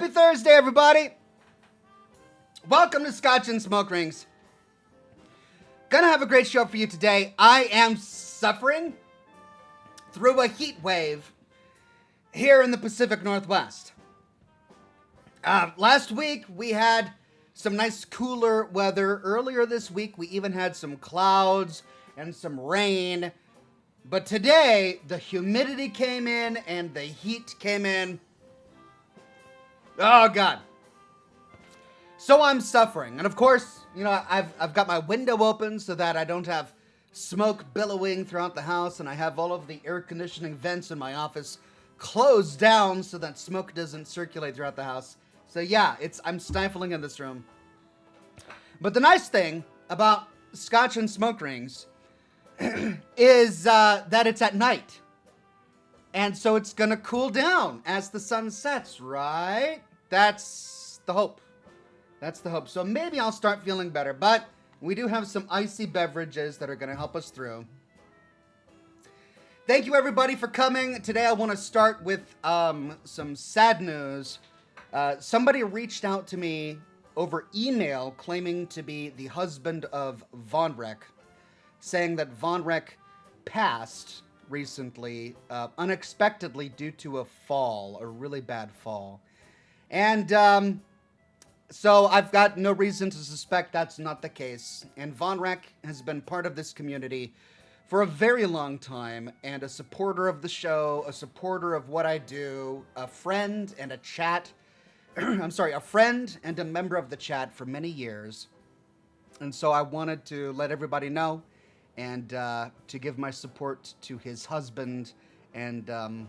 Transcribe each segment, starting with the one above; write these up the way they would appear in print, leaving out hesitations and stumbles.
Happy Thursday, everybody! Welcome to Scotch and Smoke Rings. Gonna have a great show for you today. I am suffering through a heat wave here in the Pacific Northwest. Last week, we had some nice cooler weather. Earlier this week, we even had some clouds and some rain. But today, the humidity came in and the heat came in. Oh, God. So I'm suffering. And of course, you know, I've got my window open so that I don't have smoke billowing throughout the house. And I have all of the air conditioning vents in my office closed down so that smoke doesn't circulate throughout the house. So yeah, I'm stifling in this room. But the nice thing about Scotch and Smoke Rings is that it's at night. And so it's gonna cool down as the sun sets, right? That's the hope. That's the hope. So maybe I'll start feeling better. But we do have some icy beverages that are gonna help us through. Thank you, everybody, for coming. Today I want to start with some sad news. Somebody reached out to me over email claiming to be the husband of Von Wreck, saying that Von Wreck passed recently, unexpectedly due to a fall, a really bad fall. And so I've got no reason to suspect that's not the case. And Von Wreck has been part of this community for a very long time, and a supporter of the show, a supporter of what I do, a friend and a chat. I'm sorry, a friend and a member of the chat for many years. And so I wanted to let everybody know and to give my support to his husband. And,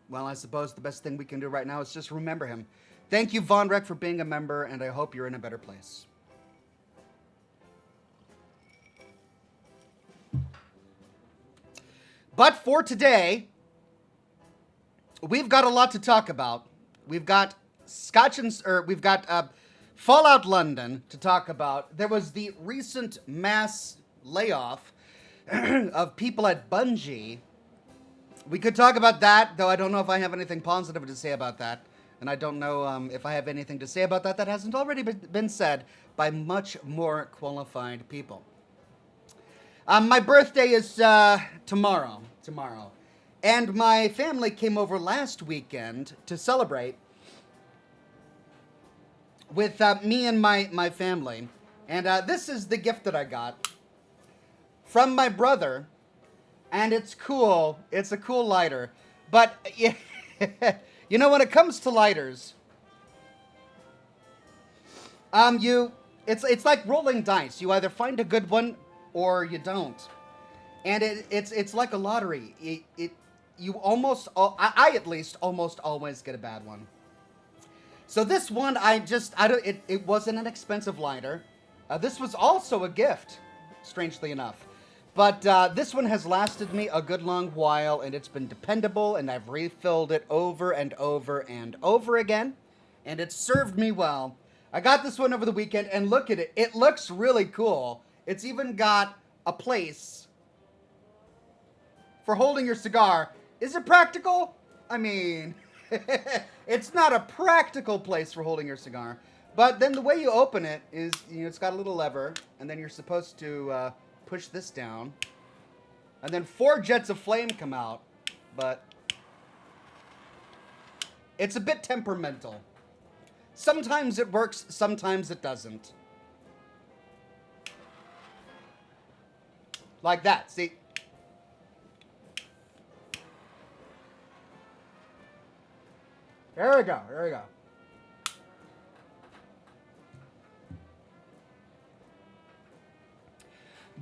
well, I suppose the best thing we can do right now is just remember him. Thank you, Von Wreck, for being a member, and I hope you're in a better place. But for today, we've got a lot to talk about. We've got Fallout London to talk about. There was the recent mass layoff of people at Bungie. We could talk about that, though I don't know if I have anything positive to say about that. And I don't know if I have anything to say about that that hasn't already been said by much more qualified people. My birthday is tomorrow. And my family came over last weekend to celebrate with me and my family. And this is the gift that I got from my brother. And it's cool. It's a cool lighter. But, you know, when it comes to lighters, it's like rolling dice. You either find a good one or you don't. And it's like a lottery. I at least almost always get a bad one. So this one, it wasn't an expensive lighter. This was also a gift, strangely enough. But this one has lasted me a good long while, and it's been dependable, and I've refilled it over and over and over again, and it's served me well. I got this one over the weekend, and look at it. It looks really cool. It's even got a place for holding your cigar. Is it practical? I mean, it's not a practical place for holding your cigar. But then the way you open it is, you know, it's got a little lever, and then you're supposed to push this down. And then 4 jets of flame come out. But it's a bit temperamental. Sometimes it works, sometimes it doesn't. Like that, see? There we go, there we go.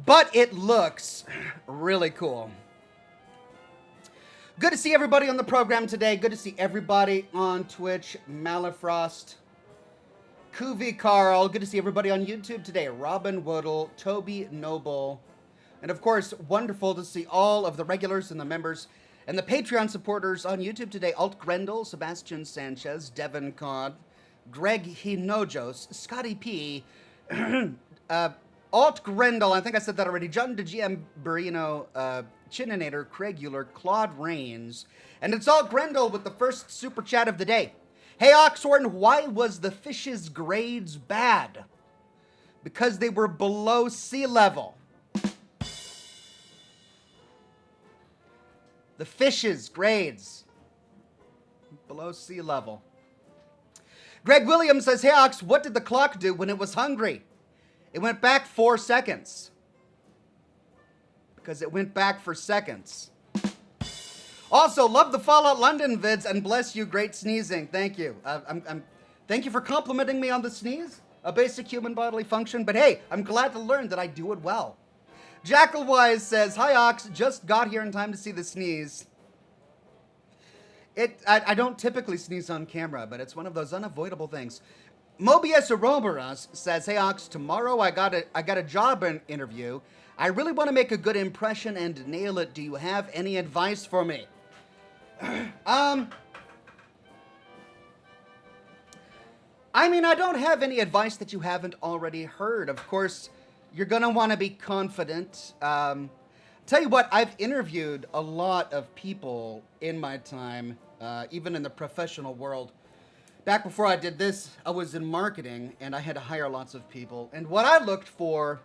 But it looks really cool. Good to see everybody on the program today. Good to see everybody on Twitch. Malafrost, Kuvi Carl. Good to see everybody on YouTube today. Robin Woodle, Toby Noble. And of course, wonderful to see all of the regulars and the members and the Patreon supporters on YouTube today. Alt Grendel, Sebastian Sanchez, Devin Codd, Greg Hinojos, Scotty P, Alt Grendel, I think I said that already, John DeGM Burino, Chininator, Craig Euler, Claude Rains, and it's Alt Grendel with the first super chat of the day. Hey, Oxhorn, why was the fish's grades bad? Because they were below sea level. The fish's grades below sea level. Greg Williams says, hey, Ox, what did the clock do when it was hungry? It went back 4 seconds. Because it went back for seconds. Also, love the Fallout London vids and bless you, great sneezing. Thank you. Thank you for complimenting me on the sneeze, a basic human bodily function. But hey, I'm glad to learn that I do it well. Jackalwise says, hi, Ox, just got here in time to see the sneeze. I don't typically sneeze on camera, but it's one of those unavoidable things. Mobius Ouroboros says, hey, Ox, tomorrow I got a job interview. I really want to make a good impression and nail it. Do you have any advice for me? I mean, I don't have any advice that you haven't already heard. Of course, you're going to want to be confident. Tell you what, I've interviewed a lot of people in my time, even in the professional world. Back before I did this, I was in marketing, and I had to hire lots of people. And what I looked for,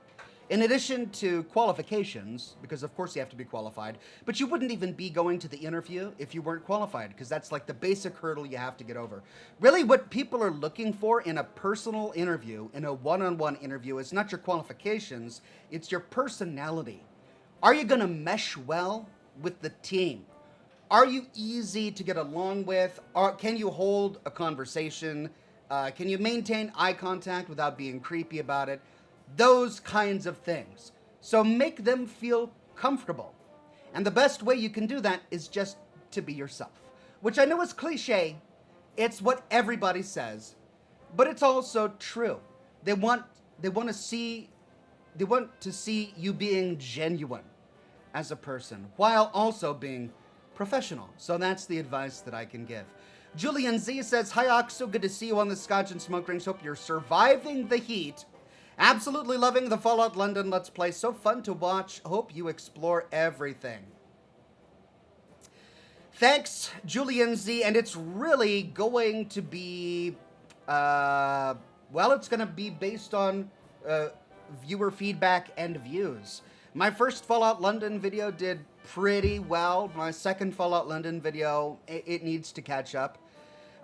in addition to qualifications, because of course you have to be qualified, but you wouldn't even be going to the interview if you weren't qualified, because that's like the basic hurdle you have to get over. Really, what people are looking for in a personal interview, in a one-on-one interview, is not your qualifications, it's your personality. Are you going to mesh well with the team? Are you easy to get along with? Can you hold a conversation? Can you maintain eye contact without being creepy about it? Those kinds of things. So make them feel comfortable. And the best way you can do that is just to be yourself. Which I know is cliche. It's what everybody says. But it's also true. They want to see you being genuine as a person, while also being professional. So that's the advice that I can give. Julian Z says, hi, Ox, so good to see you on the Scotch and Smoke Rings. Hope you're surviving the heat. Absolutely loving the Fallout London Let's Play. So fun to watch. Hope you explore everything. Thanks, Julian Z. And it's really going to be, well, it's going to be based on viewer feedback and views. My first Fallout London video did pretty well. My second Fallout London video, it needs to catch up.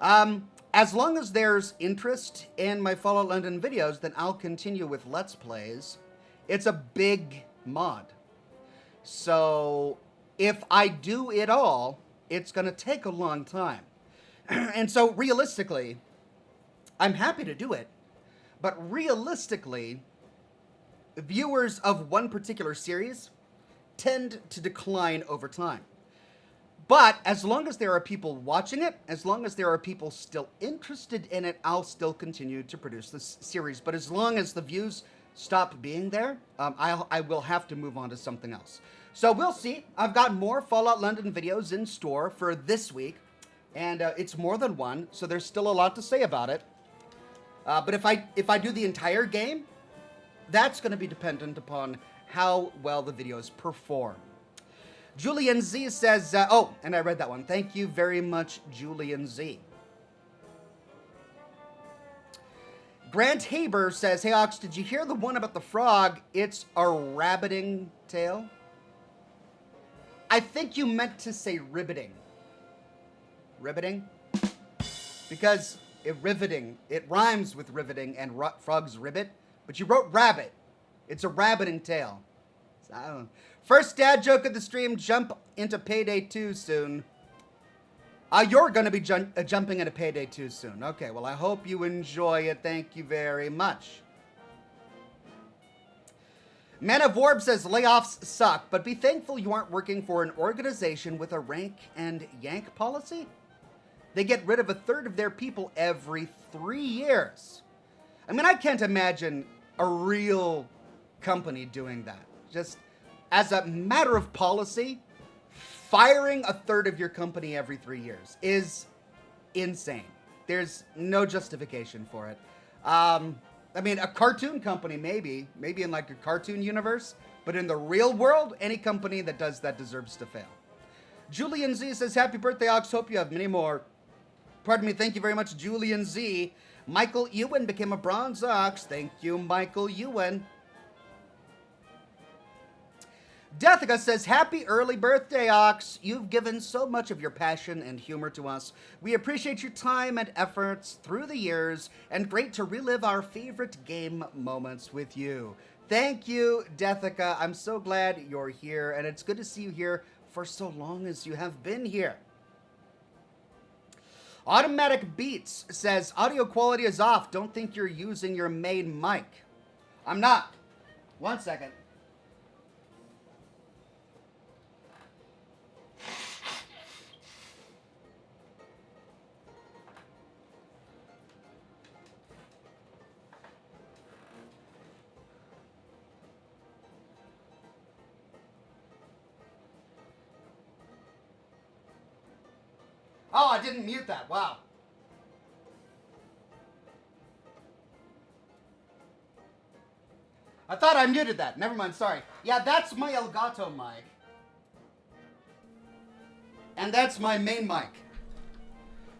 As long as there's interest in my Fallout London videos, then I'll continue with Let's Plays. It's a big mod. So if I do it all, it's going to take a long time. And so realistically, I'm happy to do it. But realistically, viewers of one particular series tend to decline over time. But as long as there are people watching it, as long as there are people still interested in it, I'll still continue to produce this series. But as long as the views stop being there, I will have to move on to something else. So we'll see. I've got more Fallout London videos in store for this week. And it's more than one, so there's still a lot to say about it. But if I do the entire game, that's going to be dependent upon how well the videos perform. Julian Z says, oh, and I read that one. Thank you very much, Julian Z. Grant Haber says, hey, Ox, did you hear the one about the frog? It's a rabbiting tail. I think you meant to say ribbiting. Ribbiting? Because it rhymes with riveting and frogs ribbit. But you wrote rabbit. It's a rabbiting tail. So, I don't know. First dad joke of the stream, jump into Payday 2 soon. You're going to be jumping into Payday 2 soon. Okay, well, I hope you enjoy it. Thank you very much. Man of Warb says, layoffs suck, but be thankful you aren't working for an organization with a rank and yank policy. They get rid of a third of their people every 3 years. I mean, I can't imagine a real company doing that. Just as a matter of policy, firing a third of your company every 3 years is insane. There's no justification for it. I mean, a cartoon company, maybe in like a cartoon universe, but in the real world, any company that does that deserves to fail. Julian Z says, happy birthday, Ox. Hope you have many more. Pardon me, thank you very much, Julian Z. Michael Ewan became a bronze ox. Thank you, Michael Ewan. Deathica says, happy early birthday, Ox. You've given so much of your passion and humor to us. We appreciate your time and efforts through the years, and great to relive our favorite game moments with you. Thank you, Deathica. I'm so glad you're here, and it's good to see you here for so long as you have been here. Automatic Beats says, audio quality is off. Don't think you're using your main mic. I'm not. 1 second. Oh, I didn't mute that. Wow. I thought I muted that. Never mind. Sorry. Yeah, that's my Elgato mic. And that's my main mic.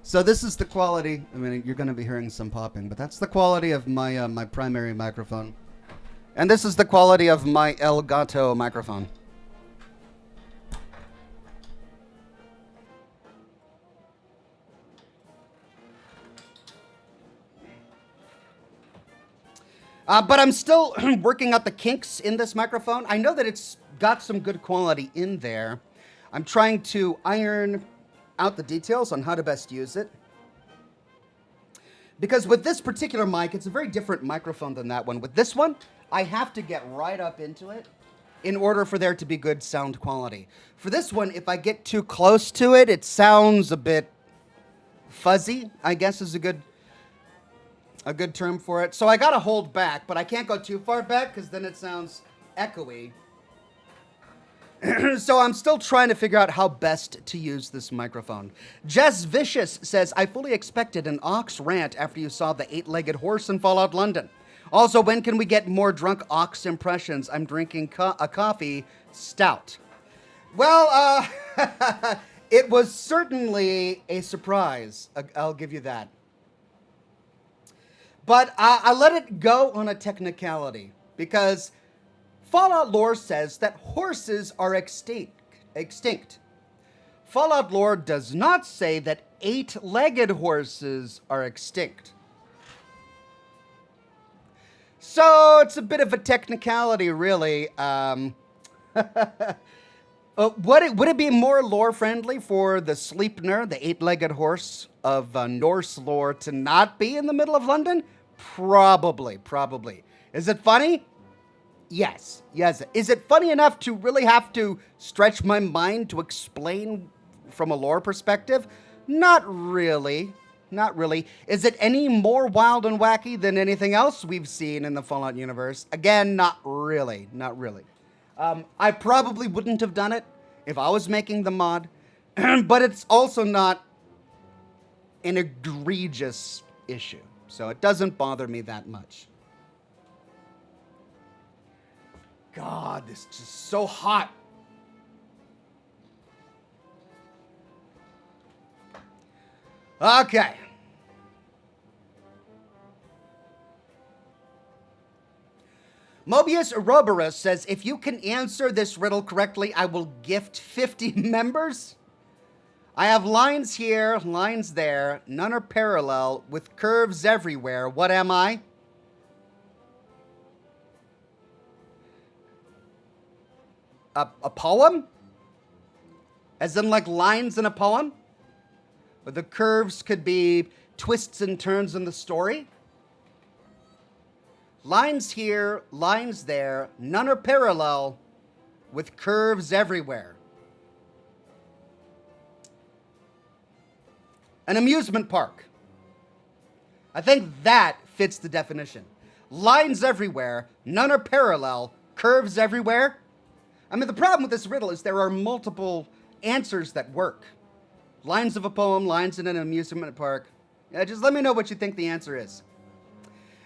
So this is the quality. I mean, you're going to be hearing some popping, but that's the quality of my my primary microphone. And this is the quality of my Elgato microphone. But I'm still working out the kinks in this microphone. I know that it's got some good quality in there. I'm trying to iron out the details on how to best use it. Because with this particular mic, it's a very different microphone than that one. With this one, I have to get right up into it in order for there to be good sound quality. For this one, if I get too close to it, it sounds a bit fuzzy, I guess is a good term for it. So I gotta hold back, but I can't go too far back because then it sounds echoey. So I'm still trying to figure out how best to use this microphone. Jess Vicious says, I fully expected an ox rant after you saw the eight-legged horse in Fallout London. Also, when can we get more drunk ox impressions? I'm drinking a coffee stout. Well, it was certainly a surprise. I'll give you that. But I let it go on a technicality because Fallout lore says that horses are extinct. Fallout lore does not say that eight-legged horses are extinct. So it's a bit of a technicality, really. Would it be more lore-friendly for the Sleipnir, the eight-legged horse of Norse lore, to not be in the middle of London? Probably. Is it funny? Yes. Is it funny enough to really have to stretch my mind to explain from a lore perspective? Not really. Is it any more wild and wacky than anything else we've seen in the Fallout universe? Again, not really. I probably wouldn't have done it if I was making the mod, but it's also not an egregious issue, so it doesn't bother me that much. God, this is just so hot. Okay. Mobius Ouroboros says, if you can answer this riddle correctly, I will gift 50 members. I have lines here, lines there. None are parallel, with curves everywhere. What am I? A poem? As in like lines in a poem? Or the curves could be twists and turns in the story? Lines here, lines there, none are parallel, with curves everywhere. An amusement park. I think that fits the definition. Lines everywhere, none are parallel, curves everywhere. I mean, the problem with this riddle is there are multiple answers that work. Lines of a poem, lines in an amusement park. Yeah, just let me know what you think the answer is.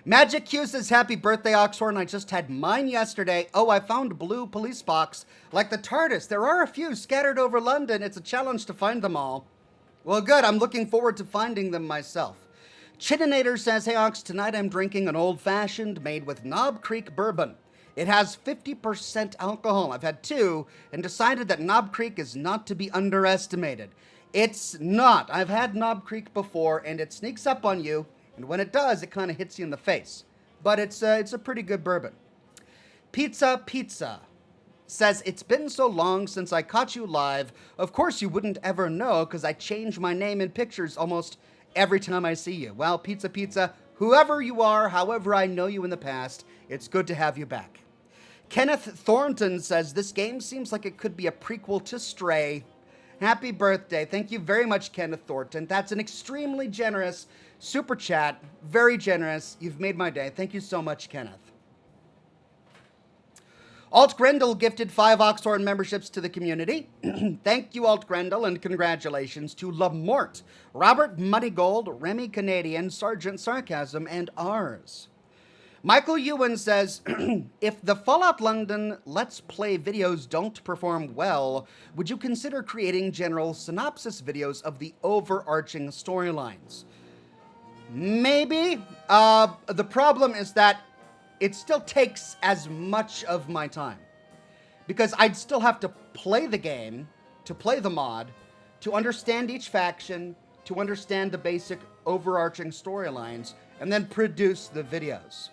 Magic Q says, happy birthday, Oxhorn. I just had mine yesterday. Oh, I found blue police box. Like the TARDIS, there are a few scattered over London. It's a challenge to find them all. Well, good. I'm looking forward to finding them myself. Chininator says, "Hey Ox, tonight I'm drinking an old-fashioned made with Knob Creek bourbon. It has 50% alcohol. I've had two and decided that Knob Creek is not to be underestimated. It's not. I've had Knob Creek before, and it sneaks up on you, and when it does, it kind of hits you in the face. But it's a pretty good bourbon." Pizza says, "It's been so long since I caught you live. Of course you wouldn't ever know because I change my name in pictures almost every time I see you. Well, Pizza, whoever you are, however I know you in the past, it's good to have you back." Kenneth Thornton says, "This game seems like it could be a prequel to Stray. Happy birthday." Thank you very much, Kenneth Thornton. That's an extremely generous super chat. Very generous. You've made my day. Thank you so much, Kenneth. Alt Grendel gifted 5 Oxhorn memberships to the community. Thank you, Alt Grendel, and congratulations to Lamort, Robert Moneygold, Remy Canadian, Sergeant Sarcasm, and ours. Michael Ewan says, "If the Fallout London Let's Play videos don't perform well, would you consider creating general synopsis videos of the overarching storylines?" Maybe. The problem is that it still takes as much of my time. Because I'd still have to play the game, to play the mod, to understand each faction, to understand the basic overarching storylines, and then produce the videos.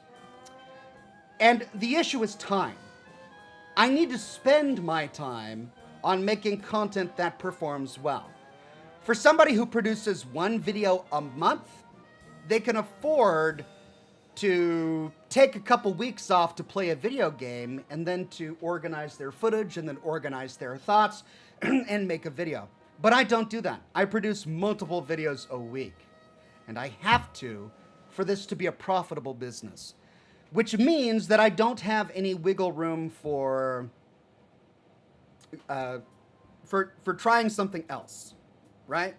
And the issue is time. I need to spend my time on making content that performs well. For somebody who produces one video a month, they can afford to take a couple weeks off to play a video game and then to organize their footage and then organize their thoughts and make a video. But I don't do that. I produce multiple videos a week. And I have to for this to be a profitable business. Which means that I don't have any wiggle room for trying something else, right?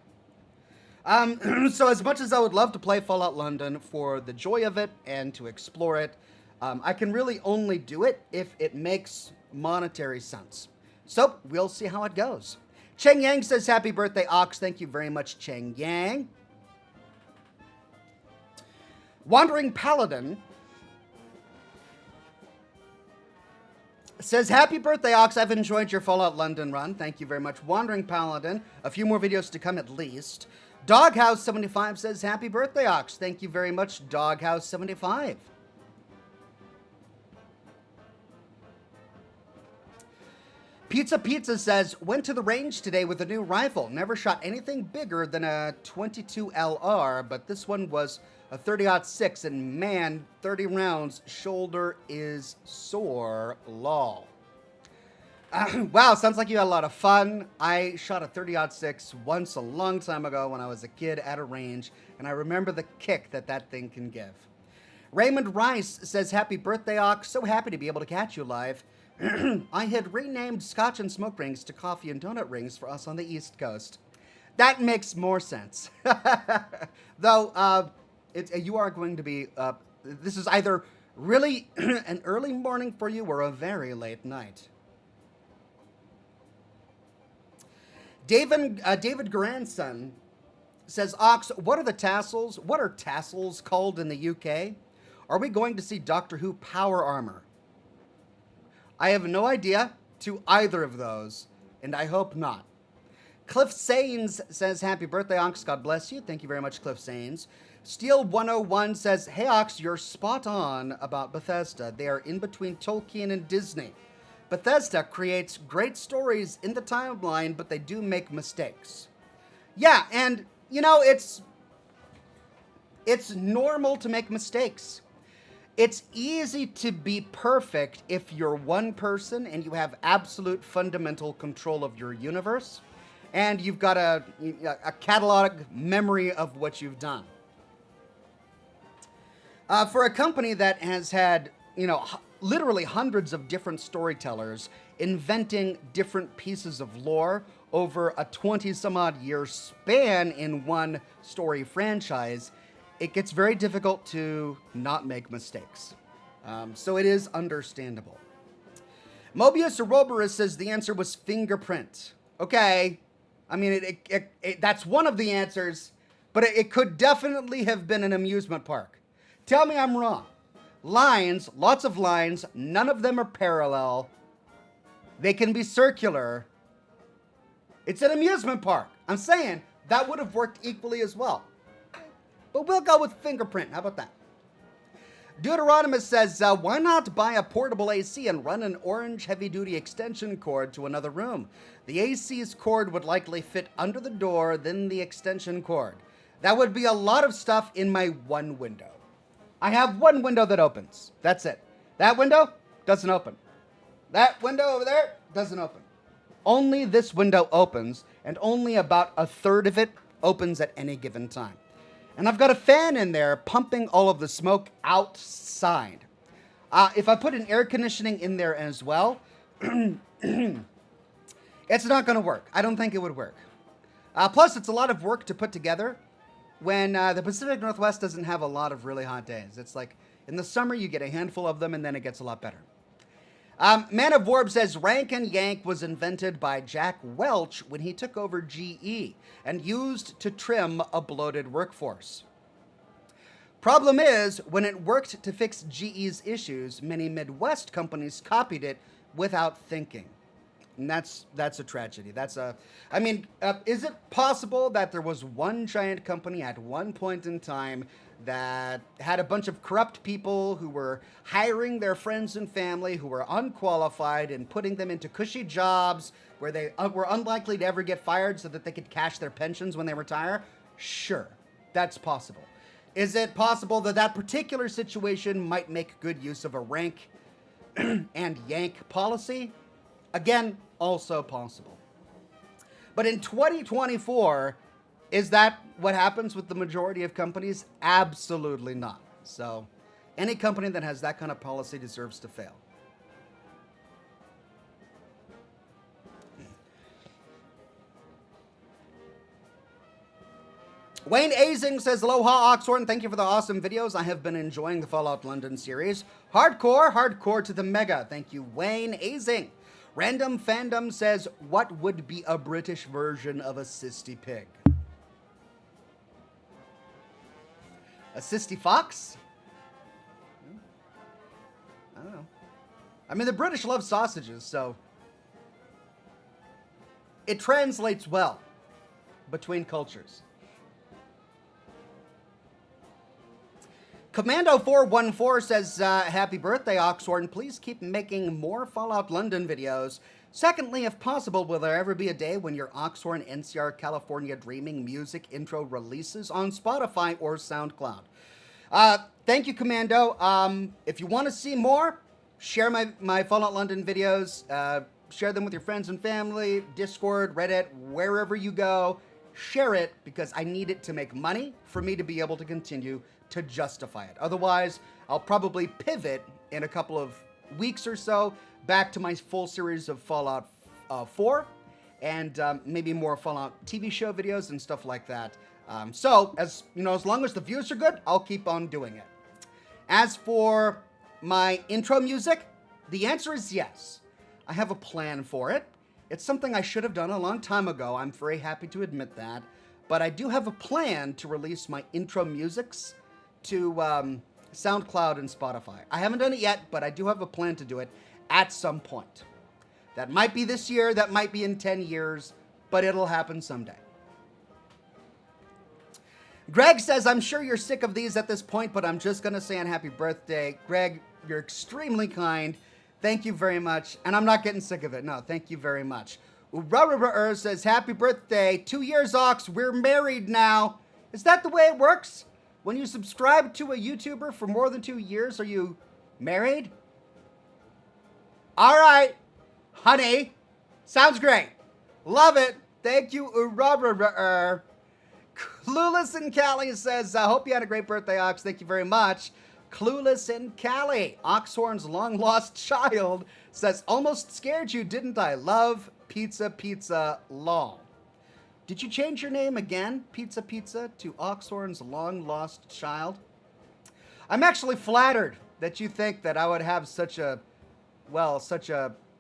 So as much as I would love to play Fallout London for the joy of it and to explore it, I can really only do it if it makes monetary sense. So we'll see how it goes. Cheng Yang says, "Happy birthday, Ox." Thank you very much, Cheng Yang. Wandering Paladin says, "Happy birthday, Ox. I've enjoyed your Fallout London run." Thank you very much, Wandering Paladin. A few more videos to come at least. Doghouse75 says, "Happy birthday, Ox." Thank you very much, Doghouse75. Pizza says, "Went to the range today with a new rifle. Never shot anything bigger than a 22 LR, but this one was a 30-06, and man, 30 rounds, shoulder is sore, lol." Wow, sounds like you had a lot of fun. I shot a 30-06 once a long time ago when I was a kid at a range, and I remember the kick that that thing can give. Raymond Rice says, "Happy birthday, Ox. So happy to be able to catch you live. I had renamed Scotch and smoke rings to coffee and donut rings for us on the East Coast." That makes more sense. Though, you are going to be, this is either really an early morning for you or a very late night. David Grandson says, "Ox, what are the tassels? What are tassels called in the UK? Are we going to see Doctor Who power armor?" I have no idea to either of those, and I hope not. Cliff Sains says, "Happy birthday, Ox. God bless you." Thank you very much, Cliff Sains. Steel101 says, "Hey, Ox, you're spot on about Bethesda. They are in between Tolkien and Disney. Bethesda creates great stories in the timeline, but they do make mistakes." Yeah, and, you know, it's normal to make mistakes. It's easy to be perfect if you're one person and you have absolute fundamental control of your universe, and you've got a catalog memory of what you've done. For a company that has had, literally hundreds of different storytellers inventing different pieces of lore over a 20-some-odd year span in one story franchise, it gets very difficult to not make mistakes. So it is understandable. Mobius Ouroboros says the answer was fingerprint. Okay, I mean, that's one of the answers, but it could definitely have been an amusement park. Tell me I'm wrong. Lines, lots of lines, none of them are parallel. They can be circular. It's an amusement park. I'm saying that would have worked equally as well. But we'll go with fingerprint. How about that? Deuteronomus says, why not buy a portable AC and run an orange heavy-duty extension cord to another room? The AC's cord would likely fit under the door, then the extension cord. That would be a lot of stuff in my one window. I have one window that opens. That's it. That window doesn't open. That window over there doesn't open. Only this window opens, and only about a third of it opens at any given time. And I've got a fan in there pumping all of the smoke outside. If I put an air conditioning in there as well, it's not going to work. I don't think it would work. Plus, it's a lot of work to put together when the Pacific Northwest doesn't have a lot of really hot days. It's like in the summer, you get a handful of them, and then it gets a lot better. Man of Warb says Rank and Yank was invented by Jack Welch when he took over GE and used to trim a bloated workforce. Problem is, when it worked to fix GE's issues, many Midwest companies copied it without thinking. And that's a tragedy. Is it possible that there was one giant company at one point in time that had a bunch of corrupt people who were hiring their friends and family who were unqualified and putting them into cushy jobs where they were unlikely to ever get fired so that they could cash their pensions when they retire? Sure, that's possible. Is it possible that that particular situation might make good use of a rank and yank policy? Again, also possible. But in 2024, is that what happens with the majority of companies? Absolutely not. So any company that has that kind of policy deserves to fail. Wayne Azing says, Aloha, Oxhorn. Thank you for the awesome videos. I have been enjoying the Fallout London series. Hardcore to the mega. Thank you, Wayne Azing. Random Fandom says, what would be a British version of a Sisty Pig? A Sisty Fox? I don't know. I mean, the British love sausages, so it translates well between cultures. Commando414 says, happy birthday, Oxhorn. Please keep making more Fallout London videos. Secondly, if possible, will there ever be a day when your Oxhorn NCR California Dreaming music intro releases on Spotify or SoundCloud? Thank you, Commando. If you want to see more, share my Fallout London videos. Share them with your friends and family, Discord, Reddit, wherever you go. Share it because I need it to make money for me to be able to continue to justify it. Otherwise, I'll probably pivot in a couple of weeks or so back to my full series of Fallout 4 and maybe more Fallout TV show videos and stuff like that. So, as you know, as long as the views are good, I'll keep on doing it. As for my intro music, the answer is yes. I have a plan for it. It's something I should have done a long time ago. I'm very happy to admit that. But I do have a plan to release my intro musics to SoundCloud and Spotify. I haven't done it yet, but I do have a plan to do it at some point. That might be this year, that might be in 10 years, but it'll happen someday. Greg says, I'm sure you're sick of these at this point, but I'm just going to say on happy birthday. Greg, you're extremely kind. Thank you very much. And I'm not getting sick of it. No, thank you very much. Urarur says, happy birthday. 2 years, Ox. We're married now. Is that the way it works? When you subscribe to a YouTuber for more than 2 years, are you married? All right, honey. Sounds great. Love it. Thank you, Urarur. Clueless in Cali says, I hope you had a great birthday, Ox. Thank you very much. Clueless in Cali, Oxhorn's long-lost child, says, almost scared you, didn't I? Love, pizza, lol. Did you change your name again, Pizza, to Oxhorn's long-lost child? I'm actually flattered that you think that I would have such a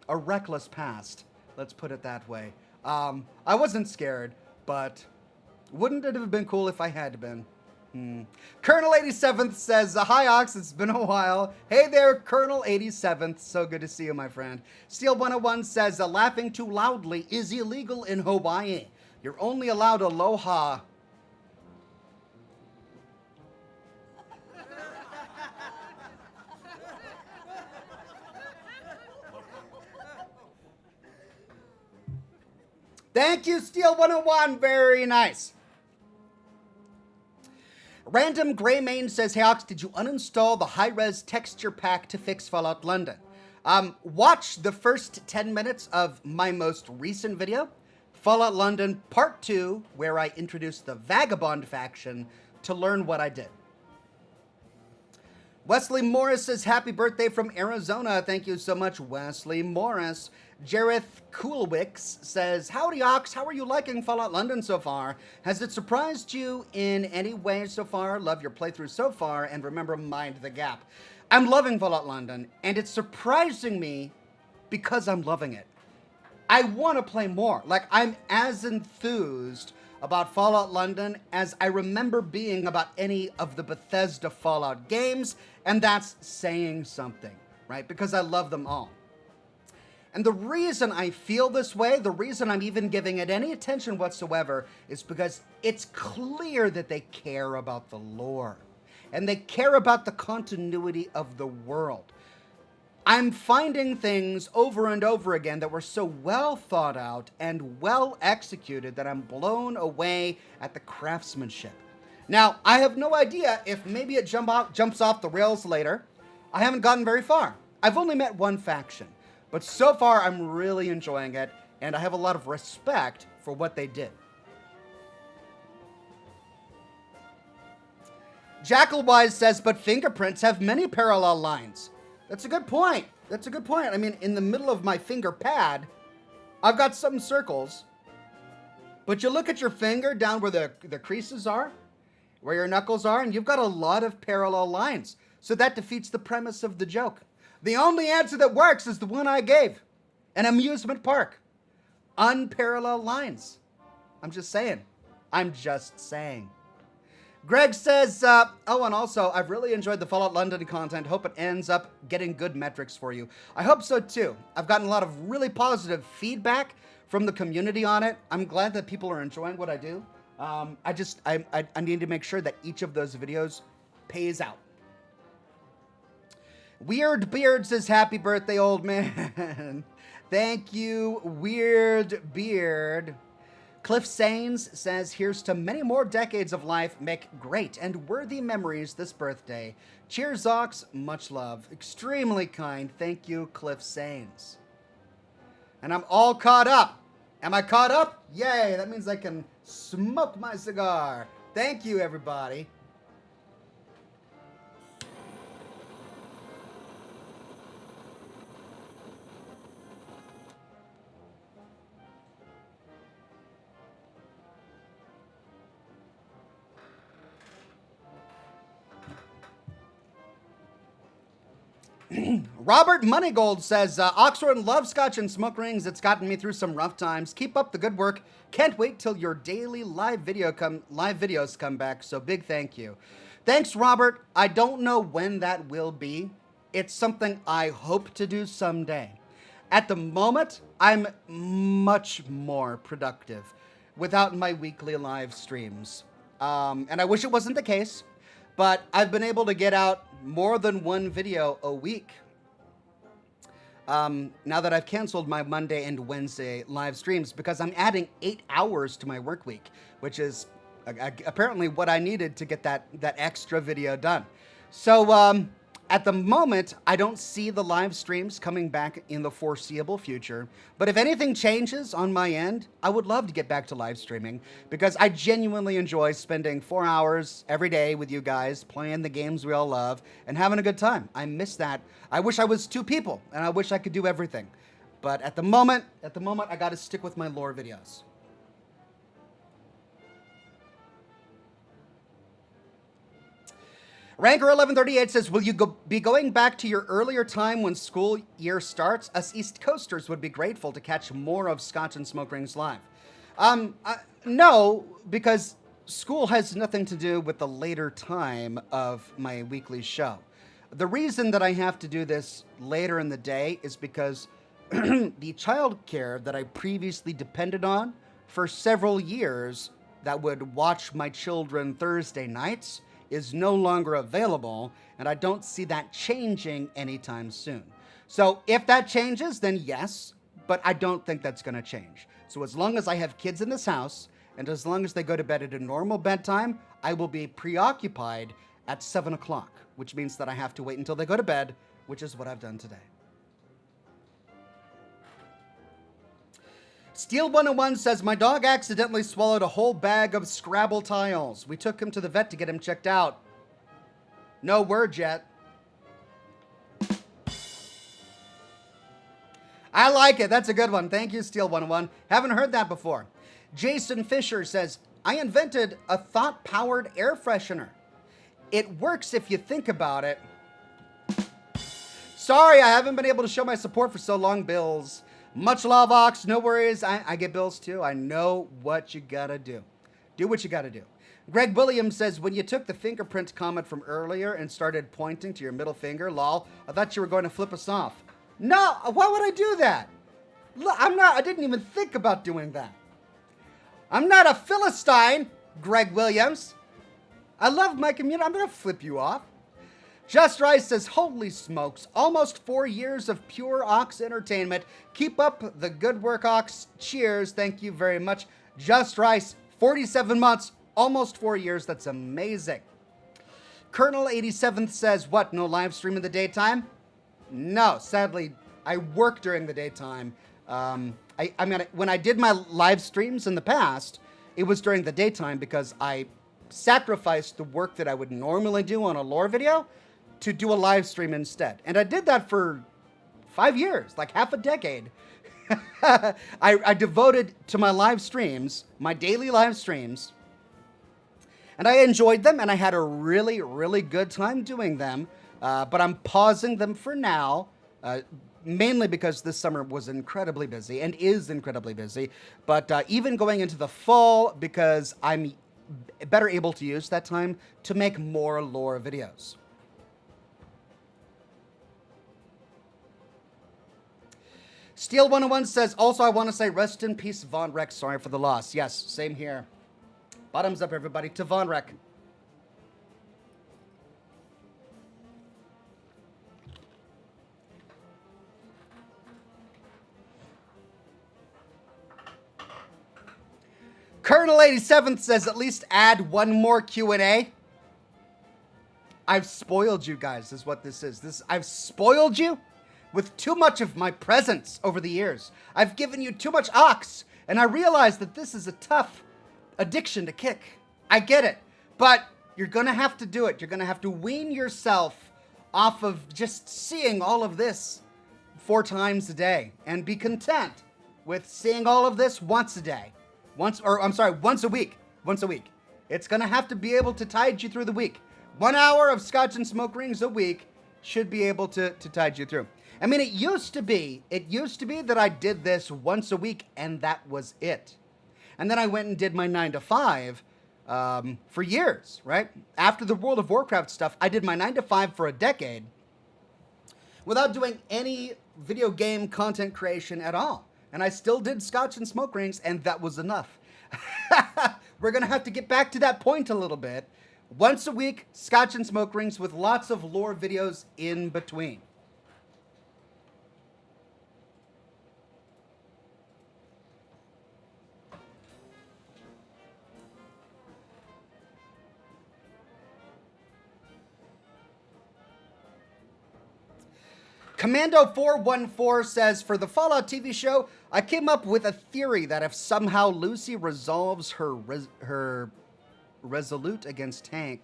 reckless past. Let's put it that way. I wasn't scared, but wouldn't it have been cool if I had been? Colonel 87th says, hi, Ox, it's been a while. Hey there, Colonel 87th. So good to see you, my friend. Steel 101 says, laughing too loudly is illegal in Hawaii. You're only allowed aloha. Thank you, Steel 101. Very nice. Random Greymane says, hey Ox, did you uninstall the high-res texture pack to fix Fallout London? Watch the first 10 minutes of my most recent video, Fallout London Part 2, where I introduced the Vagabond faction, to learn what I did. Wesley Morris says, happy birthday from Arizona. Thank you so much, Wesley Morris. Jareth Coolwicks says, howdy Ox, how are you liking Fallout London so far? Has it surprised you in any way so far? Love your playthrough so far, and remember, mind the gap. I'm loving Fallout London, and it's surprising me because I'm loving it. I want to play more. Like, I'm as enthused about Fallout London as I remember being about any of the Bethesda Fallout games, and that's saying something, right? Because I love them all. And the reason I feel this way, the reason I'm even giving it any attention whatsoever, is because it's clear that they care about the lore. And they care about the continuity of the world. I'm finding things over and over again that were so well thought out and well executed that I'm blown away at the craftsmanship. Now, I have no idea if maybe it jumps off the rails later. I haven't gotten very far. I've only met one faction. But so far, I'm really enjoying it, and I have a lot of respect for what they did. Jackalwise says, but fingerprints have many parallel lines. That's a good point. That's a good point. I mean, in the middle of my finger pad, I've got some circles. But you look at your finger down where the creases are, where your knuckles are, and you've got a lot of parallel lines. So that defeats the premise of the joke. The only answer that works is the one I gave. An amusement park. Unparalleled lines. I'm just saying. I'm just saying. Greg says, oh, and also, I've really enjoyed the Fallout London content. Hope it ends up getting good metrics for you. I hope so, too. I've gotten a lot of really positive feedback from the community on it. I'm glad that people are enjoying what I do. I need to make sure that each of those videos pays out. Weird Beard says, happy birthday, old man. Thank you, Weird Beard. Cliff Sains says, here's to many more decades of life. Make great and worthy memories this birthday. Cheers, Ox. Much love. Extremely kind. Thank you, Cliff Sains. And I'm all caught up. Am I caught up? Yay, that means I can smoke my cigar. Thank you, everybody. Robert Moneygold says, Oxhorn loves Scotch and smoke rings. It's gotten me through some rough times. Keep up the good work. Can't wait till your daily live videos come back. So big thank you. Thanks, Robert. I don't know when that will be. It's something I hope to do someday. At the moment, I'm much more productive without my weekly live streams. And I wish it wasn't the case, but I've been able to get out more than one video a week. Now that I've canceled my Monday and Wednesday live streams because I'm adding 8 hours to my work week, which is apparently what I needed to get that extra video done. So at the moment, I don't see the live streams coming back in the foreseeable future. But if anything changes on my end, I would love to get back to live streaming because I genuinely enjoy spending 4 hours every day with you guys, playing the games we all love, and having a good time. I miss that. I wish I was 2 people, and I wish I could do everything. But at the moment, I got to stick with my lore videos. Ranker 1138 says, will you be going back to your earlier time when school year starts? Us East Coasters would be grateful to catch more of Scotch and Smoke Rings live. No, because school has nothing to do with the later time of my weekly show. The reason that I have to do this later in the day is because the childcare that I previously depended on for several years that would watch my children Thursday nights is no longer available, and I don't see that changing anytime soon. So if that changes, then yes, but I don't think that's going to change. So as long as I have kids in this house, and as long as they go to bed at a normal bedtime, I will be preoccupied at 7 o'clock, which means that I have to wait until they go to bed, which is what I've done today. Steel 101 says, my dog accidentally swallowed a whole bag of Scrabble tiles. We took him to the vet to get him checked out. No word yet. I like it. That's a good one. Thank you, Steel 101. Haven't heard that before. Jason Fisher says, I invented a thought-powered air freshener. It works if you think about it. Sorry, I haven't been able to show my support for so long, Bills. Much love, Ox. No worries. I get bills too. I know what you gotta do. Do what you gotta do. Greg Williams says, when you took the fingerprint comment from earlier and started pointing to your middle finger, lol, I thought you were going to flip us off. No, why would I do that? I didn't even think about doing that. I'm not a Philistine, Greg Williams. I love my community. I'm going to flip you off. Just Rice says, holy smokes, almost 4 years of pure Ox entertainment. Keep up the good work, Ox. Cheers. Thank you very much. Just Rice, 47 months, almost 4 years. That's amazing. Colonel 87th says, what, no live stream in the daytime? No, sadly, I work during the daytime. I mean, when I did my live streams in the past, it was during the daytime because I sacrificed the work that I would normally do on a lore video to do a live stream instead. And I did that for 5 years, like half a decade. I devoted to my live streams, my daily live streams, and I enjoyed them, and I had a really, really good time doing them. But I'm pausing them for now, mainly because this summer was incredibly busy and is incredibly busy. But even going into the fall, because I'm better able to use that time to make more lore videos. Steel 101 says, also I want to say rest in peace, Von Rex. Sorry for the loss. Yes, same here. Bottoms up, everybody, to Von Rex. Colonel 87th says, at least add one more Q&A. I've spoiled you guys, is what this is. I've spoiled you with too much of my presence over the years. I've given you too much Ox, and I realize that this is a tough addiction to kick. I get it, but you're going to have to do it. You're going to have to wean yourself off of just seeing all of this 4 times a day and be content with seeing all of this once a day. Once a week. Once a week. It's going to have to be able to tide you through the week. 1 hour of Scotch and Smoke Rings a week should be able to tide you through. I mean, it used to be that I did this once a week and that was it. And then I went and did my 9 to 5 for years, right? After the World of Warcraft stuff, I did my 9 to 5 for a decade without doing any video game content creation at all. And I still did Scotch and Smoke Rings, and that was enough. We're going to have to get back to that point a little bit. Once a week, Scotch and Smoke Rings with lots of lore videos in between. Commando 414 says, for the Fallout TV show, I came up with a theory that if somehow Lucy resolves her resolute against Tank,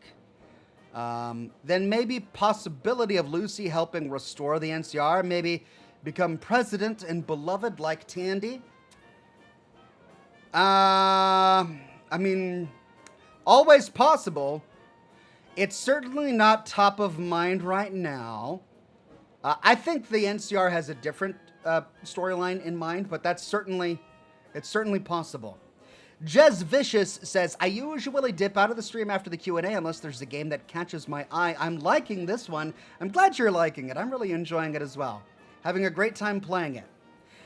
then maybe possibility of Lucy helping restore the NCR, maybe become president and beloved like Tandy. I mean, always possible. It's certainly not top of mind right now. I think the NCR has a different storyline in mind, but it's certainly possible. Jez Vicious says, I usually dip out of the stream after the Q&A unless there's a game that catches my eye. I'm liking this one. I'm glad you're liking it. I'm really enjoying it as well. Having a great time playing it.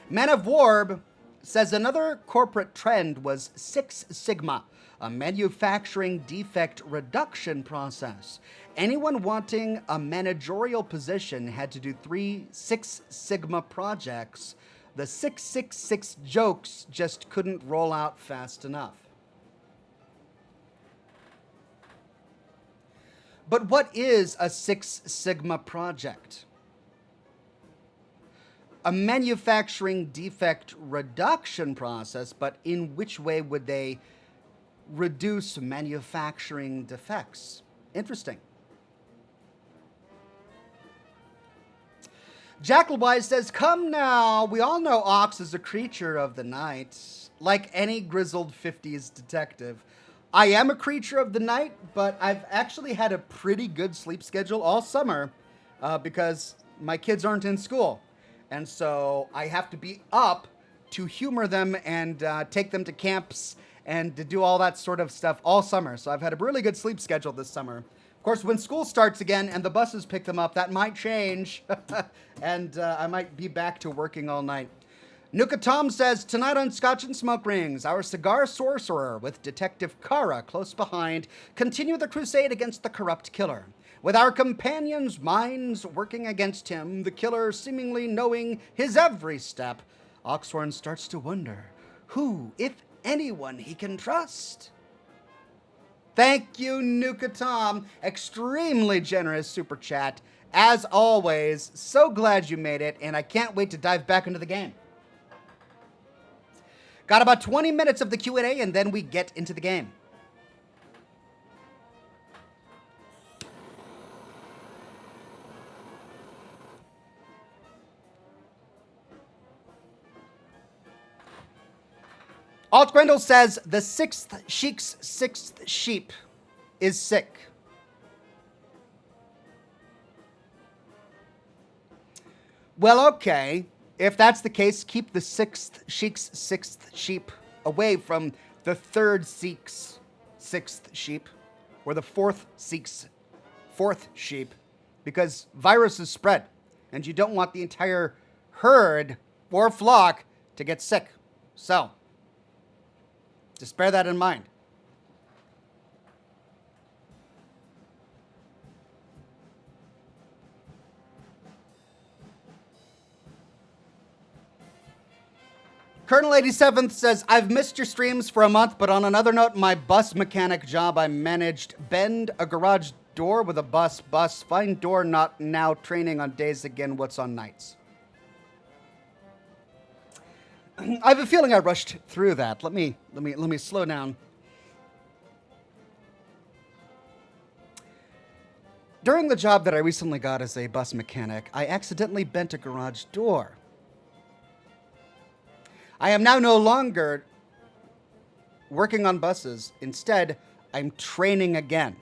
Man of Warb says another corporate trend was Six Sigma, a manufacturing defect reduction process. Anyone wanting a managerial position had to do 3 Six Sigma projects. The 666 jokes just couldn't roll out fast enough. But what is a Six Sigma project? A manufacturing defect reduction process, but in which way would they reduce manufacturing defects? Interesting. Jackalwise says, come now, we all know Ox is a creature of the night. Like any grizzled 50s detective. I am a creature of the night, but I've actually had a pretty good sleep schedule all summer because my kids aren't in school. And so I have to be up to humor them and take them to camps and to do all that sort of stuff all summer. So I've had a really good sleep schedule this summer. Of course, when school starts again and the buses pick them up, that might change. And I might be back to working all night. Nuka Tom says, tonight on Scotch and Smoke Rings, our cigar sorcerer with Detective Kara close behind continue the crusade against the corrupt killer. With our companions' minds working against him, the killer seemingly knowing his every step, Oxhorn starts to wonder who, if anyone, he can trust. Thank you, Nuka Tom. Extremely generous super chat. As always, so glad you made it, and I can't wait to dive back into the game. Got about 20 minutes of the Q&A, and then we get into the game. Alt Grendel says, the sixth sheik's sixth sheep is sick. Well, okay. If that's the case, keep the sixth sheik's sixth sheep away from the third sheik's sixth sheep, or the fourth sheik's fourth sheep, because viruses spread, and you don't want the entire herd or flock to get sick. So, just bear that in mind. Colonel 87th says, I've missed your streams for a month, but on another note, my bus mechanic job, I managed bend a garage door with a bus, find door not now, training on days again, what's on nights. I have a feeling I rushed through that. Let me slow down. During the job that I recently got as a bus mechanic, I accidentally bent a garage door. I am now no longer working on buses. Instead, I'm training again.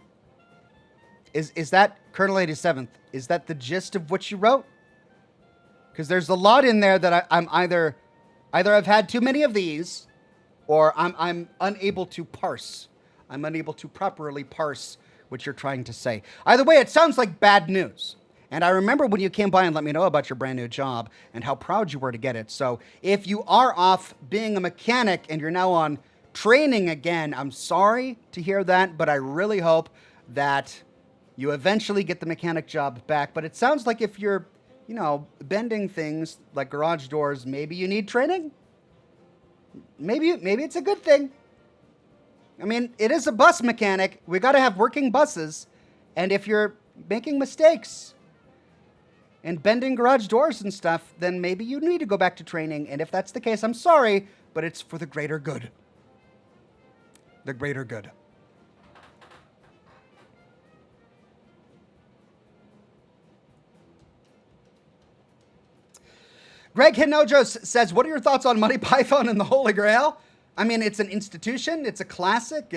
Is that, Colonel 87th, is that the gist of what you wrote? Because there's a lot in there that I'm either I've had too many of these, or I'm unable to parse. I'm unable to properly parse what you're trying to say. Either way, it sounds like bad news. And I remember when you came by and let me know about your brand new job and how proud you were to get it. So if you are off being a mechanic and you're now on training again, I'm sorry to hear that, but I really hope that you eventually get the mechanic job back. But it sounds like if you're, bending things like garage doors, maybe you need training. Maybe it's a good thing. I mean, it is a bus mechanic. We got to have working buses. And if you're making mistakes and bending garage doors and stuff, then maybe you need to go back to training. And if that's the case, I'm sorry, but it's for the greater good. The greater good. Greg Hinojos says, what are your thoughts on Monty Python and the Holy Grail? I mean, it's an institution. It's a classic.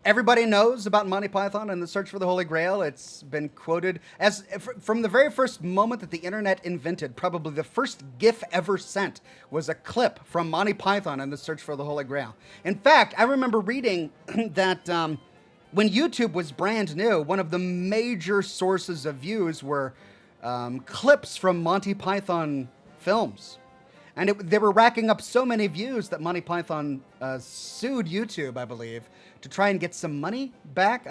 Everybody knows about Monty Python and the Search for the Holy Grail. It's been quoted as from the very first moment that the internet invented. Probably the first GIF ever sent was a clip from Monty Python and the Search for the Holy Grail. In fact, I remember reading that when YouTube was brand new, one of the major sources of views were clips from Monty Python films. And they were racking up so many views that Monty Python sued YouTube, I believe, to try and get some money back.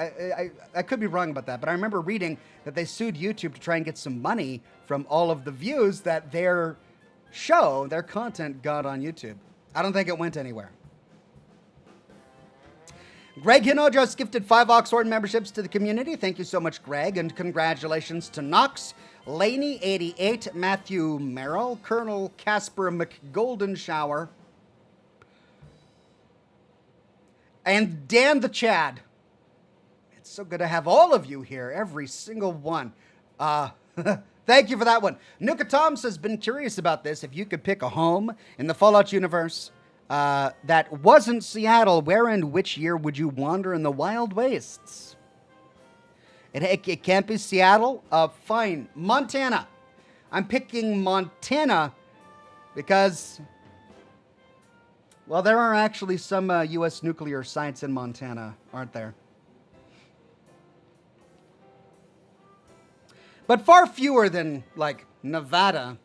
I could be wrong about that, but I remember reading that they sued YouTube to try and get some money from all of the views that their show, their content got on YouTube. I don't think it went anywhere. Greg Hinojos gifted 5 Oxhorn memberships to the community. Thank you so much, Greg, and congratulations to Knox, Laney 88, Matthew Merrill, Colonel Casper McGoldenshower, and Dan the Chad. It's so good to have all of you here, every single one. Thank you for that one. Nuka Toms has been curious about this. If you could pick a home in the Fallout universe that wasn't Seattle, where and which year would you wander in the wild wastes? It can't be Seattle? Fine. Montana. I'm picking Montana because, well, there are actually some U.S. nuclear sites in Montana, aren't there? But far fewer than, like, Nevada.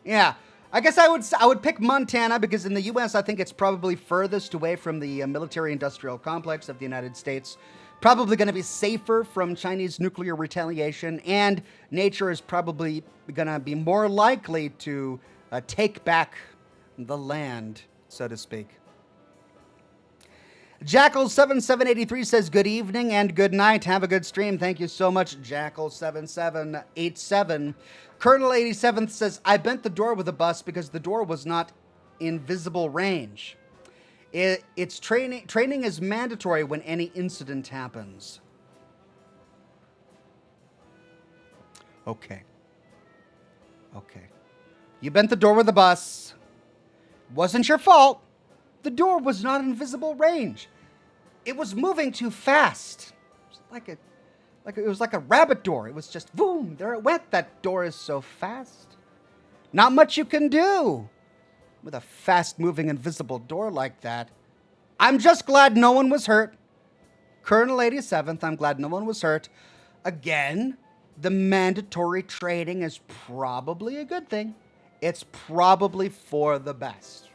Yeah. I guess I would pick Montana because in the U.S. I think it's probably furthest away from the military-industrial complex of the United States. Probably going to be safer from Chinese nuclear retaliation, and nature is probably going to be more likely to take back the land, so to speak. Jackal7783 says, good evening and good night. Have a good stream. Thank you so much, Jackal7787. Colonel 87th says, I bent the door with a bus because the door was not in visible range. It's training is mandatory when any incident happens. Okay. You bent the door with a bus. Wasn't your fault. The door was not in visible range. It was moving too fast. It was like a rabbit door. It was just boom, there it went. That door is so fast. Not much you can do with a fast-moving invisible door like that. I'm just glad no one was hurt. Colonel 87th, I'm glad no one was hurt. Again, the mandatory training is probably a good thing. It's probably for the best.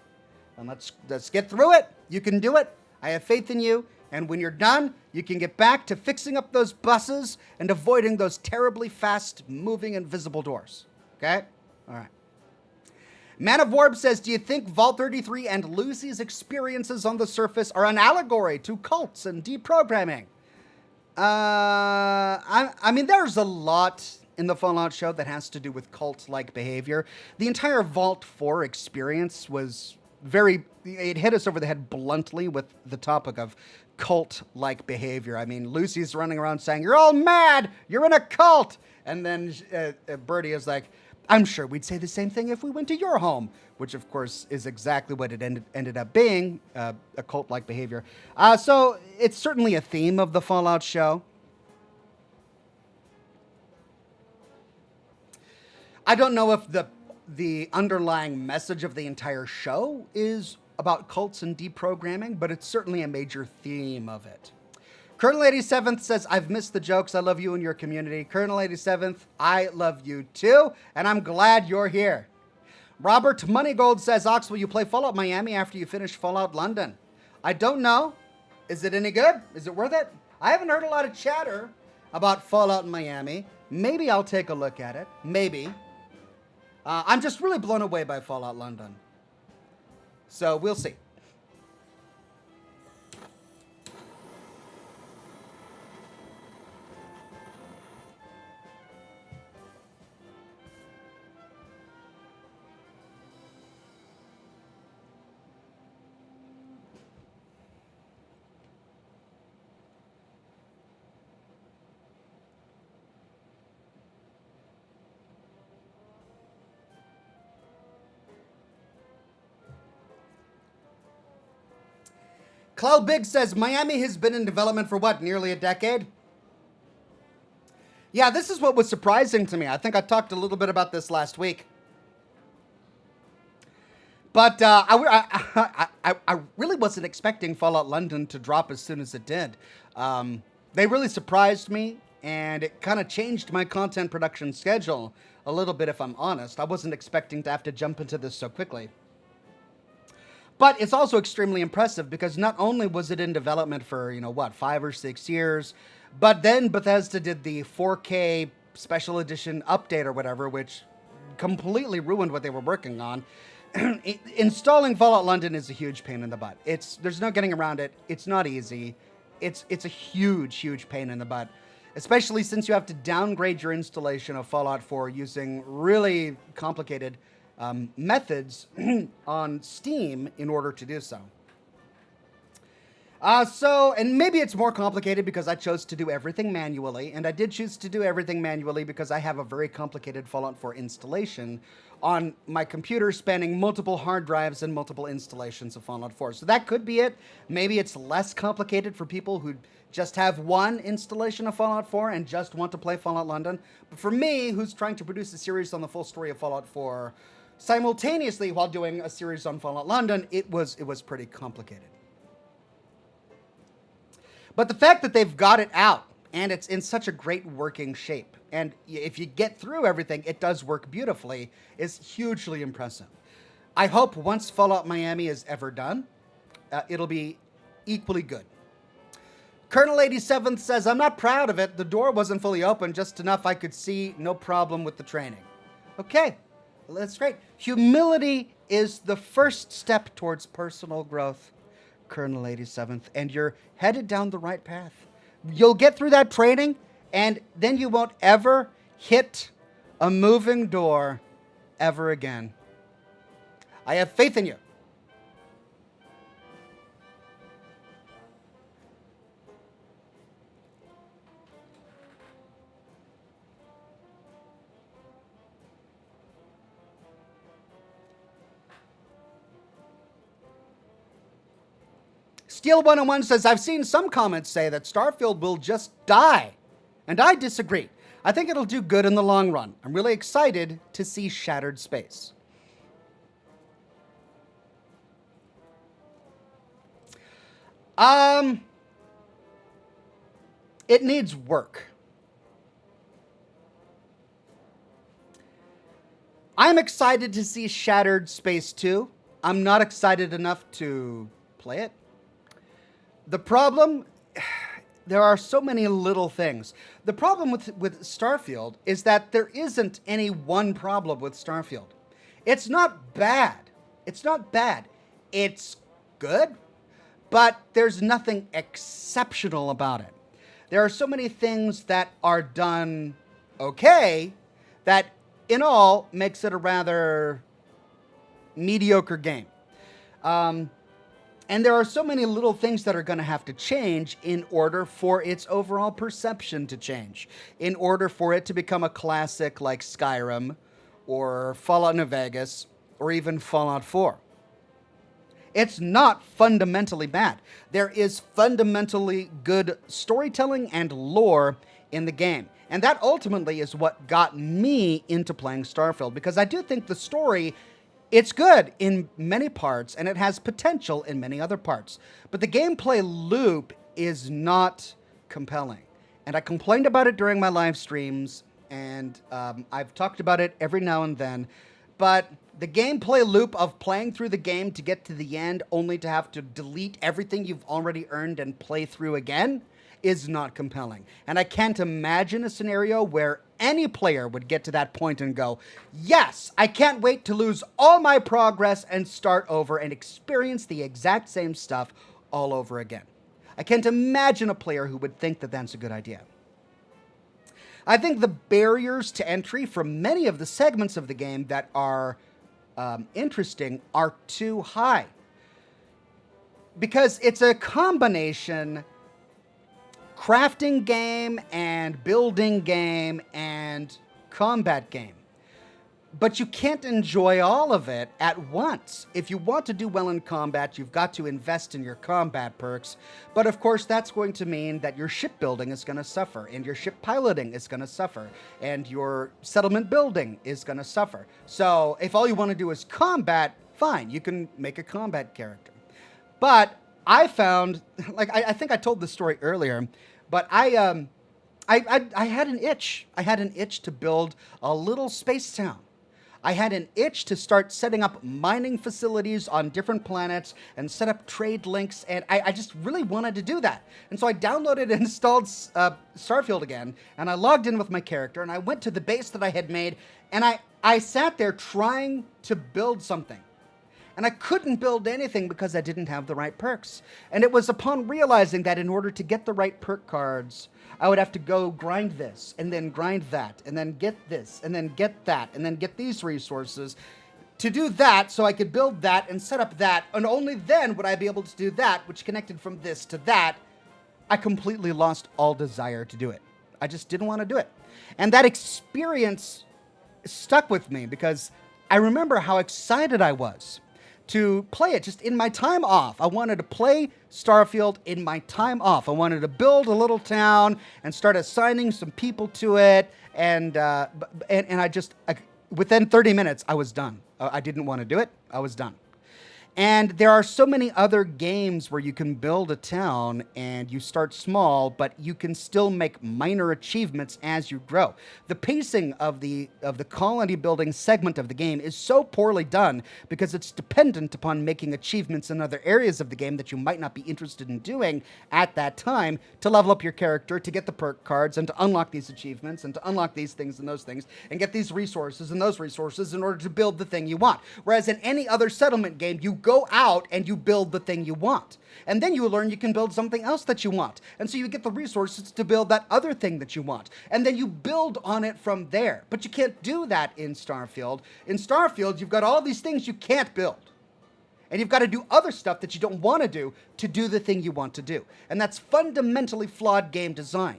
And let's get through it. You can do it. I have faith in you. And when you're done, you can get back to fixing up those buses and avoiding those terribly fast-moving invisible doors. Okay? All right. Man of Warp says, do you think Vault 33 and Lucy's experiences on the surface are an allegory to cults and deprogramming? I mean, there's a lot in the Fallout show that has to do with cult-like behavior. The entire Vault 4 experience was it hit us over the head bluntly with the topic of cult-like behavior. I mean, Lucy's running around saying, you're all mad, you're in a cult. And then Birdie is like, I'm sure we'd say the same thing if we went to your home, which of course is exactly what it ended up being, a cult-like behavior. So it's certainly a theme of the Fallout show. I don't know if the underlying message of the entire show is about cults and deprogramming, but it's certainly a major theme of it. Colonel 87th says, I've missed the jokes. I love you and your community. Colonel 87th, I love you too, and I'm glad you're here. Robert Moneygold says, Ox, will you play Fallout Miami after you finish Fallout London? I don't know. Is it any good? Is it worth it? I haven't heard a lot of chatter about Fallout Miami. Maybe I'll take a look at it. Maybe. I'm just really blown away by Fallout London. So we'll see. Cloud Big says Miami has been in development for what, nearly a decade? Yeah, this is what was surprising to me. I think I talked a little bit about this last week. But I really wasn't expecting Fallout London to drop as soon as it did. They really surprised me, and it kind of changed my content production schedule a little bit, if I'm honest. I wasn't expecting to have to jump into this so quickly. But it's also extremely impressive because not only was it in development for, 5 or 6 years, but then Bethesda did the 4K special edition update or whatever, which completely ruined what they were working on. Installing Fallout London is a huge pain in the butt. There's no getting around it. It's not easy. It's a huge pain in the butt, especially since you have to downgrade your installation of Fallout 4 using really complicated methods on Steam in order to do so. And maybe it's more complicated because I chose to do everything manually, and I did choose to do everything manually because I have a very complicated Fallout 4 installation on my computer spanning multiple hard drives and multiple installations of Fallout 4. So that could be it. Maybe it's less complicated for people who just have one installation of Fallout 4 and just want to play Fallout London. But for me, who's trying to produce a series on the full story of Fallout 4 simultaneously while doing a series on Fallout London, it was pretty complicated. But the fact that they've got it out and it's in such a great working shape, and if you get through everything, it does work beautifully, is hugely impressive. I hope once Fallout Miami is ever done, it'll be equally good. Colonel 87th says, I'm not proud of it. The door wasn't fully open, just enough I could see, no problem with the training. Okay, well, that's great. Humility is the first step towards personal growth, Colonel 87th, and you're headed down the right path. You'll get through that training, and then you won't ever hit a moving door ever again. I have faith in you. Steel 101 says, I've seen some comments say that Starfield will just die. And I disagree. I think it'll do good in the long run. I'm really excited to see Shattered Space. It needs work. I'm excited to see Shattered Space 2. I'm not excited enough to play it. The problem, there are so many little things. The problem with Starfield is that there isn't any one problem with Starfield. It's not bad. It's not bad. It's good, but there's nothing exceptional about it. There are so many things that are done okay that in all makes it a rather mediocre game. And there are so many little things that are going to have to change in order for its overall perception to change, in order for it to become a classic like Skyrim or Fallout New Vegas or even Fallout 4. It's not fundamentally bad. There is fundamentally good storytelling and lore in the game. And that ultimately is what got me into playing Starfield, because I do think the story, it's good in many parts, and it has potential in many other parts. But the gameplay loop is not compelling. And I complained about it during my live streams, and I've talked about it every now and then. But the gameplay loop of playing through the game to get to the end only to have to delete everything you've already earned and play through again is not compelling. And I can't imagine a scenario where any player would get to that point and go, yes, I can't wait to lose all my progress and start over and experience the exact same stuff all over again. I can't imagine a player who would think that that's a good idea. I think the barriers to entry for many of the segments of the game that are interesting are too high. Because it's a combination crafting game and building game and combat game. but you can't enjoy all of it at once. If you want to do well in combat, you've got to invest in your combat perks. But of course, that's going to mean that your shipbuilding is going to suffer, and your ship piloting is going to suffer, and your settlement building is going to suffer. So if all you want to do is combat, fine, you can make a combat character. But I found, like, I think I told this story earlier, but I had an itch. I had an itch to build a little space town. I had an itch to start setting up mining facilities on different planets and set up trade links, and I just really wanted to do that. And so I downloaded and installed Starfield again, and I logged in with my character, and I went to the base that I had made, and I sat there trying to build something. And I couldn't build anything because I didn't have the right perks. And it was upon realizing that in order to get the right perk cards, I would have to go grind this, and then grind that, and then get this, and then get that, and then get these resources to do that so I could build that and set up that, and only then would I be able to do that, which connected from this to that. I completely lost all desire to do it. I just didn't want to do it. And that experience stuck with me because I remember how excited I was to play it just in my time off. I wanted to play Starfield in my time off. I wanted to build a little town and start assigning some people to it. And within 30 minutes, I was done. I didn't want to do it. I was done. And there are so many other games where you can build a town and you start small, but you can still make minor achievements as you grow. The pacing of the colony building segment of the game is so poorly done because it's dependent upon making achievements in other areas of the game that you might not be interested in doing at that time to level up your character, to get the perk cards, and to unlock these achievements, and to unlock these things and those things, and get these resources and those resources in order to build the thing you want. Whereas in any other settlement game, you go out and you build the thing you want. And then you learn you can build something else that you want. And so you get the resources to build that other thing that you want. And then you build on it from there. But you can't do that in Starfield. In Starfield, you've got all these things you can't build. And you've got to do other stuff that you don't want to do the thing you want to do. And that's fundamentally flawed game design.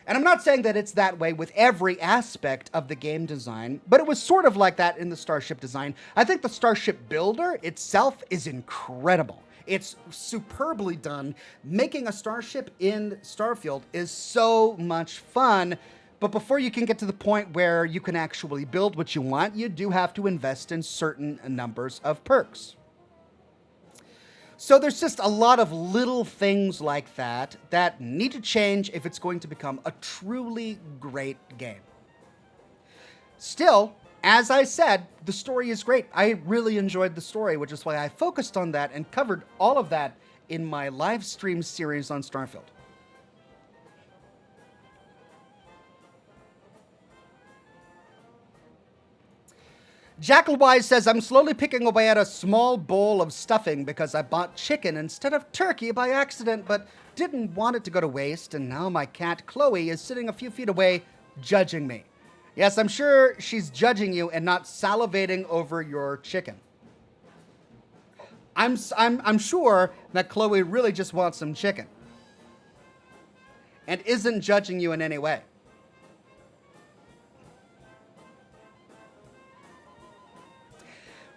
And I'm not saying that it's that way with every aspect of the game design, but it was sort of like that in the Starship design. I think the Starship Builder itself is incredible. It's superbly done. Making a starship in Starfield is so much fun. But before you can get to the point where you can actually build what you want, you do have to invest in certain numbers of perks. So there's just a lot of little things like that that need to change if it's going to become a truly great game. Still, as I said, the story is great. I really enjoyed the story, which is why I focused on that and covered all of that in my live stream series on Starfield. Jackalwise says, I'm slowly picking away at a small bowl of stuffing because I bought chicken instead of turkey by accident, but didn't want it to go to waste, and now my cat, Chloe, is sitting a few feet away, judging me. Yes, I'm sure she's judging you and not salivating over your chicken. I'm sure that Chloe really just wants some chicken and isn't judging you in any way.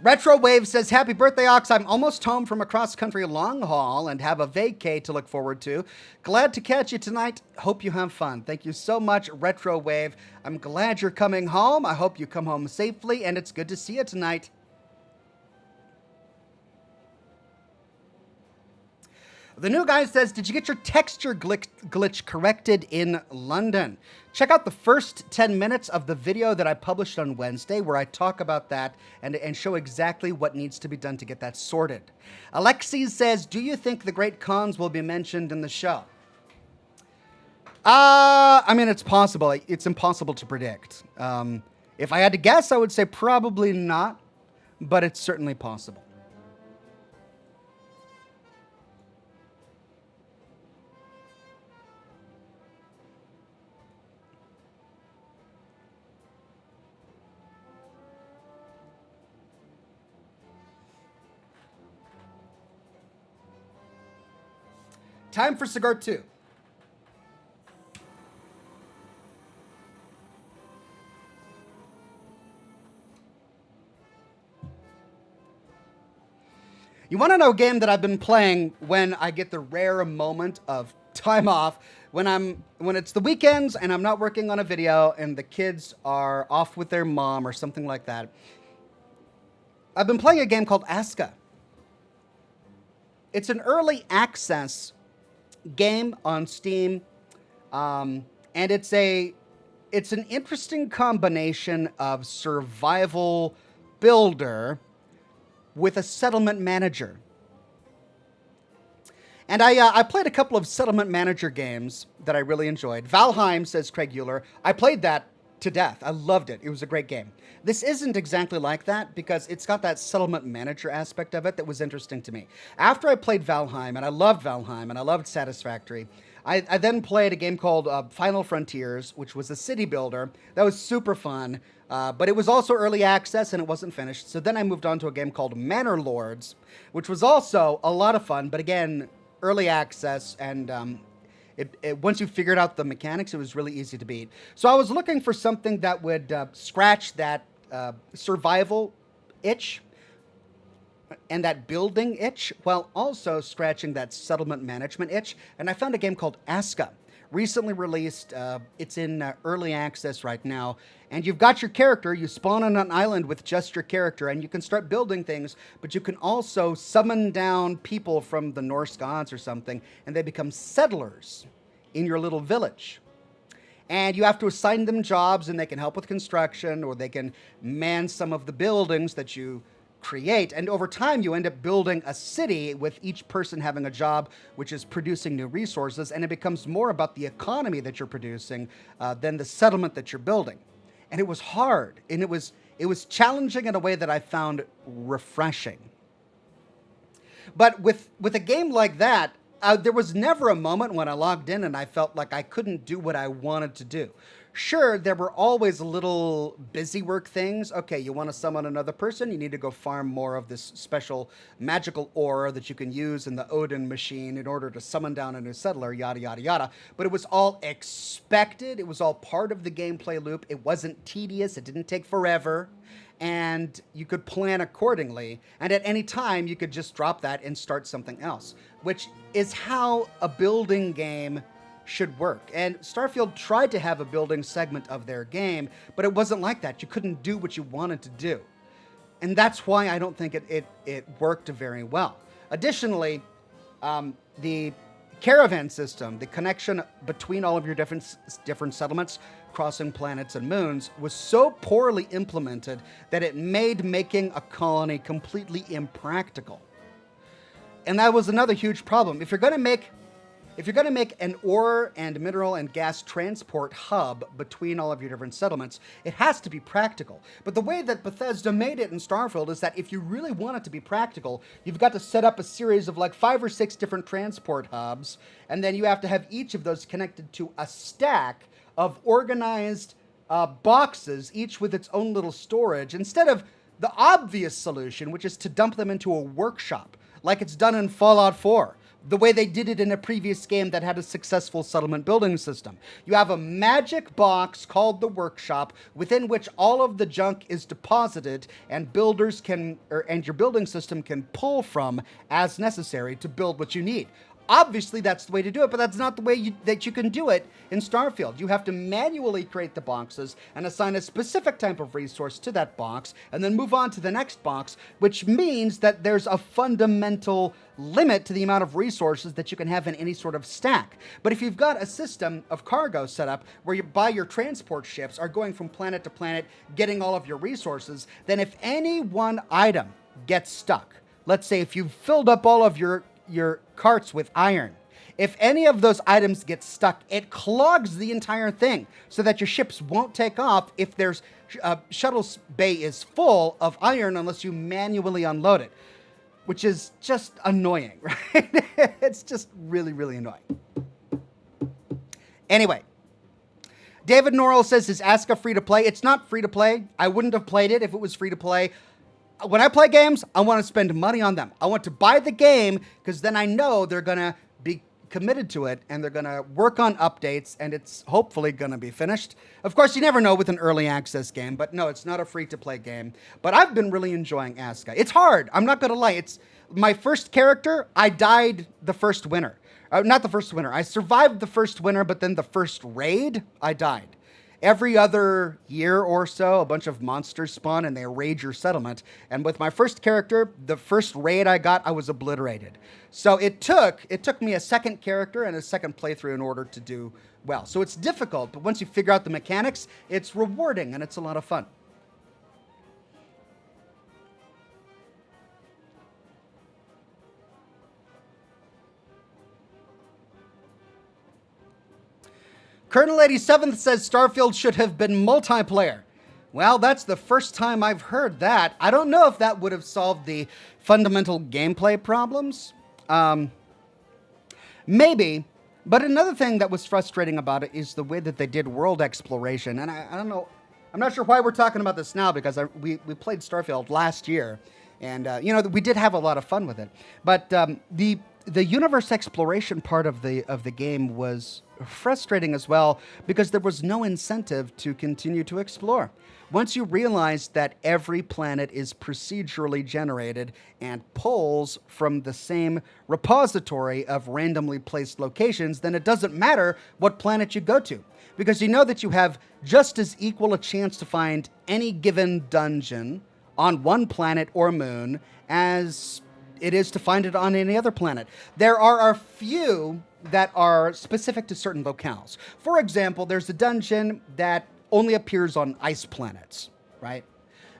Retro Wave says, happy birthday, Ox. I'm almost home from a cross-country long haul and have a vacay to look forward to. Glad to catch you tonight. Hope you have fun. Thank you so much, Retro Wave. I'm glad you're coming home. I hope you come home safely, and it's good to see you tonight. The new guy says, did you get your texture glitch corrected in London? Check out the first 10 minutes of the video that I published on Wednesday where I talk about that and show exactly what needs to be done to get that sorted. Alexis says, do you think the great cons will be mentioned in the show? I mean, it's possible. It's impossible to predict. If I had to guess, I would say probably not, but it's certainly possible. Time for Cigar 2. You want to know a game that I've been playing when I get the rare moment of time off, when it's the weekends and I'm not working on a video and the kids are off with their mom or something like that. I've been playing a game called Aska. It's an early access game on Steam, and it's an interesting combination of survival builder with a settlement manager. And I played a couple of settlement manager games that I really enjoyed. Valheim, says Craig Euler. I played that to death. I loved it. It was a great game. This isn't exactly like that because it's got that settlement manager aspect of it that was interesting to me. After I played Valheim, and I loved Valheim, and I loved Satisfactory, I then played a game called Final Frontiers, which was a city builder. That was super fun, but it was also early access and it wasn't finished. So then I moved on to a game called Manor Lords, which was also a lot of fun, but again, early access, and once you figured out the mechanics, it was really easy to beat. So I was looking for something that would scratch that survival itch and that building itch, while also scratching that settlement management itch. And I found a game called Aska, recently released. It's in early access right now. And you've got your character. You spawn on an island with just your character, and you can start building things, but you can also summon down people from the Norse gods or something, and they become settlers in your little village. And you have to assign them jobs, and they can help with construction, or they can man some of the buildings that you create. And over time, you end up building a city with each person having a job, which is producing new resources. And it becomes more about the economy that you're producing than the settlement that you're building. And it was hard, and it was challenging in a way that I found refreshing. But with a game like that, there was never a moment when I logged in and I felt like I couldn't do what I wanted to do. Sure, there were always little busy work things. Okay, you want to summon another person, you need to go farm more of this special magical ore that you can use in the Odin machine in order to summon down a new settler, yada, yada, yada. But it was all expected. It was all part of the gameplay loop. It wasn't tedious. It didn't take forever. And you could plan accordingly. And at any time, you could just drop that and start something else, which is how a building game should work. And Starfield tried to have a building segment of their game, but it wasn't like that. You couldn't do what you wanted to do. And that's why I don't think it worked very well. Additionally, the caravan system, the connection between all of your different settlements, crossing planets and moons, was so poorly implemented that it made making a colony completely impractical. And that was another huge problem. If you're going to make an ore and mineral and gas transport hub between all of your different settlements, it has to be practical. But the way that Bethesda made it in Starfield is that if you really want it to be practical, you've got to set up a series of like 5 or 6 different transport hubs, and then you have to have each of those connected to a stack of organized boxes, each with its own little storage, instead of the obvious solution, which is to dump them into a workshop, like it's done in Fallout 4. The way they did it in a previous game that had a successful settlement building system. You have a magic box called the workshop within which all of the junk is deposited, and builders can, and your building system can pull from as necessary to build what you need. Obviously, that's the way to do it, but that's not the way that you can do it in Starfield. You have to manually create the boxes and assign a specific type of resource to that box, and then move on to the next box, which means that there's a fundamental limit to the amount of resources that you can have in any sort of stack. But if you've got a system of cargo set up where you buy your transport ships are going from planet to planet, getting all of your resources, then if any one item gets stuck, let's say if you've filled up all of your carts with iron, if any of those items get stuck, it clogs the entire thing so that your ships won't take off if there's shuttle bay is full of iron unless you manually unload it, which is just annoying, right? It's just really, really annoying. Anyway, David Norrell says, is Aska free to play? It's not free to play. I wouldn't have played it if it was free to play. When I play games, I want to spend money on them. I want to buy the game because then I know they're going to be committed to it, and they're going to work on updates, and it's hopefully going to be finished. Of course, you never know with an early access game, but no, it's not a free-to-play game. But I've been really enjoying Aska. It's hard. I'm not going to lie. It's my first character. I died the first winter. Not the first winter. I survived the first winter, but then the first raid, I died. Every other year or so, a bunch of monsters spawn and they raid your settlement. And with my first character, the first raid I got, I was obliterated. So it took me a second character and a second playthrough in order to do well. So it's difficult, but once you figure out the mechanics, it's rewarding and it's a lot of fun. Colonel 87th says Starfield should have been multiplayer. Well, that's the first time I've heard that. I don't know if that would have solved the fundamental gameplay problems. Maybe. But another thing that was frustrating about it is the way that they did world exploration. And I don't know. I'm not sure why we're talking about this now because we played Starfield last year. And, we did have a lot of fun with it. But the universe exploration part of the game was frustrating as well because there was no incentive to continue to explore. Once you realize that every planet is procedurally generated and pulls from the same repository of randomly placed locations, then it doesn't matter what planet you go to because you know that you have just as equal a chance to find any given dungeon on one planet or moon as it is to find it on any other planet. There are a few that are specific to certain locales. For example, there's a dungeon that only appears on ice planets, right?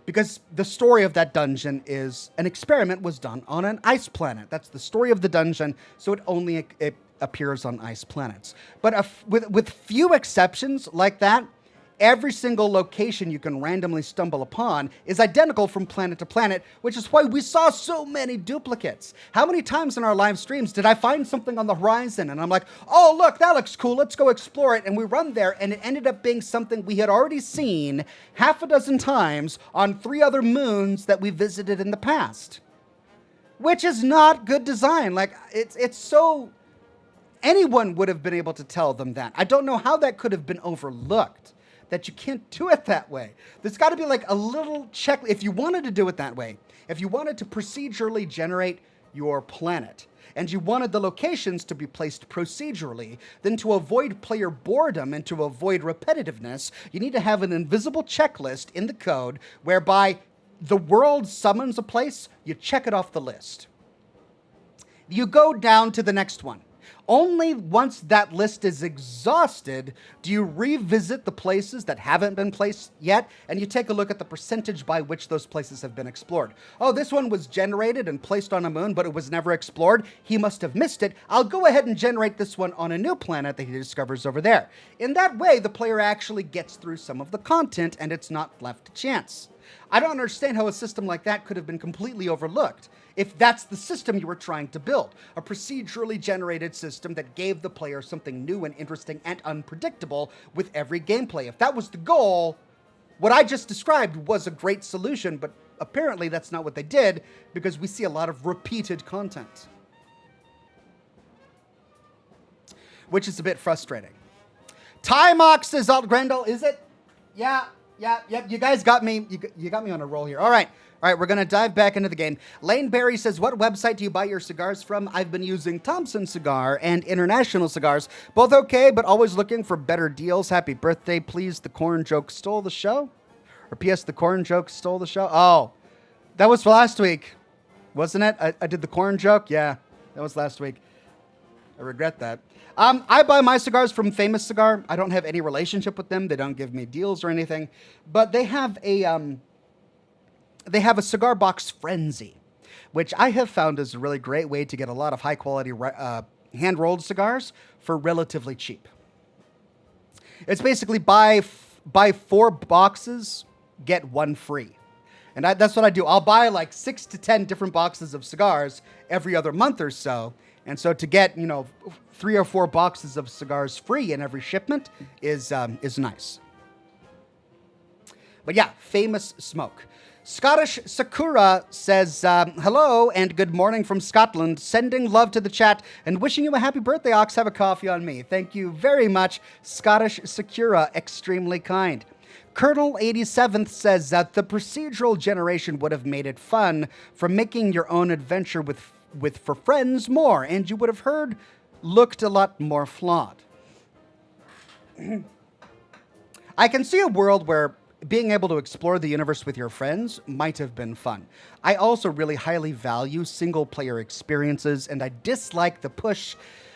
Because the story of that dungeon is an experiment was done on an ice planet. That's the story of the dungeon, so it appears on ice planets. But with few exceptions like that, every single location you can randomly stumble upon is identical from planet to planet, which is why we saw so many duplicates. How many times in our live streams did I find something on the horizon and I'm like, oh, look, that looks cool, let's go explore it. And we run there and it ended up being something we had already seen half a dozen times on 3 other moons that we visited in the past. Which is not good design. Like, it's so... Anyone would have been able to tell them that. I don't know how that could have been overlooked. That you can't do it that way. There's got to be like a little check. If you wanted to do it that way, if you wanted to procedurally generate your planet, and you wanted the locations to be placed procedurally, then to avoid player boredom and to avoid repetitiveness, you need to have an invisible checklist in the code whereby the world summons a place, you check it off the list. You go down to the next one. Only once that list is exhausted do you revisit the places that haven't been placed yet, and you take a look at the percentage by which those places have been explored. Oh, this one was generated and placed on a moon, but it was never explored. He must have missed it. I'll go ahead and generate this one on a new planet that he discovers over there. In that way, the player actually gets through some of the content, and it's not left to chance. I don't understand how a system like that could have been completely overlooked. If that's the system you were trying to build, a procedurally generated system that gave the player something new and interesting and unpredictable with every gameplay. If that was the goal, what I just described was a great solution, but apparently that's not what they did because we see a lot of repeated content, which is a bit frustrating. Tymox says, Alt Grendel, is it? Yeah, you guys got me. You got me on a roll here. All right, we're going to dive back into the game. Lane Berry says, what website do you buy your cigars from? I've been using Thompson Cigar and International Cigars. Both okay, but always looking for better deals. Happy birthday, please. The corn joke stole the show? Or P.S. the corn joke stole the show? Oh, that was last week, wasn't it? I did the corn joke? Yeah, that was last week. I regret that. I buy my cigars from Famous Cigar. I don't have any relationship with them. They don't give me deals or anything. But they have a cigar box frenzy, which I have found is a really great way to get a lot of high-quality hand-rolled cigars for relatively cheap. It's basically buy 4 boxes, get 1 free. And that's what I do. I'll buy like 6 to 10 different boxes of cigars every other month or so. And so to get, 3 or 4 boxes of cigars free in every shipment is nice. But yeah, Famous Smoke. Scottish Sakura says, hello and good morning from Scotland. Sending love to the chat and wishing you a happy birthday, Ox. Have a coffee on me. Thank you very much, Scottish Sakura. Extremely kind. Colonel 87th says that the procedural generation would have made it fun from making your own adventure with for friends more, and you would have heard looked a lot more flawed. I can see a world where being able to explore the universe with your friends might have been fun. I also really highly value single-player experiences, and I dislike the push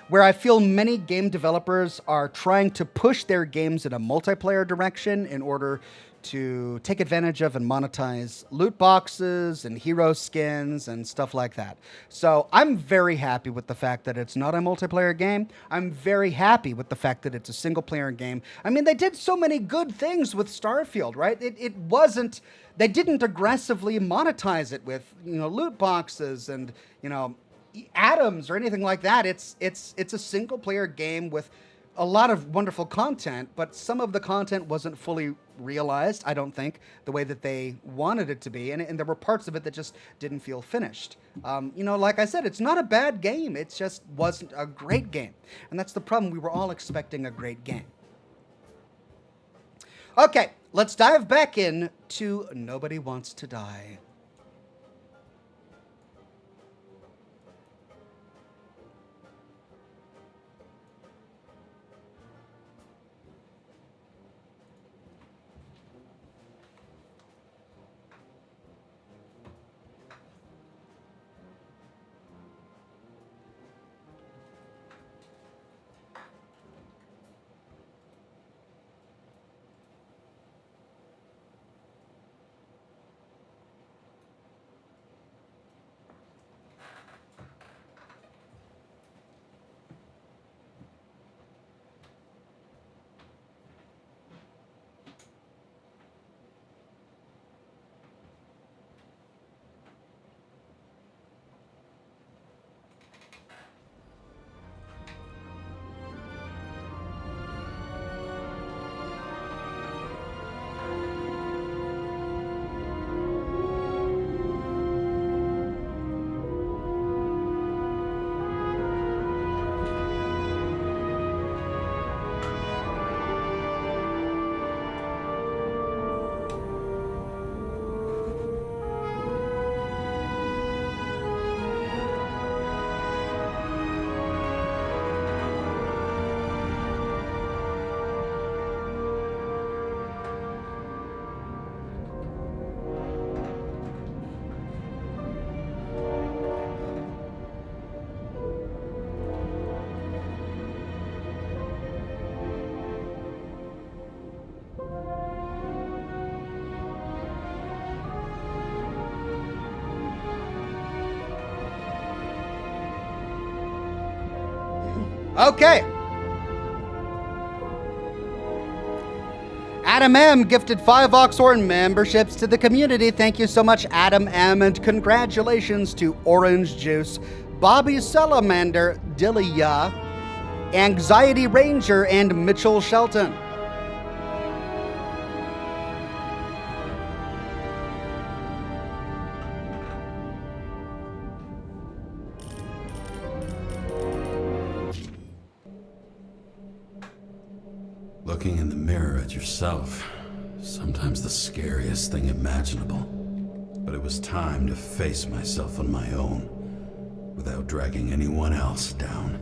where I feel many game developers are trying to push their games in a multiplayer direction in order to take advantage of and monetize loot boxes and hero skins and stuff like that. So I'm very happy with the fact that it's not a multiplayer game. I'm very happy with the fact that it's a single-player game. I mean, they did so many good things with Starfield, right? It wasn't... They didn't aggressively monetize it with, loot boxes and, atoms or anything like that. It's a single-player game with a lot of wonderful content, but some of the content wasn't fully realized, I don't think, the way that they wanted it to be, and there were parts of it that just didn't feel finished. Like I said, it's not a bad game, it just wasn't a great game, and that's the problem. We were all expecting a great game. Okay, let's dive back in to Nobody Wants to Die. Okay. Adam M. gifted 5 Oxhorn memberships to the community. Thank you so much, Adam M. And congratulations to Orange Juice, Bobby Salamander, Dilia, Anxiety Ranger, and Mitchell Shelton. Looking in the mirror at yourself, sometimes the scariest thing imaginable. But it was time to face myself on my own, without dragging anyone else down.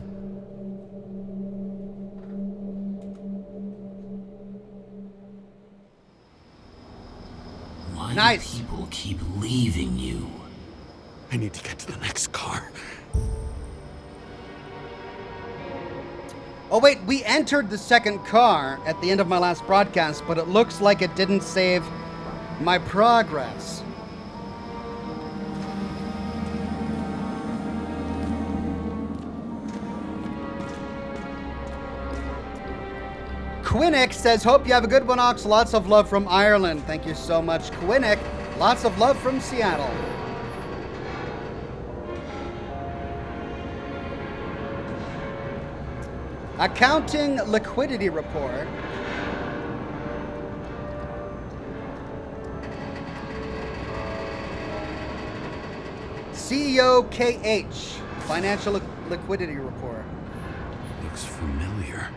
Why Nice. do people keep leaving you? I need to get to the next car. Oh wait, we entered the second car at the end of my last broadcast, but it looks like it didn't save my progress. Quinnick says, hope you have a good one, Ox. Lots of love from Ireland. Thank you so much, Quinnick. Lots of love from Seattle. Accounting liquidity report. CEO KH. Financial liquidity report. Looks familiar.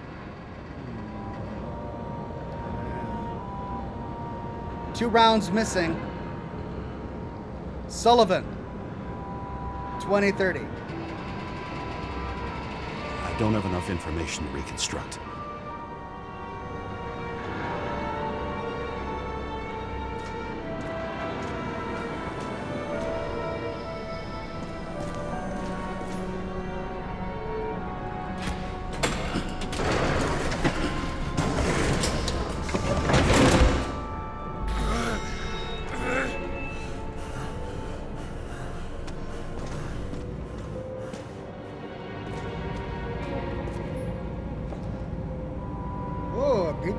2 rounds missing. Sullivan. 2030. I don't have enough information to reconstruct.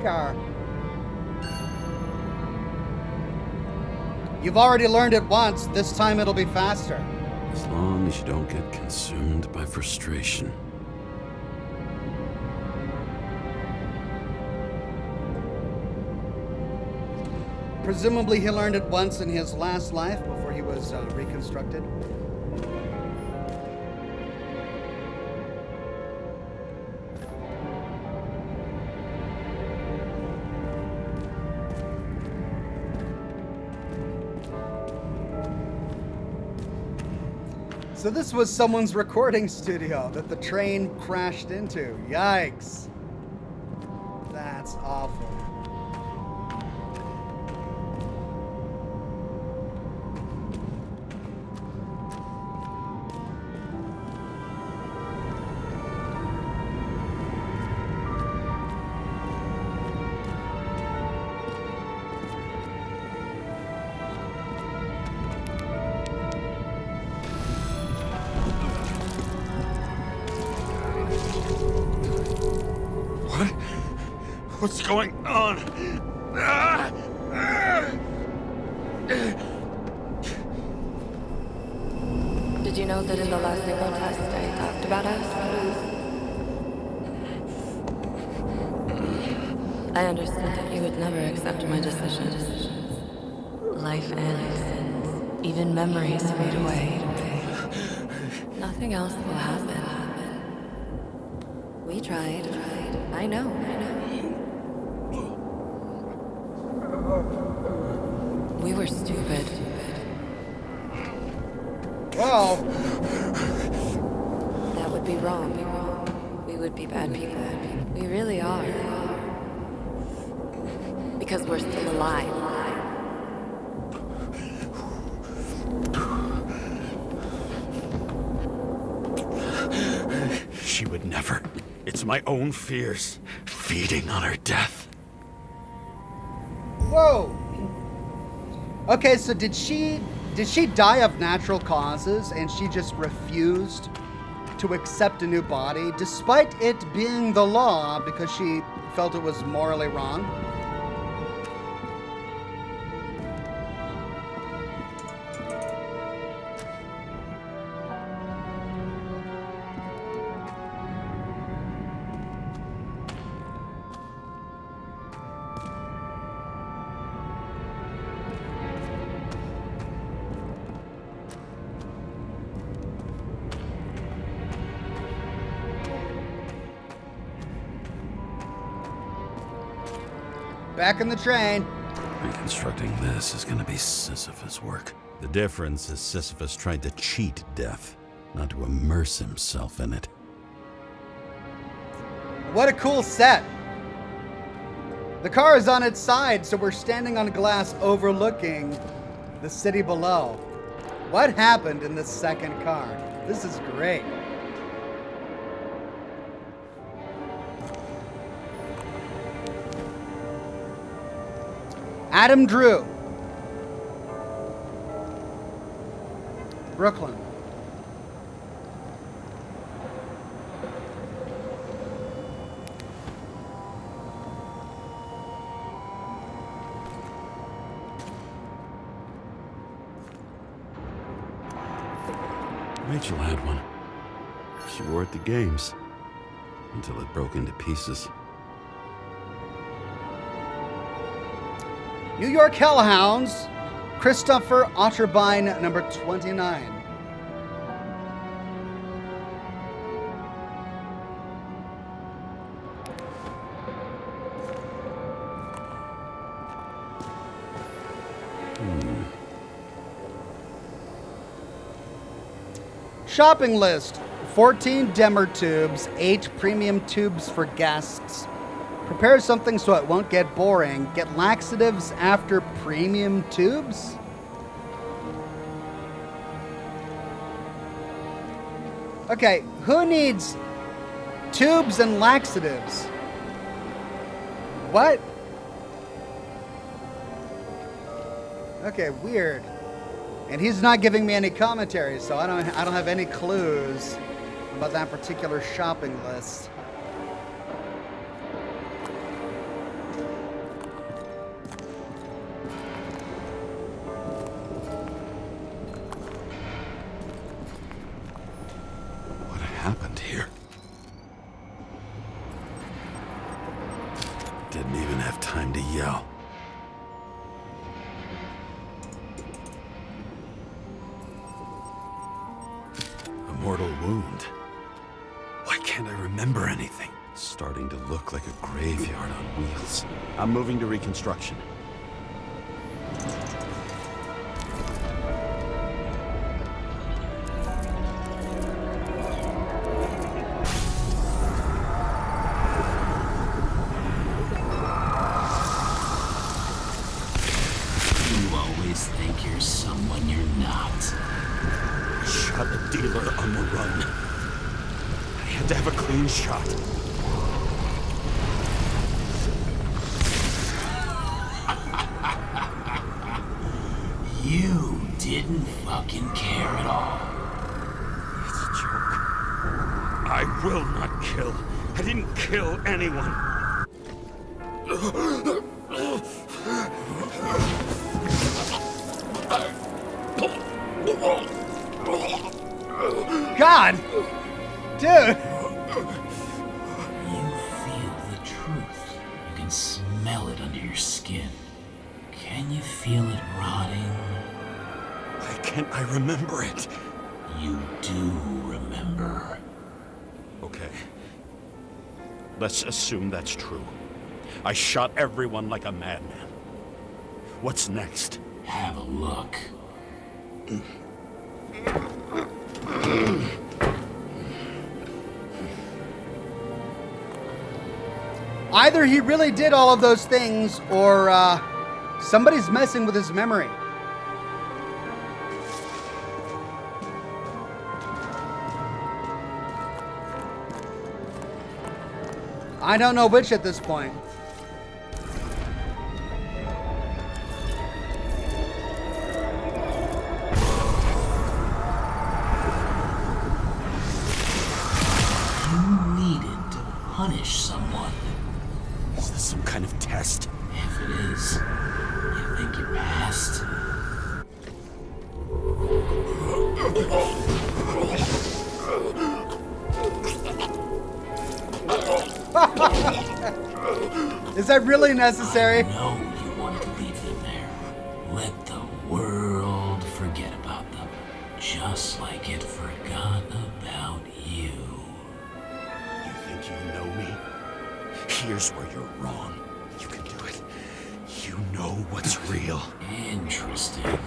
Car. You've already learned it once. This time it'll be faster. As long as you don't get consumed by frustration. Presumably he learned it once in his last life before he was reconstructed. So this was someone's recording studio that the train crashed into. Yikes. That's awful. What's going on? Did you know that in the last signal test I talked about us? I understood that you would never accept my decisions. Life ends. Even memories fade away. Nothing else will happen. We tried. I know. We were stupid. Whoa. That would be wrong. We would be bad people. We really are. Because we're still alive. She would never. It's my own fears feeding on her death. Whoa. Okay, so did she die of natural causes and she just refused to accept a new body despite it being the law because she felt it was morally wrong? Back in the train. Reconstructing this is gonna be Sisyphus work. The difference is Sisyphus tried to cheat death, not to immerse himself in it. What a cool set. The car is on its side, so we're standing on glass overlooking the city below. What happened in this second car? This is great. Adam Drew. Brooklyn. Rachel had one. She wore it to games until it broke into pieces. New York Hellhounds, Christopher Otterbein, number 29. shopping list. 14 dimmer tubes, 8 premium tubes for guests. Prepare something so it won't get boring. Get laxatives after premium tubes? Okay, who needs tubes and laxatives? What? Okay, weird. And he's not giving me any commentary, so I don't have any clues about that particular shopping list. What happened here? Didn't even have time to yell. A mortal wound. Why can't I remember anything? It's starting to look like a graveyard on wheels. I'm moving to reconstruction. You always think you're someone you're not. Shot a dealer on the run. I had to have a clean shot. You didn't fucking care at all. It's a joke. I will not kill. I didn't kill anyone. God! Dude! You feel the truth. You can smell it under your skin. Can you feel it rotting? Why can't I remember it? You do remember. Okay. Let's assume that's true. I shot everyone like a madman. What's next? Have a look. Either he really did all of those things, or somebody's messing with his memory. I don't know which at this point. You needed to punish someone. Is this some kind of test? If it is, you think you passed? Is that really necessary? No, you wanted to leave them there. Let the world forget about them, just like it forgot about you. You think you know me? Here's where you're wrong. You can do it. You know what's real. Interesting.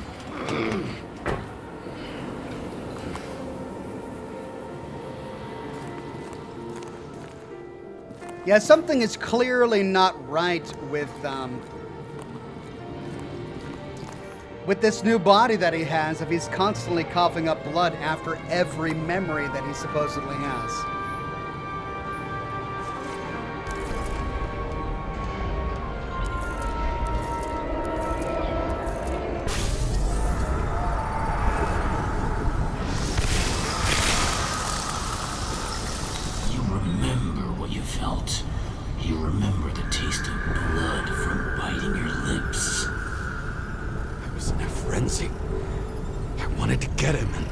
Yeah, something is clearly not right with this new body that he has if he's constantly coughing up blood after every memory that he supposedly has. You remember what you felt. You remember the taste of blood from biting your lips. I was in a frenzy. I wanted to get him and...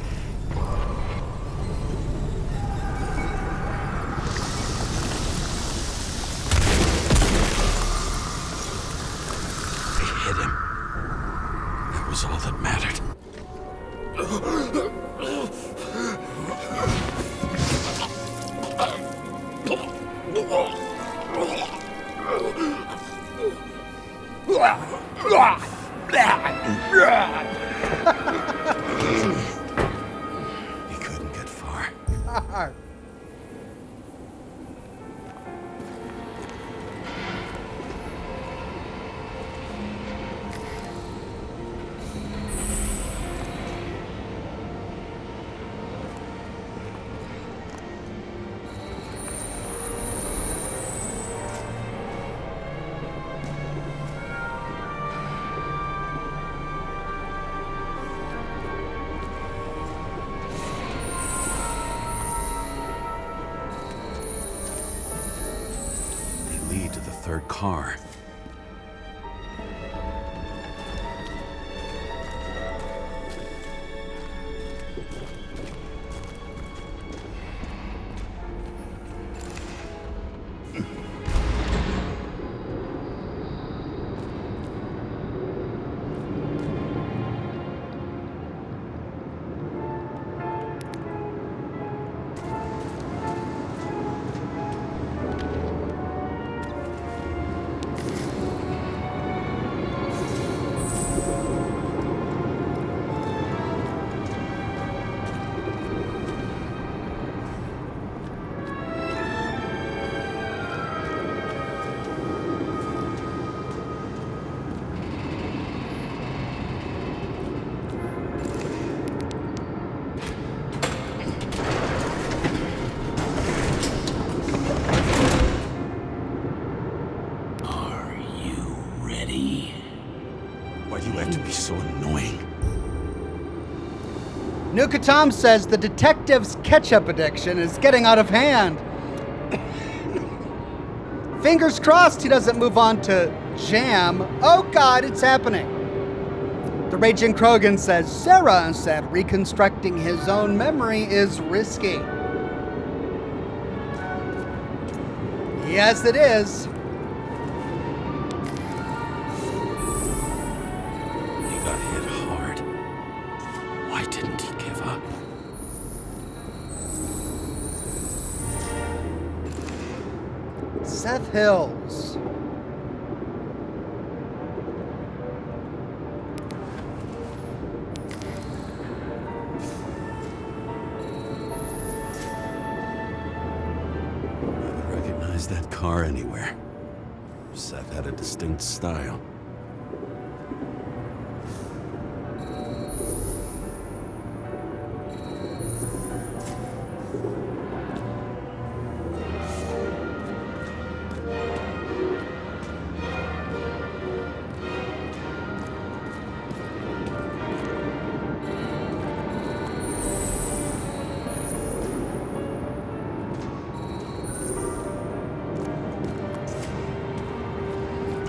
I hit him. That was all that mattered. He couldn't get car. Are you ready? Why do you have to be so annoying? Nuka Tom says the detective's ketchup addiction is getting out of hand. Fingers crossed he doesn't move on to jam. Oh God, it's happening. The Raging Krogan says Sarah said reconstructing his own memory is risky. Yes, it is. He got hit hard. Why didn't he give up? Seth Hills. I would recognize that car anywhere. Seth had a distinct style.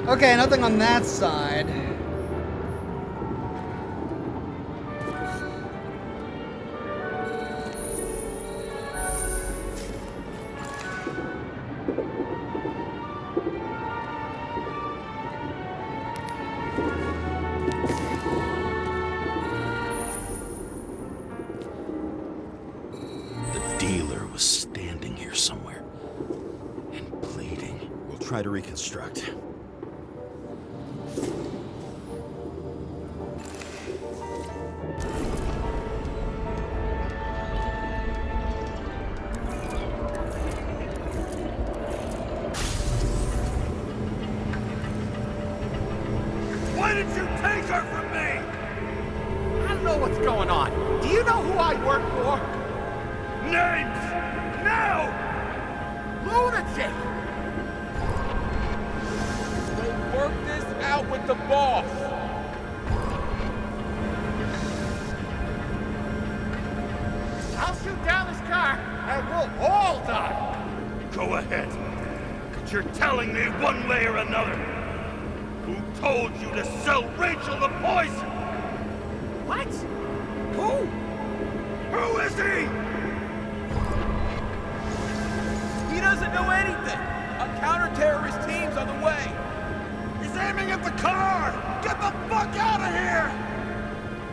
Okay, nothing on that side. The dealer was standing here somewhere and bleeding. We'll try to reconstruct. Why did you take her from me? I don't know what's going on. Do you know who I work for? Names! Now! Lunatic! We'll work this out with the boss. I'll shoot down this car and we'll all die. Go ahead. But you're telling me one way or another. Who told you to sell Rachel the poison? What? Who? Who is he? He doesn't know anything. A counter-terrorist team's on the way. He's aiming at the car! Get the fuck out of here!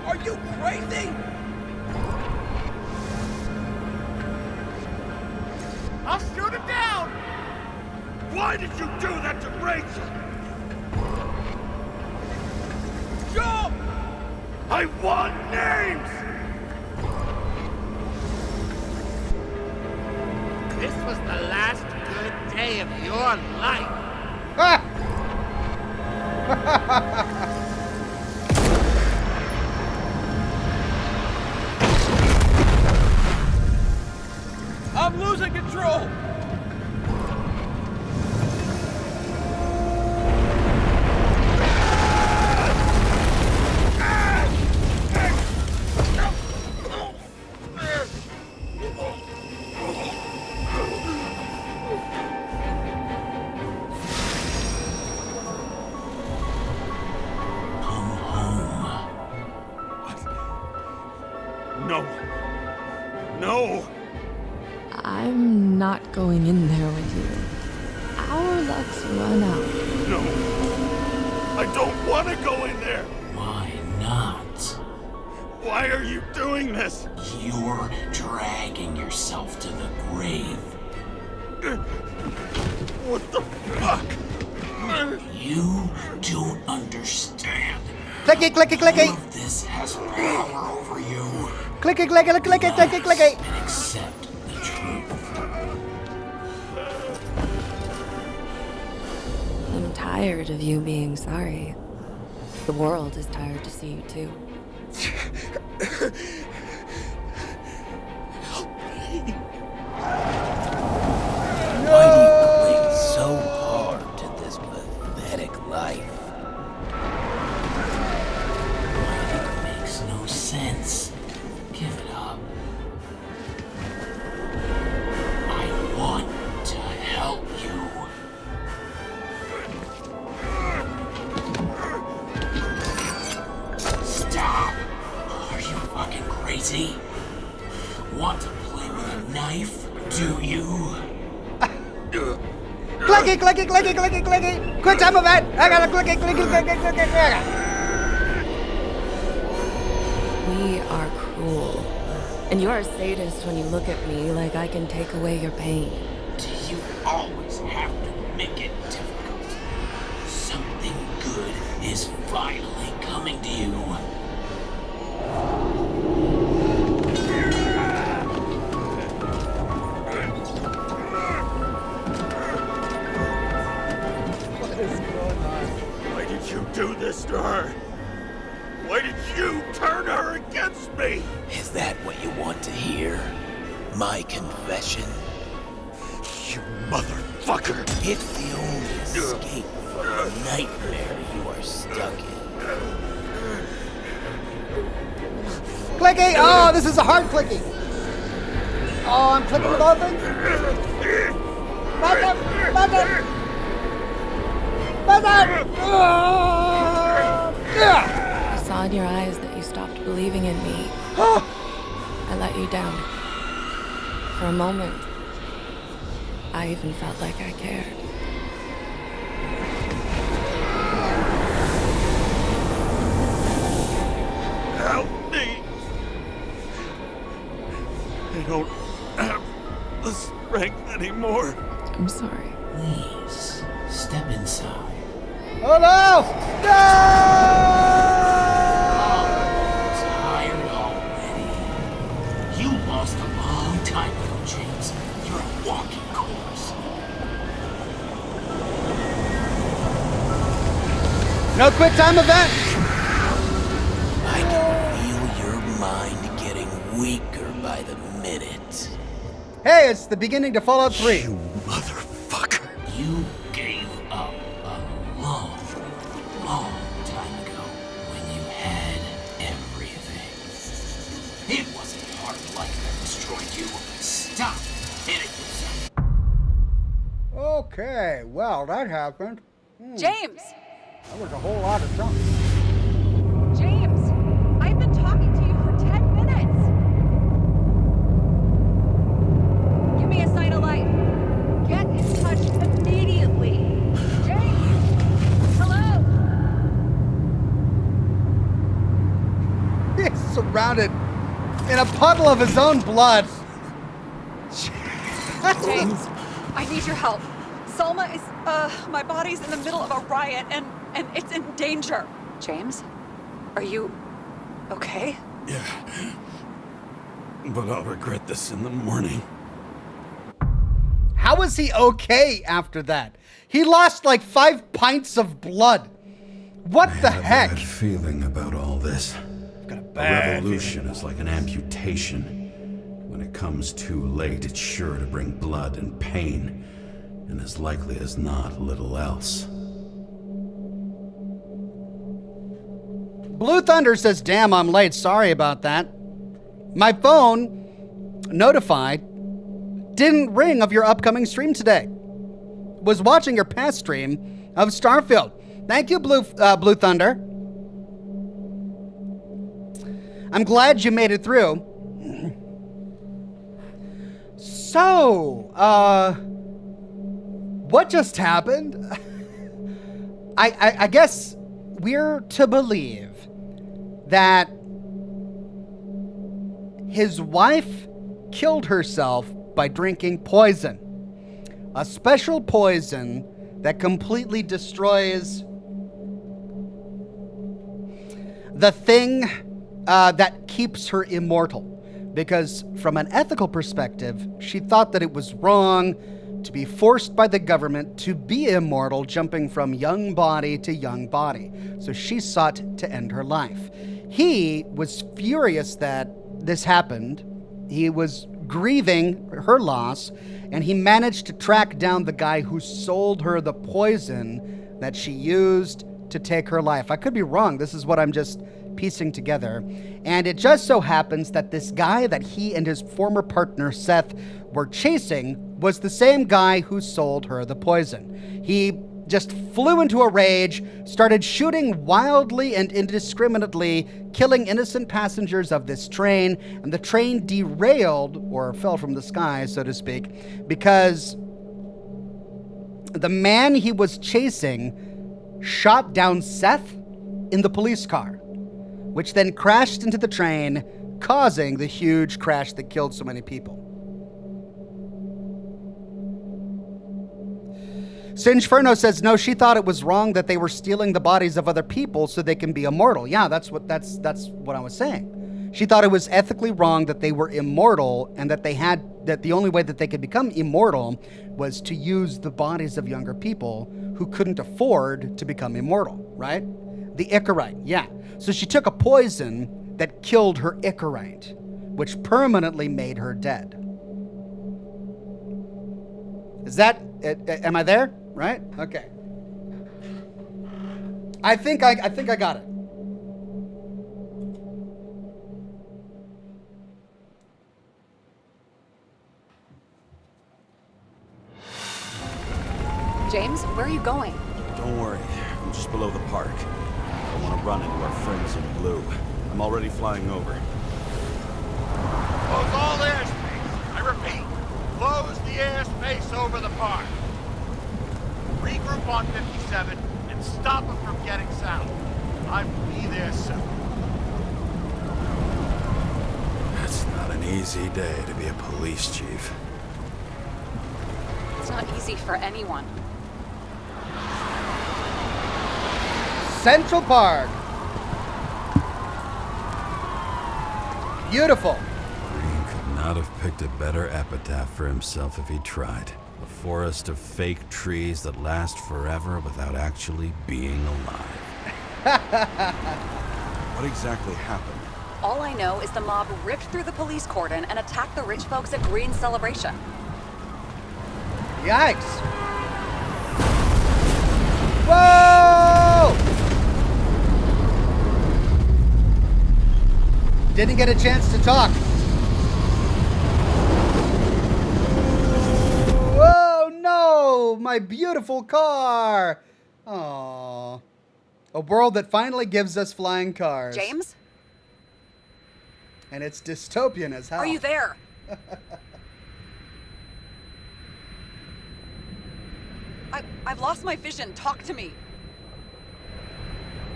Are you crazy? I'll shoot him down! Why did you do that to Rachel? Jump! I want names! This was the last good day of your life. Ah! I'm losing control! No. No! I'm not going in there with you. Our luck's run out. No! I don't want to go in there! Why not? Why are you doing this? You're dragging yourself to the grave. What the fuck? You don't understand. Clicky, clicky, All clicky. of this has power over you. Clicky, clicky, clicky, clicky, clicky. And accept the truth. I'm tired of you being sorry. The world is tired to see you too. Why do you cling so hard to this pathetic life? It makes no sense. Give it up. I want to help you. Stop! Are you fucking crazy? Want to play with a knife? Do you? Clicky, clicky, clicky, clicky, clicky. Quick time event. I gotta clicky, clicky, clicky, clicky, clicky. We are cruel. And you're a sadist when you look at me like I can take away your pain. Do you always have to make it difficult? Something good is finally coming to you. Why did you do this to her? Why did you turn her against me? Is that what you want to hear? My confession? You motherfucker! It's the only escape from the nightmare you are stuck in. Clicky. Oh, this is a hard clicky. Oh, I'm clicking with all things. Back up. Back up. Back up. Yeah. I saw in your eyes that you stopped believing in me. I let you down. For a moment, I even felt like I cared. Help me! I don't have the strength anymore. I'm sorry. Please, step inside. Oh no! No! Tired already? You lost a long time ago, James. You're a walking corpse. No quick time event. I can feel your mind getting weaker by the minute. Hey, it's the beginning to Fallout 3. You motherfucker! You gave up a long, long time ago when you had everything. It wasn't part of life that destroyed you. Stop hitting yourself. Okay, well, that happened. James! That was a whole lot of junk. James! I've been talking to you for 10 minutes! Give me a sign of life. Get in touch immediately. James! Hello? He's surrounded in a puddle of his own blood. James, I need your help. Salma is, my body's in the middle of a riot and it's in danger. James, are you okay? Yeah. But I'll regret this in the morning. How was he okay after that? He lost like 5 pints of blood. What the I have heck? a bad feeling about all this. Got a A bad revolution is like an amputation. When it comes too late, it's sure to bring blood and pain, and as likely as not, little else. Blue Thunder says, damn, I'm late. Sorry about that. My phone notified didn't ring of your upcoming stream today. Was watching your past stream of Starfield. Thank you, Blue Thunder. I'm glad you made it through. So, what just happened? I guess we're to believe that his wife killed herself by drinking poison. A special poison that completely destroys the thing that keeps her immortal. Because from an ethical perspective, she thought that it was wrong to be forced by the government to be immortal, jumping from young body to young body. So she sought to end her life. He was furious that this happened. He was grieving her loss, and he managed to track down the guy who sold her the poison that she used to take her life. I could be wrong. This is what I'm just piecing together. And it just so happens that this guy that he and his former partner Seth were chasing was the same guy who sold her the poison. He just flew into a rage, started shooting wildly and indiscriminately, killing innocent passengers of this train, and the train derailed, or fell from the sky, so to speak, because the man he was chasing shot down Seth in the police car, which then crashed into the train, causing the huge crash that killed so many people. Singeferno says, no, she thought it was wrong that they were stealing the bodies of other people so they can be immortal. Yeah, that's what I was saying. She thought it was ethically wrong that they were immortal and that the only way that they could become immortal was to use the bodies of younger people who couldn't afford to become immortal, right? The Icarite, yeah. So she took a poison that killed her Icarite, which permanently made her dead. Is that, am I there? Right? Okay. I think I got it. James, where are you going? Don't worry, I'm just below the park. I want to run into our friends in blue. I'm already flying over. Close all airspace. I repeat, close the airspace over the park. Regroup on 57 and stop them from getting south. I will be there soon. It's not an easy day to be a police chief. It's not easy for anyone. Central Park. Beautiful. Green could not have picked a better epitaph for himself if he tried. A forest of fake trees that last forever without actually being alive. What exactly happened? All I know is the mob ripped through the police cordon and attacked the rich folks at Green's celebration. Yikes. Whoa! Didn't get a chance to talk. Whoa, no! My beautiful car! Aww. A world that finally gives us flying cars. James? And it's dystopian as hell. Are you there? I've lost my vision. Talk to me.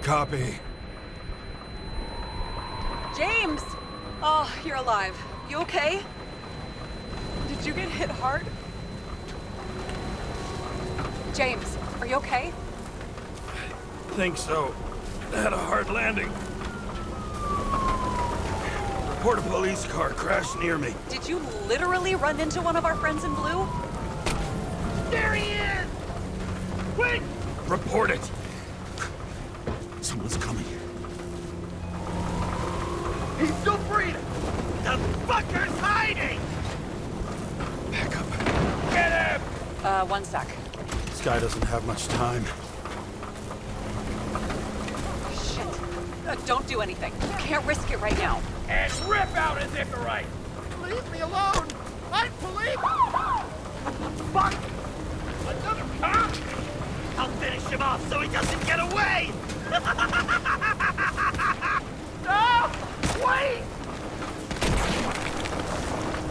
Copy. James! Oh, you're alive. You okay? Did you get hit hard? James, are you okay? Think so. Had a hard landing. Report a police car crashed near me. Did you literally run into one of our friends in blue? There he is! Quick! Report it. Someone's coming. He's still breathing. The fucker's hiding! Back up. Get him! 1 sec. This guy doesn't have much time. Shit. Don't do anything. You can't risk it right now. And rip out his Icarite! Leave me alone! I'm police! Fuck! Another cop? I'll finish him off so he doesn't get away! No! Wait!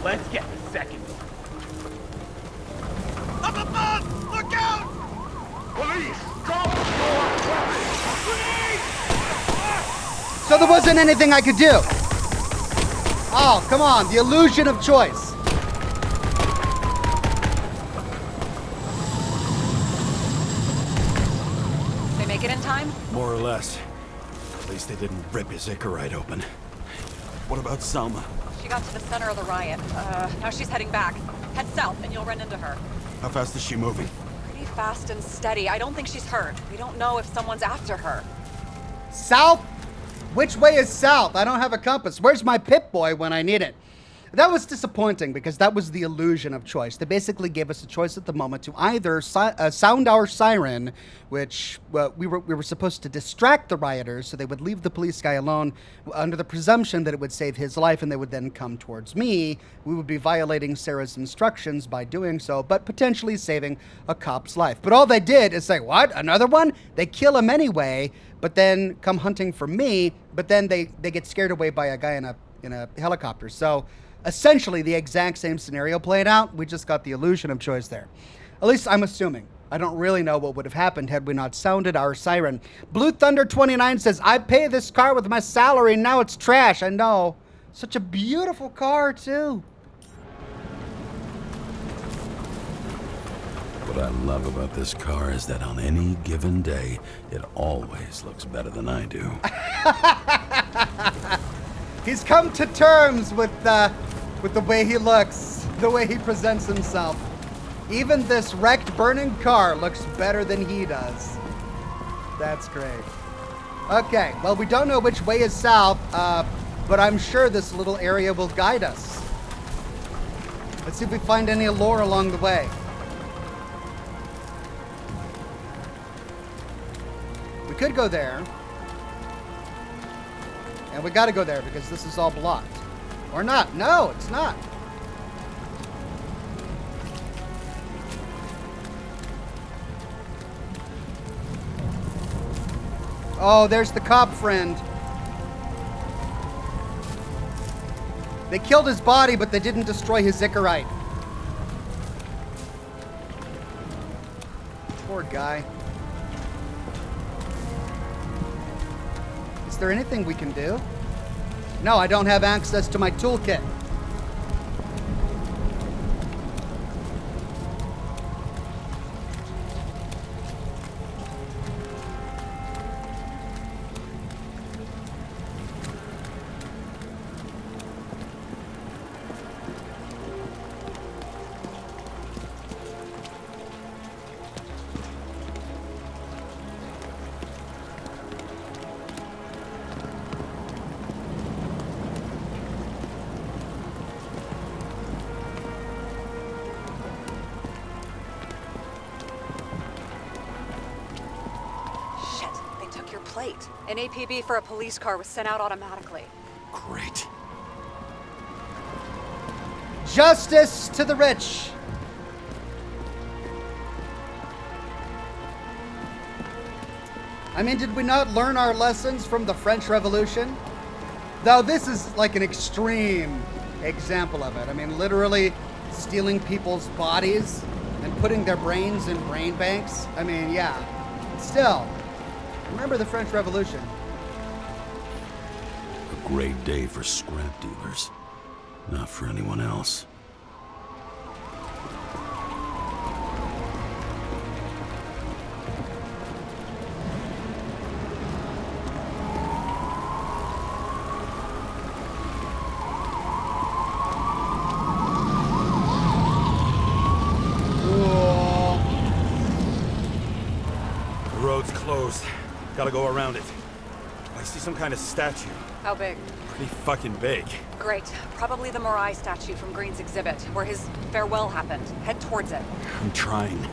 Let's get the second one. wasn't anything I could do. Oh, come on, the illusion of choice. They make it in time? More or less. At least they didn't rip his Icarite open. What about Selma? She got to the center of the riot. Now she's heading back. Head south and you'll run into her. How fast is she moving? Pretty fast and steady. I don't think she's hurt. We don't know if someone's after her. South? Which way is south? I don't have a compass. Where's my Pip-Boy when I need it? That was disappointing because that was the illusion of choice. They basically gave us a choice at the moment to either sound our siren, which we were supposed to distract the rioters so they would leave the police guy alone under the presumption that it would save his life and they would then come towards me. We would be violating Sarah's instructions by doing so, but potentially saving a cop's life. But all they did is say, what? Another one? They kill him anyway, but then come hunting for me, but then they get scared away by a guy in a helicopter. So essentially the exact same scenario played out. We just got the illusion of choice there. At least I'm assuming. I don't really know what would have happened had we not sounded our siren. Blue Thunder 29 says, I pay this car with my salary, now it's trash. I know. Such a beautiful car, too. What I love about this car is that on any given day, it always looks better than I do. He's come to terms with the way he looks, the way he presents himself. Even this wrecked, burning car looks better than he does. That's great. Okay, well, we don't know which way is south, but I'm sure this little area will guide us. Let's see if we find any lore along the way. We could go there. And we gotta go there because this is all blocked. Or not. No, it's not. Oh, there's the cop friend. They killed his body, but they didn't destroy his Icarite. Poor guy. Is there anything we can do? No, I don't have access to my toolkit. Plate. An APB for a police car was sent out automatically. Great. Justice to the rich. I mean, did we not learn our lessons from the French Revolution? Though this is like an extreme example of it. I mean, literally stealing people's bodies and putting their brains in brain banks. I mean, yeah. Still. Remember the French Revolution. A great day for scrap dealers. Not for anyone else. The road's closed. Gotta go around it. I see some kind of statue. How big? Pretty fucking big. Great. Probably the Morai statue from Green's exhibit, where his farewell happened. Head towards it. I'm trying.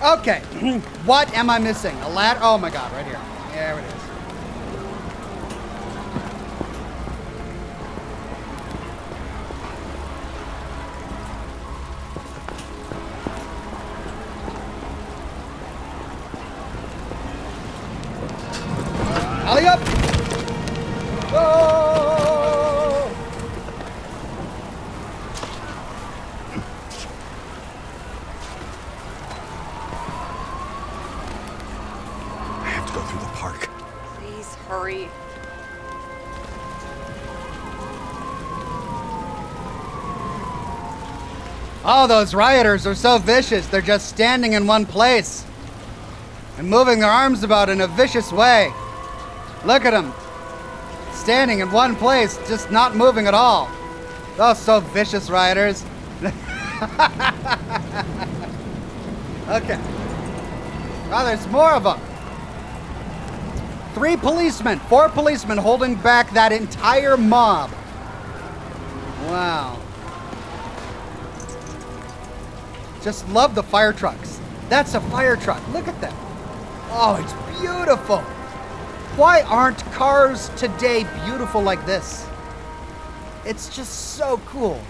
Okay, what am I missing? A ladder? Oh my god, right here. There it is. Alley up! Whoa! I have to go through the park. Please hurry. Oh, those rioters are so vicious. They're just standing in one place and moving their arms about in a vicious way. Look at them. Standing in one place, just not moving at all. Oh, so vicious, rioters. Okay. Oh, there's more of them. 4 policemen holding back that entire mob. Wow. Just love the fire trucks. That's a fire truck. Look at that. Oh, it's beautiful. Why aren't cars today beautiful like this? It's just so cool.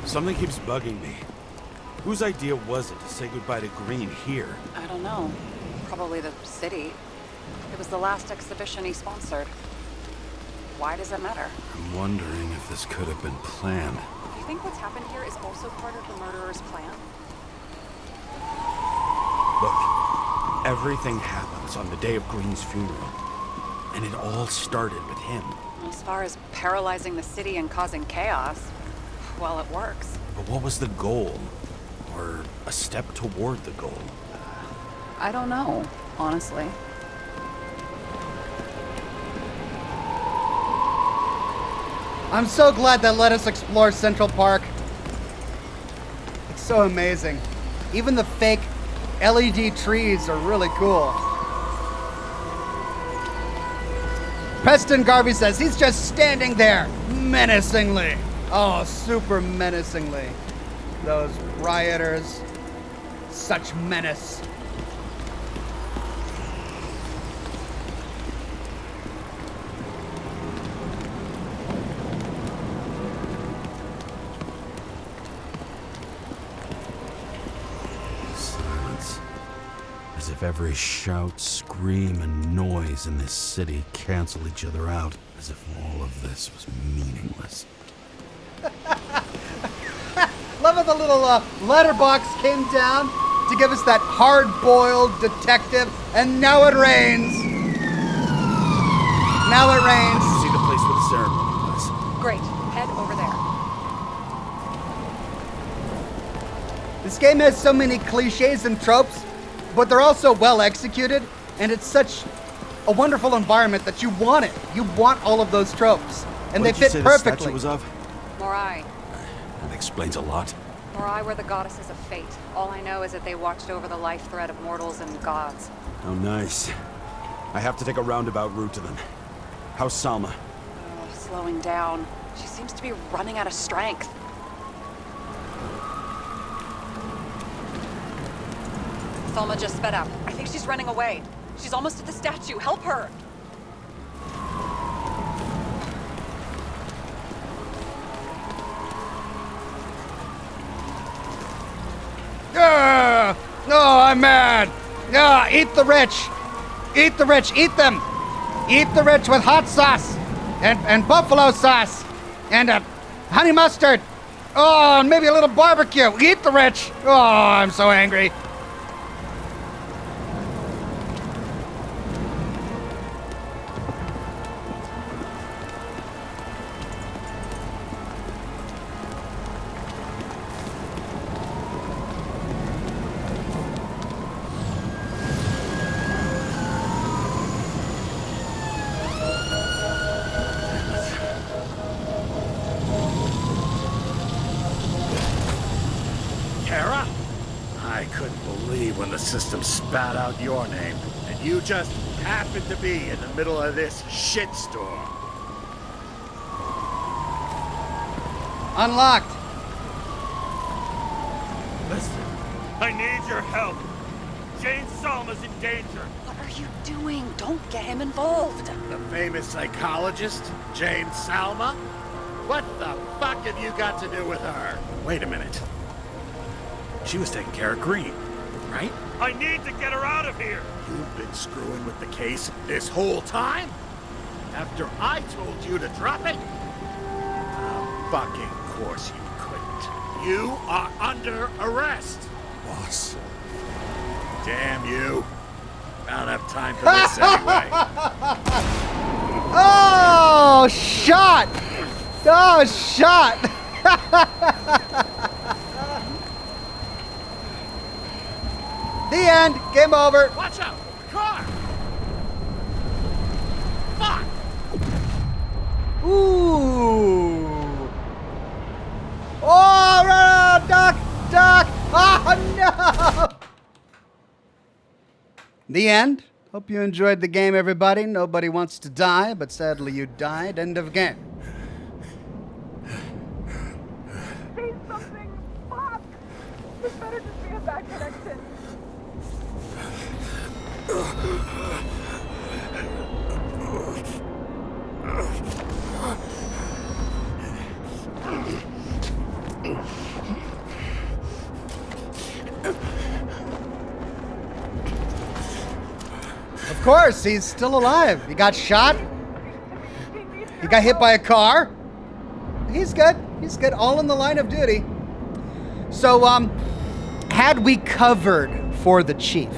Something keeps bugging me. Whose idea was it to say goodbye to Green here? I don't know. Probably the city. It was the last exhibition he sponsored. Why does it matter? I'm wondering if this could have been planned. Do you think what's happened here is also part of the murderer's plan? Look, everything happens on the day of Green's funeral. And it all started with him. As far as paralyzing the city and causing chaos, well, it works. But what was the goal? Or a step toward the goal? I don't know, honestly. I'm so glad that let us explore Central Park. It's so amazing. Even the fake LED trees are really cool. Preston Garvey says he's just standing there menacingly. Oh, super menacingly. Those rioters, such menace. Silence. As if every shout, scream, and noise in this city cancel each other out. As if all of this was meaningless. Love how the little letterbox came down to give us that hard-boiled detective, and now it rains. Now it rains. See the place where the ceremony was. Great. Head over there. This game has so many cliches and tropes, but they're also well executed, and it's such a wonderful environment that you want it. You want all of those tropes, and What they did you fit say perfectly. The statue was of? Morai. That explains a lot. Morai were the goddesses of fate. All I know is that they watched over the life thread of mortals and gods. Oh, nice. I have to take a roundabout route to them. How's Salma? Oh, slowing down. She seems to be running out of strength. Salma just sped up. I think she's running away. She's almost at the statue. Help her! Oh, I'm mad. Eat the rich. Eat the rich. Eat them. Eat the rich with hot sauce and buffalo sauce and honey mustard. Oh, and maybe a little barbecue. Eat the rich. Oh, I'm so angry. system spat out your name, and you just happened to be in the middle of this shitstorm. Unlocked. Listen, I need your help. Jane Salma's in danger. What are you doing? Don't get him involved. The famous psychologist, Jane Salma? What the fuck have you got to do with her? Wait a minute. She was taking care of Green, right? I need to get her out of here. You've been screwing with the case this whole time? After I told you to drop it? Fucking course you couldn't. You are under arrest. Boss. Damn you. I don't have time for this anyway. Oh, shot! Oh, shot! The end. Game over. Watch out! Car! Fuck! Ooh. Oh, no, duck, duck. Oh, no. The end. Hope you enjoyed the game, everybody. Nobody wants to die, but sadly you died. End of game. Say something. Fuck. This better just be a bad connection. Of course, he's still alive. He got shot. He got hit by a car. He's good. He's good. All in the line of duty. So, had we covered for the chief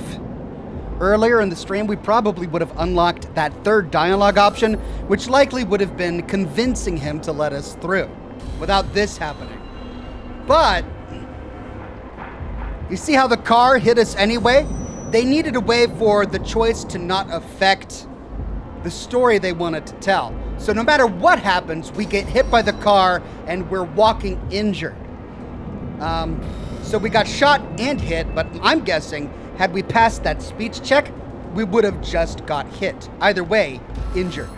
earlier in the stream, we probably would have unlocked that third dialogue option, which likely would have been convincing him to let us through without this happening. But you see how the car hit us anyway? They needed a way for the choice to not affect the story they wanted to tell. So no matter what happens, we get hit by the car and we're walking injured. So we got shot and hit, but I'm guessing had we passed that speech check, we would have just got hit. Either way, injured.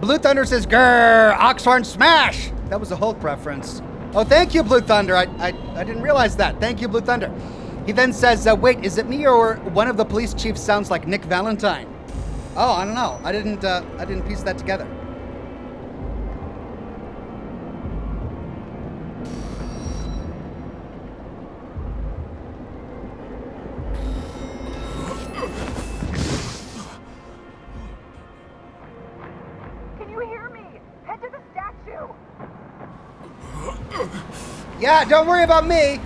Blue Thunder says, grrr, Oxhorn smash! That was a Hulk reference. Oh, thank you, Blue Thunder. I didn't realize that. Thank you, Blue Thunder. He then says, wait, is it me or one of the police chiefs sounds like Nick Valentine? Oh, I don't know. I didn't piece that together. Can you hear me? Head to the statue. Yeah, don't worry about me.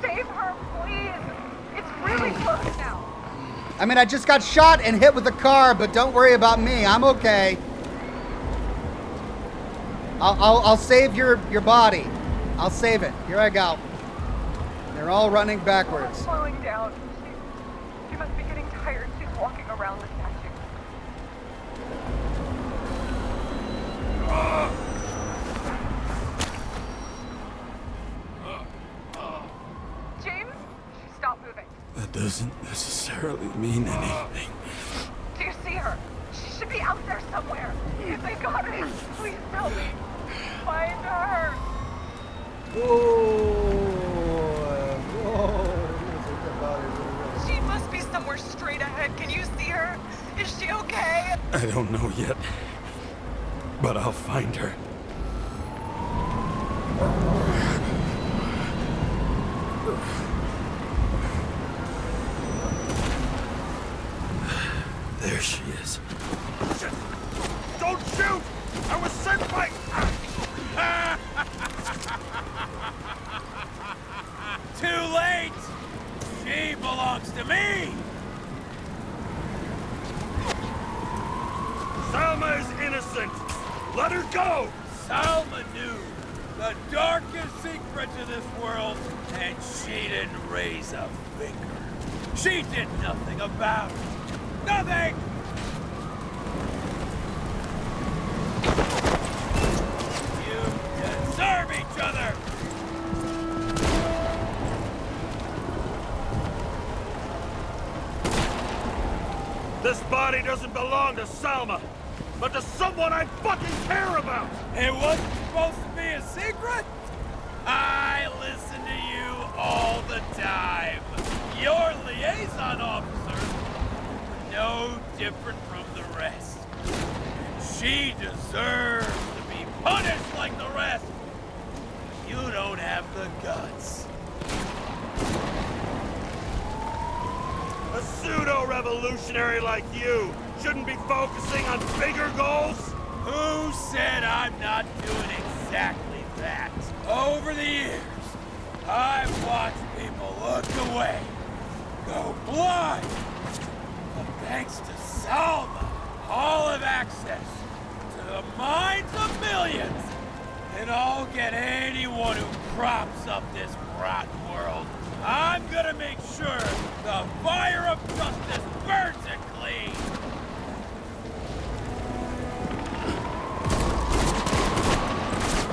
Save her, please. It's really close now. I mean, I just got shot and hit with a car, but don't worry about me. I'm okay. I'll save your body. I'll save it. Here I go. They're all running backwards. She's slowing down. She must be getting tired. She's walking around the statue. James, stop moving. That doesn't necessarily mean anything. Do you see her? She should be out there somewhere. If they got her, please tell me. Find her. She must be somewhere straight ahead. Can you see her? Is she okay? I don't know yet, but I'll find her. There she is. Shit. Don't shoot! I was sent by... Too late! She belongs to me! Salma is innocent! Let her go! Salma knew the darkest secret to this world, and she didn't raise a finger. She did nothing about it. Nothing! You deserve each other! This body doesn't belong to Salma, but to someone I fucking care about! It wasn't supposed to be a secret? I listen to you all the time. Your liaison officer, no different from the rest. She deserves to be punished like the rest. You don't have the guts. A pseudo-revolutionary like you shouldn't be focusing on bigger goals? Who said I'm not doing exactly that? Over the years, I've watched people look away, go blind. But thanks to Salma, all have access to the minds of millions. And I'll get anyone who props up this rotten world. I'm gonna make sure the fire of justice burns it clean.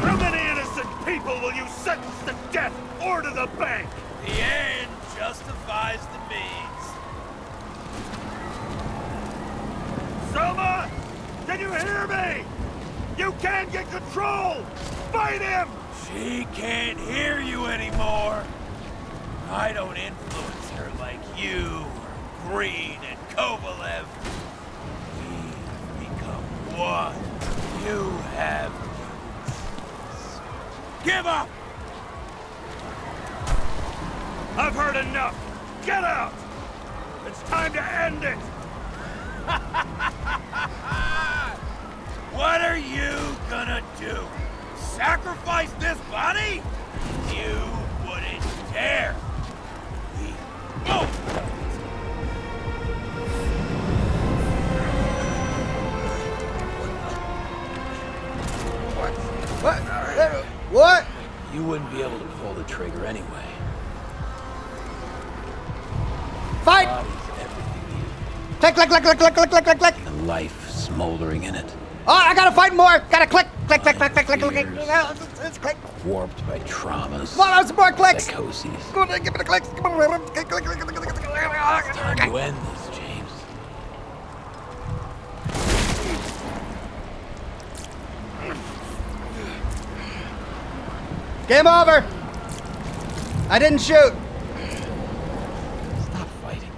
How many innocent people will you sentence to death or to the bank? The end justifies the means. Selma! Can you hear me? You can get control! Fight him! She can't hear you anymore. I don't influence her like you, or Green and Kovalev. We've become one. You have give up! I've heard enough! Get out! It's time to end it! What are you gonna do? Sacrifice this body? You wouldn't dare. We both know What? What? You wouldn't be able to pull the trigger anyway. Fight! Body's everything to you, Click, click, click, click, click, click, click, click, click. and life smoldering in it. Oh, I gotta fight more. Gotta click, click, click, click, click, click, click. It's click. Warped by traumas, Come on, some more clicks. psychoses. Go on, give me the clicks. Come on, click, click, click, click, click, click, click. Time to end this, James. Game over. I didn't shoot. Stop fighting.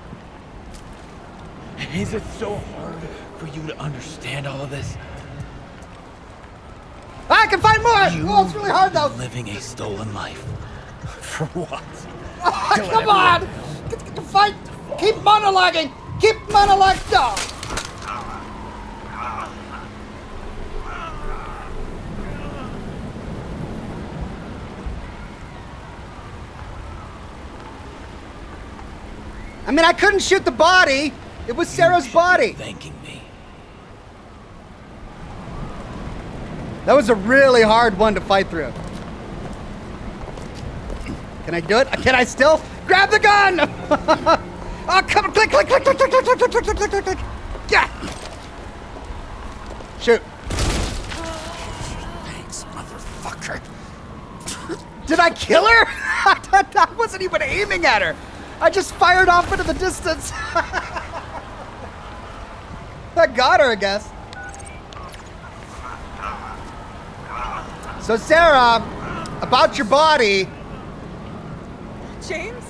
Is it so hard for you to understand all of this? I can fight more. You Oh, it's really hard though. living a stolen life. For what? Oh, come on. Get the fight. Keep monologuing. Keep monologuing. Oh. I mean, I couldn't shoot the body. It was Sarah's body. Thanking me. That was a really hard one to fight through. Can I do it? Can I still grab the gun? Oh, come on! Click, click, click, click, click, click, click, click, click, click, click, click. Yeah. Shoot. Thanks, motherfucker. Did I kill her? I wasn't even aiming at her. I just fired off into the distance. That got her, I guess. So, Sarah, about your body. James?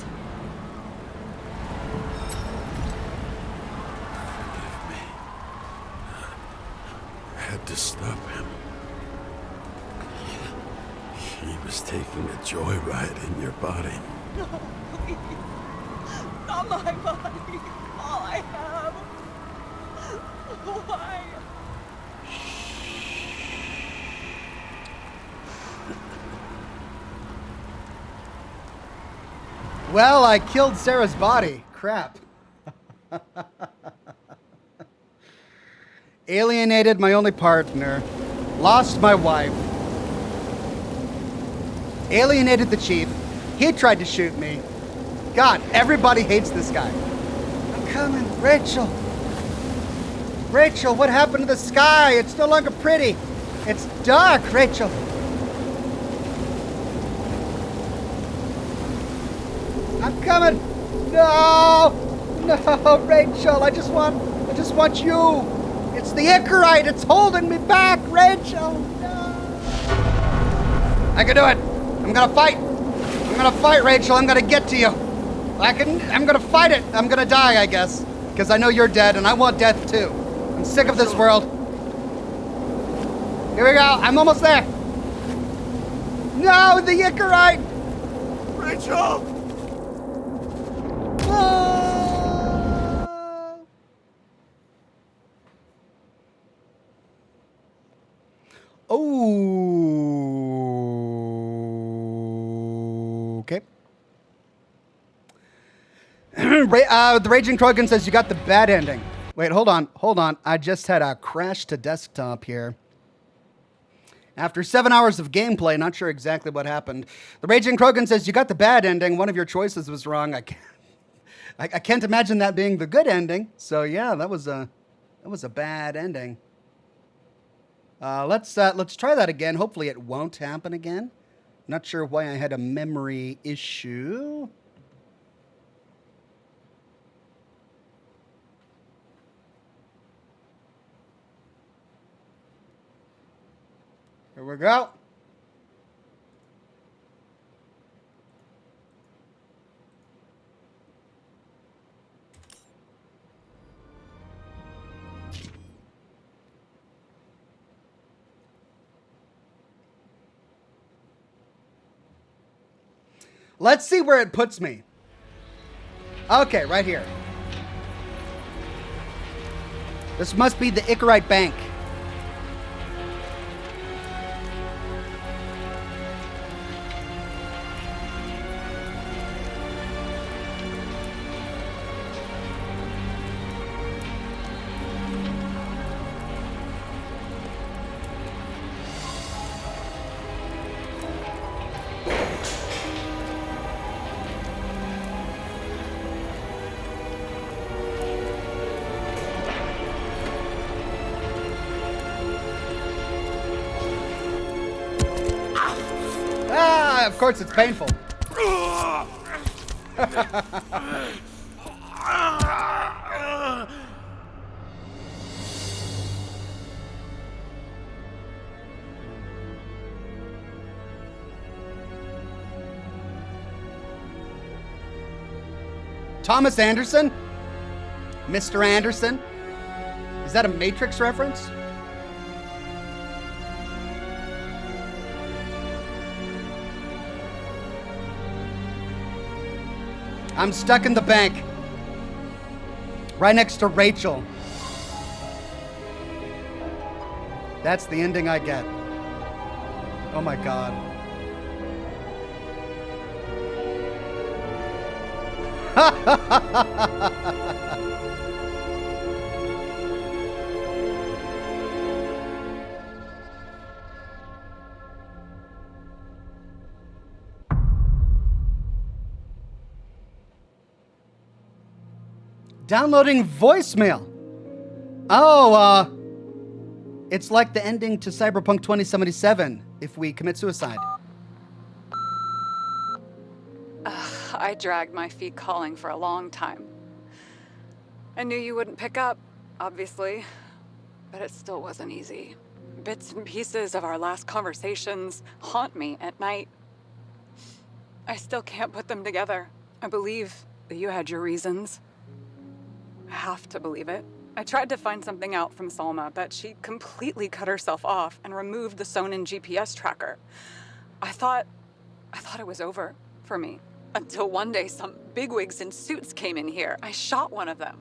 I had to stop him. He was taking a joyride in your body. No, please. Not my body. All I have. Why? Well, I killed Sarah's body. Crap. Alienated my only partner. Lost my wife. Alienated the chief. He tried to shoot me. God, everybody hates this guy. I'm coming. Rachel. Rachel, what happened to the sky? It's no longer pretty. It's dark, Rachel. I'm coming. No, Rachel. I just want just want you. It's the Icarite. It's holding me back, Rachel. No. I can do it. I'm gonna fight. I'm gonna fight, Rachel. I'm gonna get to you. I'm gonna fight it. I'm gonna die, I guess. Because I know you're dead, and I want death too. I'm sick of this world. Here we go. I'm almost there. No, the Icarite. Rachel! Oh. Okay. The Raging Krogan says you got the bad ending. Wait, hold on. I just had a crash to desktop here. After 7 hours of gameplay, not sure exactly what happened. The Raging Krogan says you got the bad ending. One of your choices was wrong. I can't imagine that being the good ending. So yeah, that was a bad ending. Let's try that again. Hopefully it won't happen again. Not sure why I had a memory issue. Here we go. Let's see where it puts me. Okay, right here. This must be the Icarite Bank. Of course it's painful. Thomas Anderson? Mr. Anderson? Is that a Matrix reference? I'm stuck in the bank. Right next to Rachel. That's the ending I get. Oh my God. Downloading voicemail. Oh, it's like the ending to Cyberpunk 2077 if we commit suicide. I dragged my feet calling for a long time. I knew you wouldn't pick up, obviously, but it still wasn't easy. Bits and pieces of our last conversations haunt me at night. I still can't put them together. I believe that you had your reasons. I have to believe it. I tried to find something out from Salma, but she completely cut herself off and removed the Sonin GPS tracker. I thought it was over for me. Until one day some bigwigs in suits came in here. I shot one of them.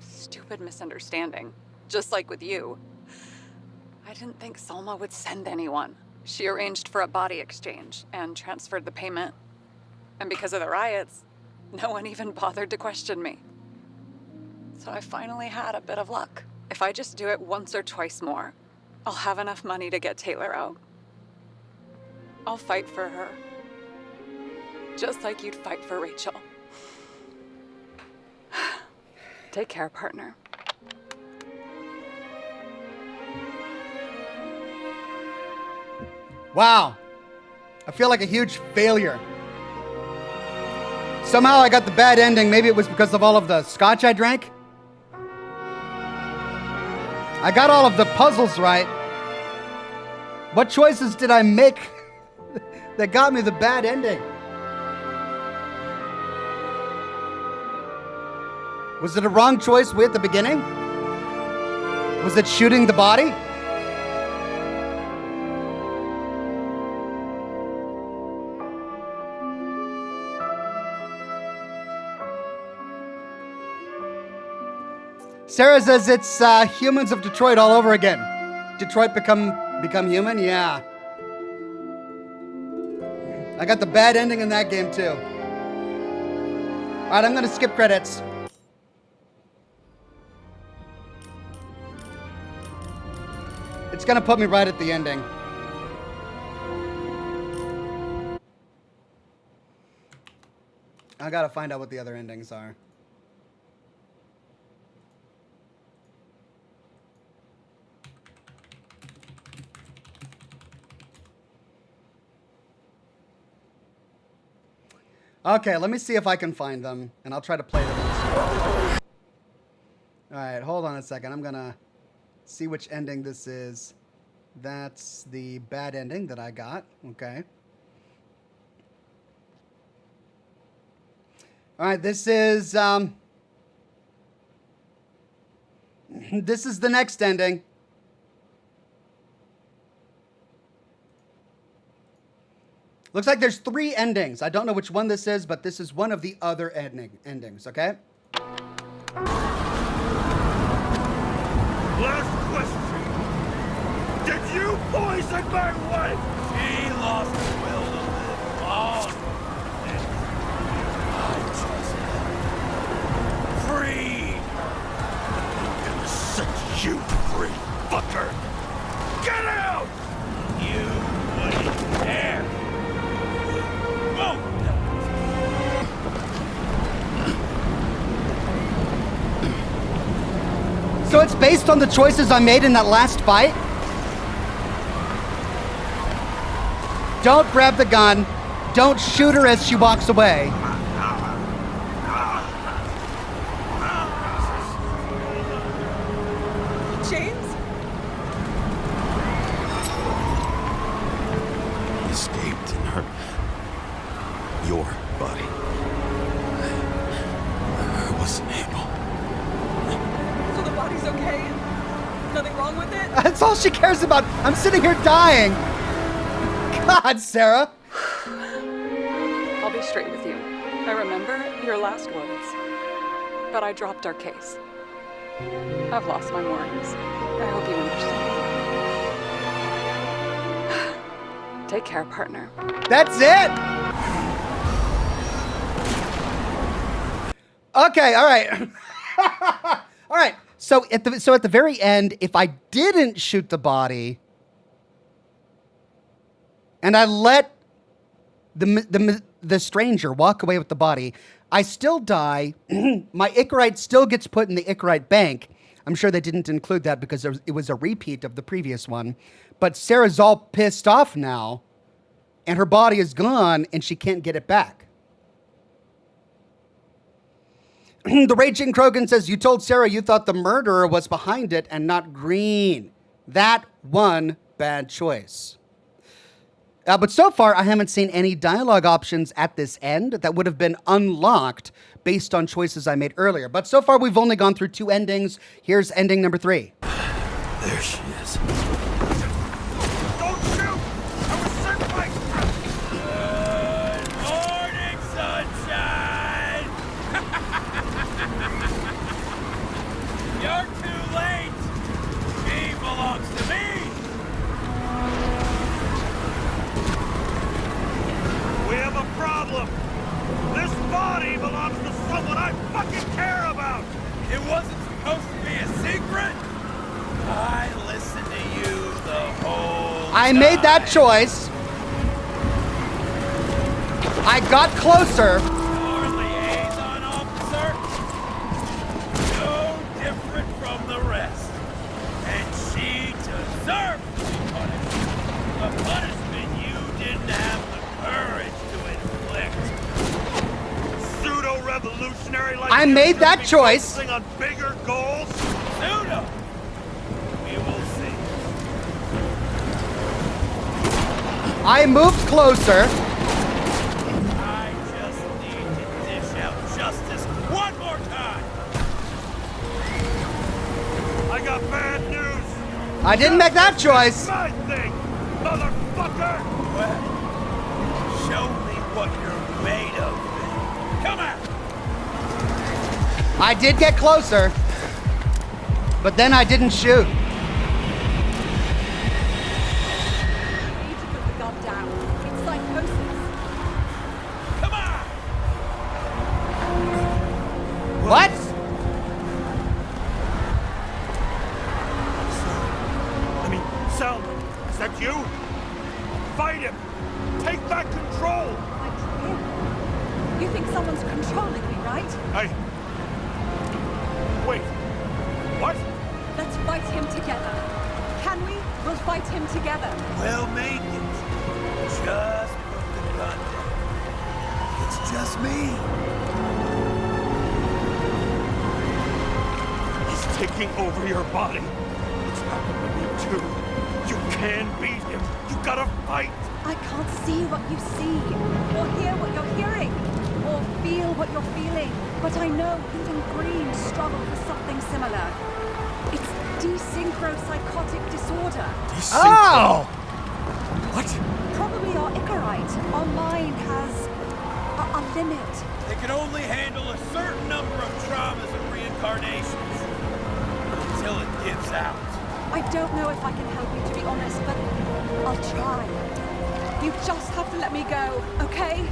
Stupid misunderstanding. Just like with you. I didn't think Salma would send anyone. She arranged for a body exchange and transferred the payment. And because of the riots, no one even bothered to question me. So I finally had a bit of luck. If I just do it once or twice more, I'll have enough money to get Taylor out. I'll fight for her. Just like you'd fight for Rachel. Take care, partner. Wow. I feel like a huge failure. Somehow I got the bad ending. Maybe it was because of all of the scotch I drank. I got all of the puzzles right. What choices did I make that got me the bad ending? Was it a wrong choice way at the beginning? Was it shooting the body? Sarah says it's Humans of Detroit all over again. Detroit become human? Yeah. I got the bad ending in that game too. All right, I'm gonna skip credits. It's gonna put me right at the ending. I gotta find out what the other endings are. Okay, let me see if I can find them, and I'll try to play them. All right, hold on a second. I'm gonna see which ending this is. That's the bad ending that I got. Okay. All right, this is the next ending. Looks like there's 3 endings. I don't know which one this is, but this is one of the other endings, okay? Last question. Did you poison my wife? She lost the will to live long. And I just freed her. And set you free, fucker! Get out! You wouldn't dare. So it's based on the choices I made in that last fight? Don't grab the gun. Don't shoot her as she walks away. James? He escaped in her... your body. I wasn't able. So the body's okay? Nothing wrong with it? That's all she cares about. I'm sitting here dying. God, Sarah. I'll be straight with you. I remember your last words, but I dropped our case. I've lost my moorings. I hope you understand. Take care, partner. That's it. Okay, all right. All right. So at the very end, if I didn't shoot the body and I let the stranger walk away with the body, I still die. My Icarite still gets put in the Icarite bank. I'm sure they didn't include that because it was a repeat of the previous one. But Sarah's all pissed off now, and her body is gone, and she can't get it back. The Raging Krogan says, you told Sarah you thought the murderer was behind it and not Green. That one bad choice. But so far, I haven't seen any dialogue options at this end that would have been unlocked based on choices I made earlier. But so far, we've only gone through 2 endings. Here's ending number 3. There she is. Don't shoot! I was sent by... Good morning, sunshine! You're too late! She belongs to me! We have a problem. This body belongs to someone I fucking care about. It wasn't supposed to be a secret? I listened to you the whole I time. made that choice. I got closer. Our liaison officer? No different from the rest. And she deserves to be punished. The punishment you didn't have the courage to inflict. Pseudo-revolutionary like I you made should that be choice. focusing on bigger goals. Pseudo! I moved closer. I just need to dish out justice one more time. I got bad news. I didn't make that choice. My thing, motherfucker. Well, show me what you're made of. Come on. I did get closer, but then I didn't shoot. You need to put the gun down. It's psychosis. Come on. What? I mean, Selma, is that you? Fight him. Take back control. Like him. You think someone's controlling me, right? Wait. What? Let's fight him together. Can we? We'll fight him together. We'll make it. Just put the gun down. It's just me. He's taking over your body. It's happened to me too. You can beat him. You gotta fight. I can't see what you see, or hear what you're hearing, or feel what you're feeling. But I know even Green struggled with something similar. It's desynchropsychotic disorder. Oh! What? Probably our Icarite. Our mind has a limit. They can only handle a certain number of traumas and reincarnations. Until it gives out. I don't know if I can help you, to be honest, but I'll try. You just have to let me go, okay?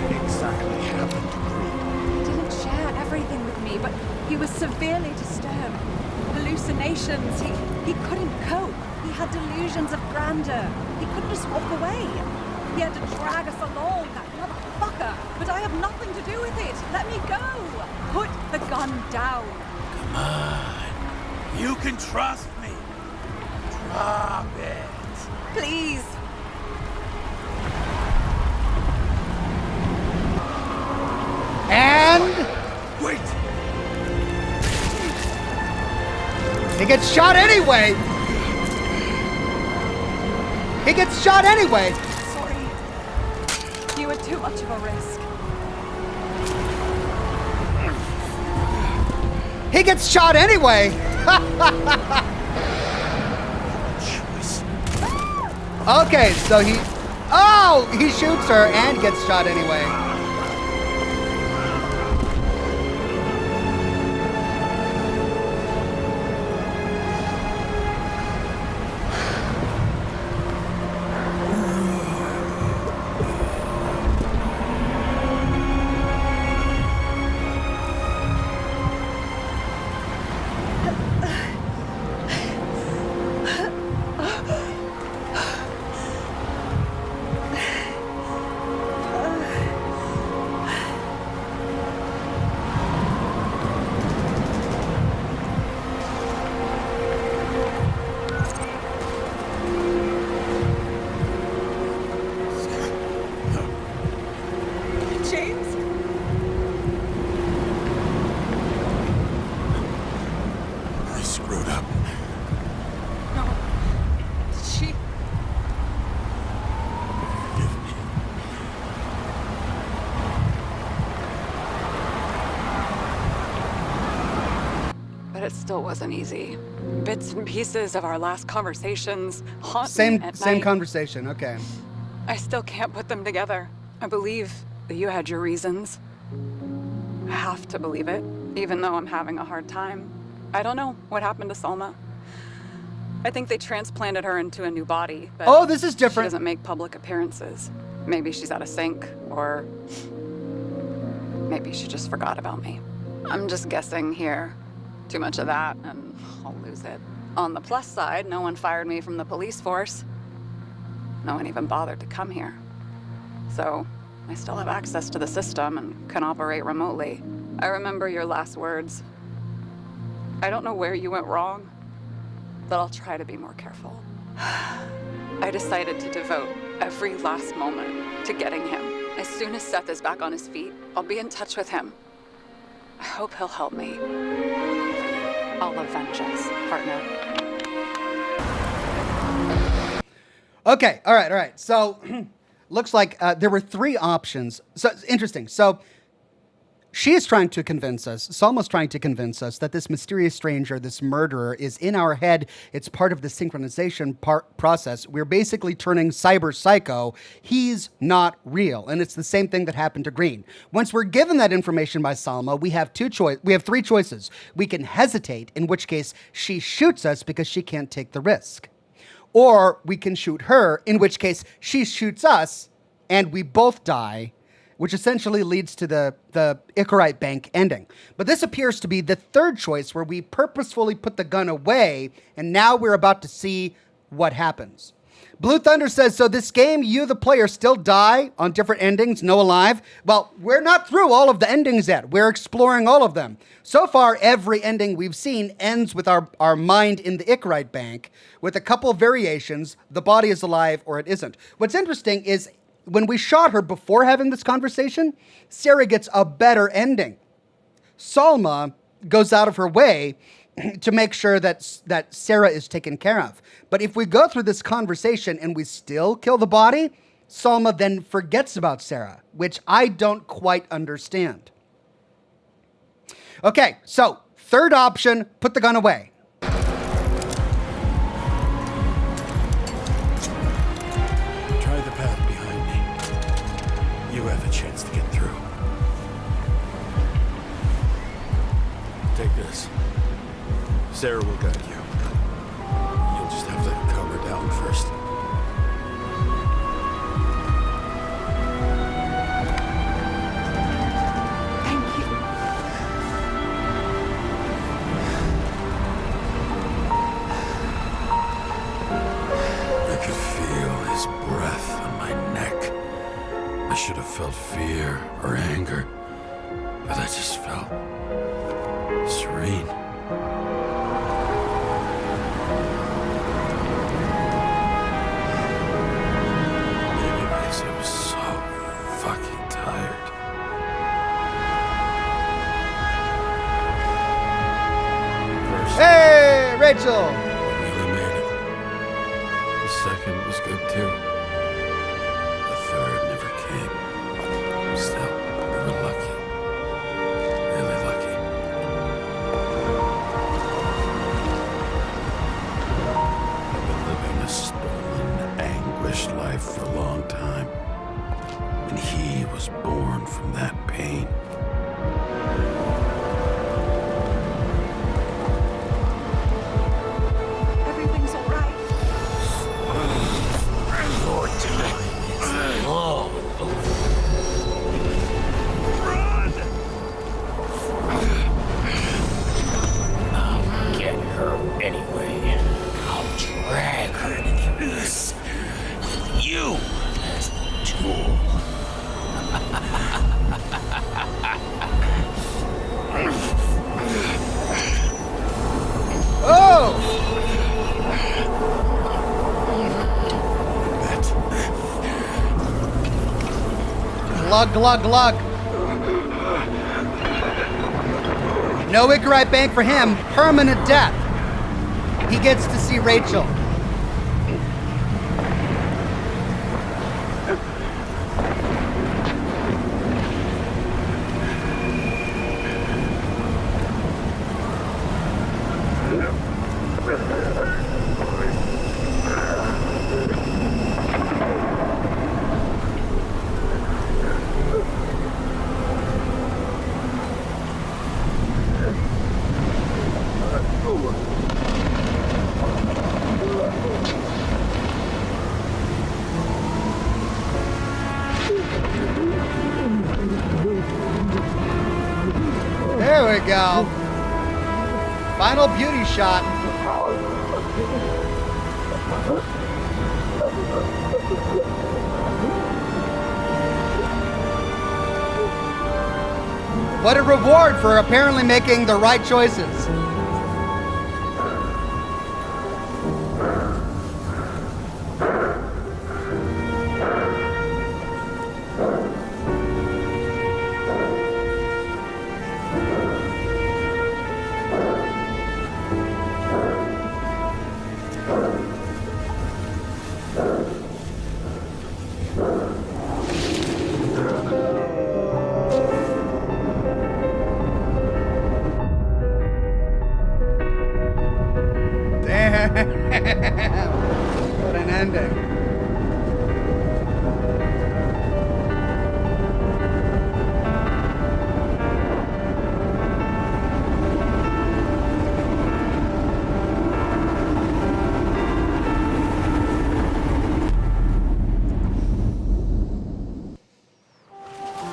What exactly happened to Green? He didn't share everything with me, but he was severely disturbed. Hallucinations. He couldn't cope. He had delusions of grandeur. He couldn't just walk away. He had to drag us along, that motherfucker. But I have nothing to do with it. Let me go. Put the gun down. Come on. You can trust me. Drop it. Please. And Wait. he gets shot anyway. He gets shot anyway. Sorry. You were too much of a risk. He gets shot anyway. Okay, so he shoots her and gets shot anyway. James? I screwed up. No. She... Forgive me. But it still wasn't easy. Bits and pieces of our last conversations haunt me at Same night. conversation. Okay. I still can't put them together. I believe that you had your reasons. I have to believe it, even though I'm having a hard time. I don't know what happened to Selma. I think they transplanted her into a new body, but Oh, this is she different. doesn't make public appearances. Maybe she's out of sync, or maybe she just forgot about me. I'm just guessing here. Too much of that, and I'll lose it. On the plus side, no one fired me from the police force. No one even bothered to come here. So, I still have access to the system and can operate remotely. I remember your last words. I don't know where you went wrong, but I'll try to be more careful. I decided to devote every last moment to getting him. As soon as Seth is back on his feet, I'll be in touch with him. I hope he'll help me. I'll avenge us, partner. Okay, all right. So, looks like there were 3 options. So, interesting. So, she is trying to convince us, Salma's trying to convince us that this mysterious stranger, this murderer, is in our head. It's part of the synchronization process. We're basically turning cyber psycho. He's not real. And it's the same thing that happened to Green. Once we're given that information by Salma, we have 3 choices. We can hesitate, in which case she shoots us because she can't take the risk. Or we can shoot her, in which case she shoots us and we both die, which essentially leads to the Icarite Bank ending. But this appears to be the 3rd choice, where we purposefully put the gun away, and now we're about to see what happens. Blue Thunder says, so this game, you, the player, still die on different endings, no alive? Well, we're not through all of the endings yet. We're exploring all of them. So far, every ending we've seen ends with our mind in the Icarite Bank, with a couple of variations. The body is alive or it isn't. What's interesting is, when we shot her before having this conversation, Sarah gets a better ending. Salma goes out of her way to make sure that Sarah is taken care of. But if we go through this conversation and we still kill the body, Salma then forgets about Sarah, which I don't quite understand. Okay, so 3rd option, put the gun away. You have a chance to get through. Take this. Sarah will guide you. You'll just have to calm her down first. Thank you. I could feel his breath on my neck. I should have felt fear or anger, but I just felt serene. Maybe because I was so fucking tired. First, Hey, Rachel! I really made it. The second was good too. The third never came. Still, we were lucky. Really lucky. I've been living a stolen, anguished life for a long time. And he was born from that pain. Everything's all right. Your time is long over. Run! I'll get her anyway. I'll drag her into this. You as the tool. Oh! Glug, glug, glug. No Icarite Bank for him. Permanent death. He gets to see Rachel. There we go. Final beauty shot. What a reward for apparently making the right choices. ending.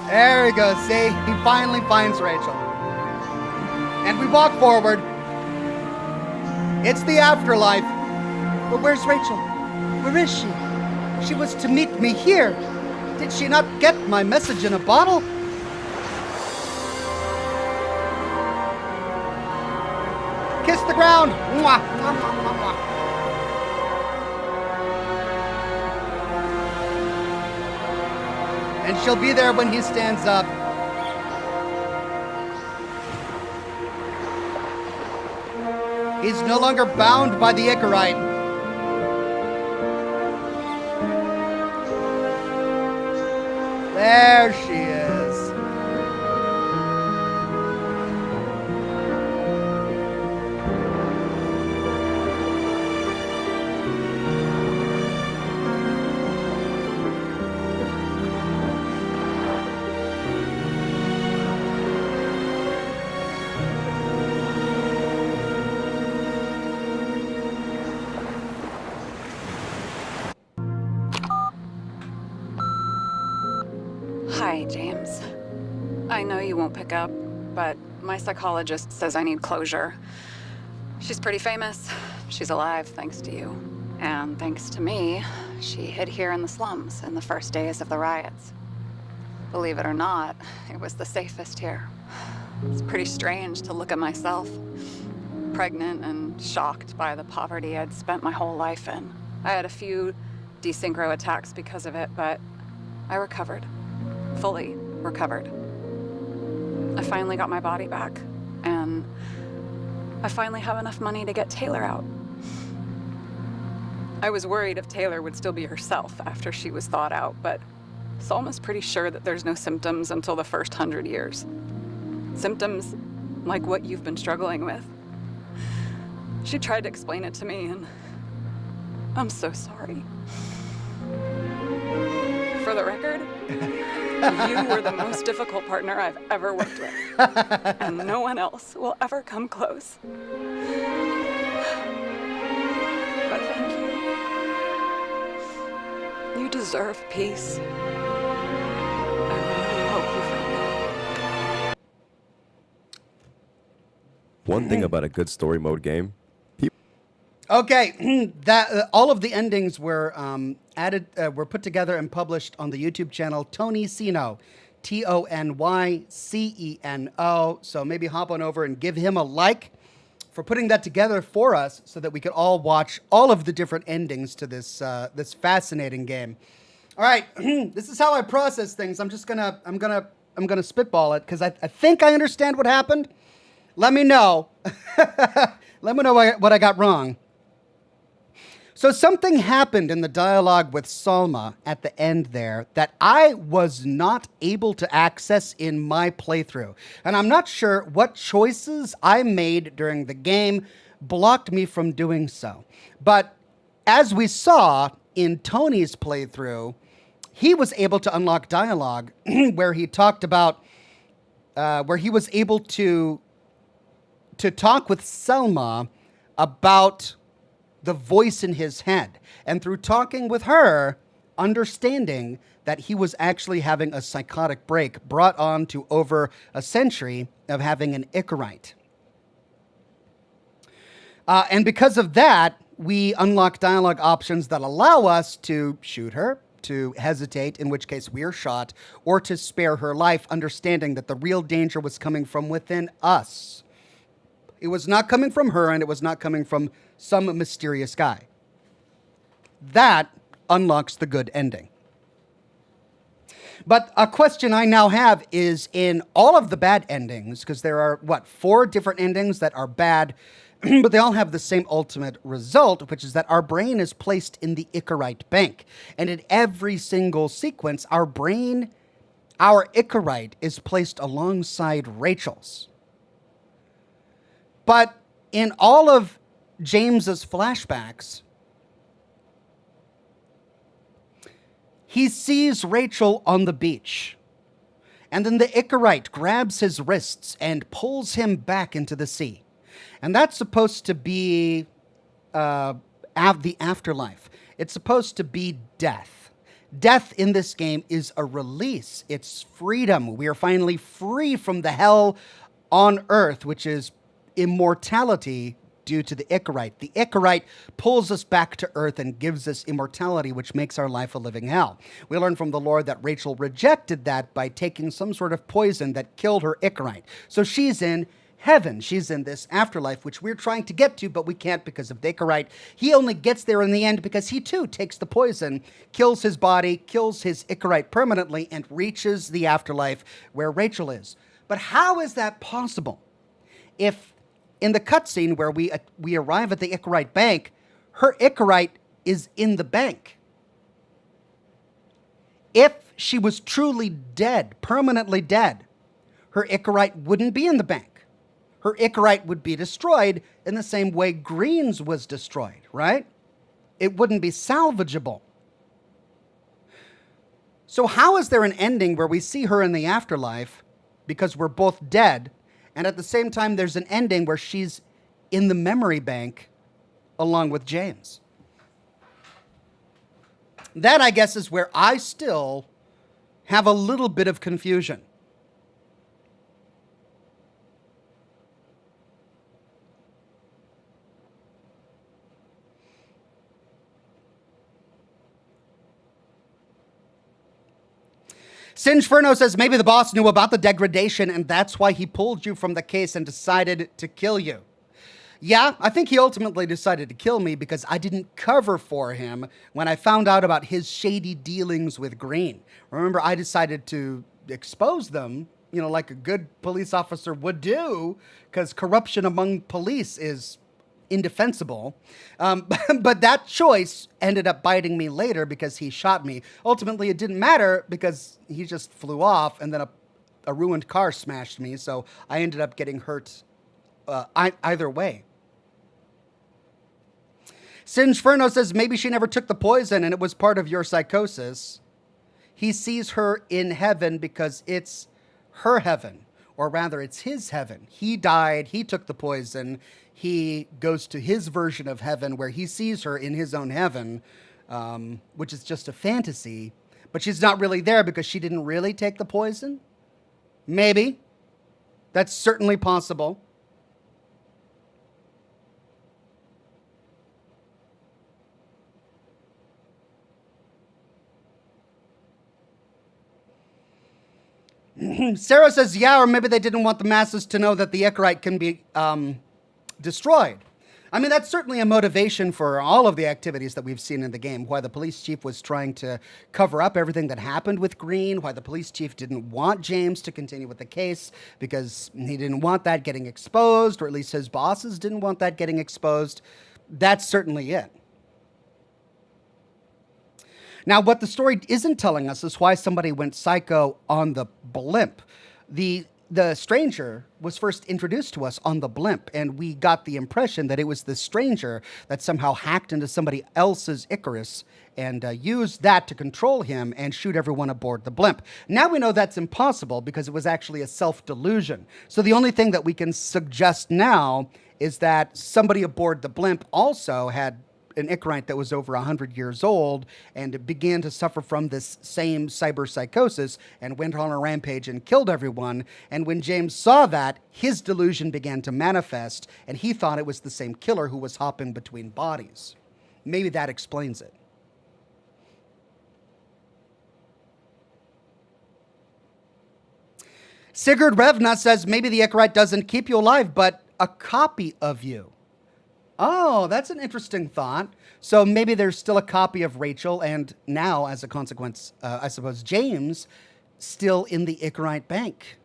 There we go, see? He finally finds Rachel. And we walk forward. It's the afterlife. But where's Rachel? Where is she? She was to meet me here. Did she not get my message in a bottle? Kiss the ground. Mwah, mwah, mwah, mwah, mwah. And she'll be there when he stands up. He's no longer bound by the Icarite. There she is. Hi, James. I know you won't pick up, but my psychologist says I need closure. She's pretty famous. She's alive thanks to you. And thanks to me, she hid here in the slums in the first days of the riots. Believe it or not, it was the safest here. It's pretty strange to look at myself, pregnant and shocked by the poverty I'd spent my whole life in. I had a few desynchro attacks because of it, but I recovered. Fully recovered. I finally got my body back, and I finally have enough money to get Taylor out. I was worried if Taylor would still be herself after she was thawed out, but Salma's pretty sure that there's no symptoms until the first 100 years. Symptoms like what you've been struggling with. She tried to explain it to me, and I'm so sorry. For the record, you were the most difficult partner I've ever worked with. And no one else will ever come close. But thank you. You deserve peace. I really hope you find it. One thing about a good story mode game, Okay, that all of the endings were were put together and published on the YouTube channel Tony Ceno, TonyCeno. So maybe hop on over and give him a like for putting that together for us, so that we could all watch all of the different endings to this this fascinating game. All right, this is how I process things. I'm gonna spitball it because I think I understand what happened. Let me know. Let me know what I got wrong. So something happened in the dialogue with Salma at the end there that I was not able to access in my playthrough. And I'm not sure what choices I made during the game blocked me from doing so. But as we saw in Tony's playthrough, he was able to unlock dialogue where he talked about, where he was able to talk with Selma about the voice in his head. And through talking with her, understanding that he was actually having a psychotic break brought on to over a century of having an Icarite. And because of that, we unlock dialogue options that allow us to shoot her, to hesitate, in which case we are shot, or to spare her life, understanding that the real danger was coming from within us. It was not coming from her, and it was not coming from some mysterious guy. That unlocks the good ending. But a question I now have is, in all of the bad endings, because there are, 4 different endings that are bad, but they all have the same ultimate result, which is that our brain is placed in the Icarite bank. And in every single sequence, our Icarite is placed alongside Rachel's. But in all of James's flashbacks, He sees Rachel on the beach. And then the Icarite grabs his wrists and pulls him back into the sea. And that's supposed to be the afterlife. It's supposed to be death. Death in this game is a release. It's freedom. We are finally free from the hell on earth, which is immortality due to the Icarite. The Icarite pulls us back to earth and gives us immortality, which makes our life a living hell. We learn from the Lord that Rachel rejected that by taking some sort of poison that killed her Icarite. So she's in heaven. She's in this afterlife, which we're trying to get to, but we can't because of the Icarite. He only gets there in the end because he too takes the poison, kills his body, kills his Icarite permanently, and reaches the afterlife where Rachel is. But how is that possible? If in the cutscene where we arrive at the Icarite bank, her Icarite is in the bank. If she was truly dead, permanently dead, her Icarite wouldn't be in the bank. Her Icarite would be destroyed in the same way Green's was destroyed, right? It wouldn't be salvageable. So how is there an ending where we see her in the afterlife because we're both dead, and at the same time there's an ending where she's in the memory bank along with James? That, I guess, is where I still have a little bit of confusion. Singeferno says maybe the boss knew about the degradation and that's why he pulled you from the case and decided to kill you. Yeah, I think he ultimately decided to kill me because I didn't cover for him when I found out about his shady dealings with Green. Remember, I decided to expose them, you know, like a good police officer would do, because corruption among police is indefensible. But that choice ended up biting me later because he shot me. Ultimately, it didn't matter because he just flew off and then a ruined car smashed me. So I ended up getting hurt either way. Singeferno says maybe she never took the poison and it was part of your psychosis. He sees her in heaven because it's her heaven, or rather it's his heaven. He died, he took the poison, he goes to his version of heaven where he sees her in his own heaven, which is just a fantasy, but she's not really there because she didn't really take the poison? Maybe. That's certainly possible. Sarah says, yeah, or maybe they didn't want the masses to know that the Icarite can be destroyed. I mean, that's certainly a motivation for all of the activities that we've seen in the game, why the police chief was trying to cover up everything that happened with Green, why the police chief didn't want James to continue with the case because he didn't want that getting exposed, or at least his bosses didn't want that getting exposed. That's certainly it. Now, what the story isn't telling us is why somebody went psycho on the blimp. The stranger was first introduced to us on the blimp, and we got the impression that it was the stranger that somehow hacked into somebody else's Icarus and used that to control him and shoot everyone aboard the blimp. Now we know that's impossible because it was actually a self-delusion. So the only thing that we can suggest now is that somebody aboard the blimp also had an Icarite that was over 100 years old and began to suffer from this same cyber psychosis and went on a rampage and killed everyone. And when James saw that, his delusion began to manifest and he thought it was the same killer who was hopping between bodies. Maybe that explains it. Sigurd Revna says maybe the Icarite doesn't keep you alive, but a copy of you. Oh, that's an interesting thought. So maybe there's still a copy of Rachel, and now, as a consequence, I suppose, James, still in the Icarite bank.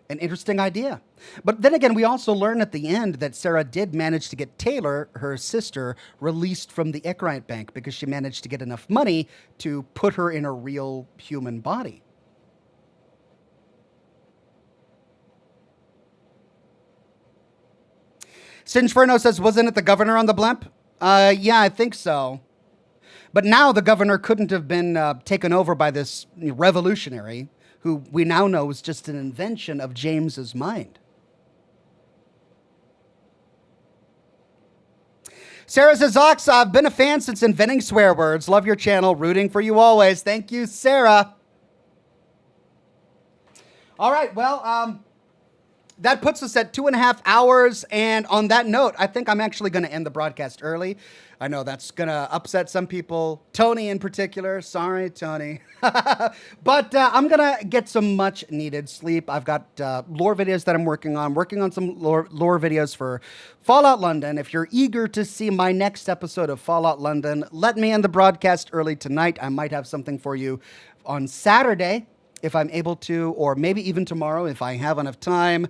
An interesting idea. But then again, we also learn at the end that Sarah did manage to get Taylor, her sister, released from the Icarite bank because she managed to get enough money to put her in a real human body. Singeferno says, wasn't it the governor on the blimp? Yeah, I think so. But now the governor couldn't have been taken over by this revolutionary who we now know was just an invention of James's mind. Sarah says, Ox, I've been a fan since inventing swear words. Love your channel. Rooting for you always. Thank you, Sarah. All right, well, that puts us at 2.5 hours. And on that note, I think I'm actually going to end the broadcast early. I know that's going to upset some people, Tony in particular. Sorry, Tony. But I'm going to get some much needed sleep. I've got lore videos that I'm working on some lore videos for Fallout London. If you're eager to see my next episode of Fallout London, let me end the broadcast early tonight. I might have something for you on Saturday if I'm able to, or maybe even tomorrow if I have enough time.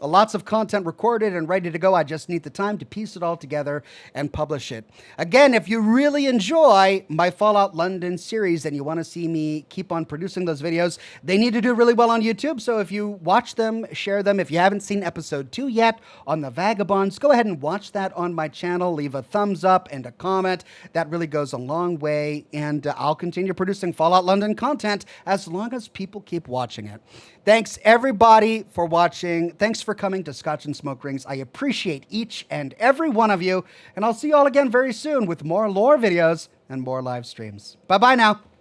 Lots of content recorded and ready to go. I just need the time to piece it all together and publish it. Again, if you really enjoy my Fallout London series and you want to see me keep on producing those videos, they need to do really well on YouTube. So if you watch them, share them. If you haven't seen episode 2 yet on the Vagabonds, go ahead and watch that on my channel. Leave a thumbs up and a comment. That really goes a long way. And I'll continue producing Fallout London content as long as people keep watching it. Thanks, everybody, for watching. Thanks for coming to Scotch and Smoke Rings. I appreciate each and every one of you. And I'll see you all again very soon with more lore videos and more live streams. Bye-bye now.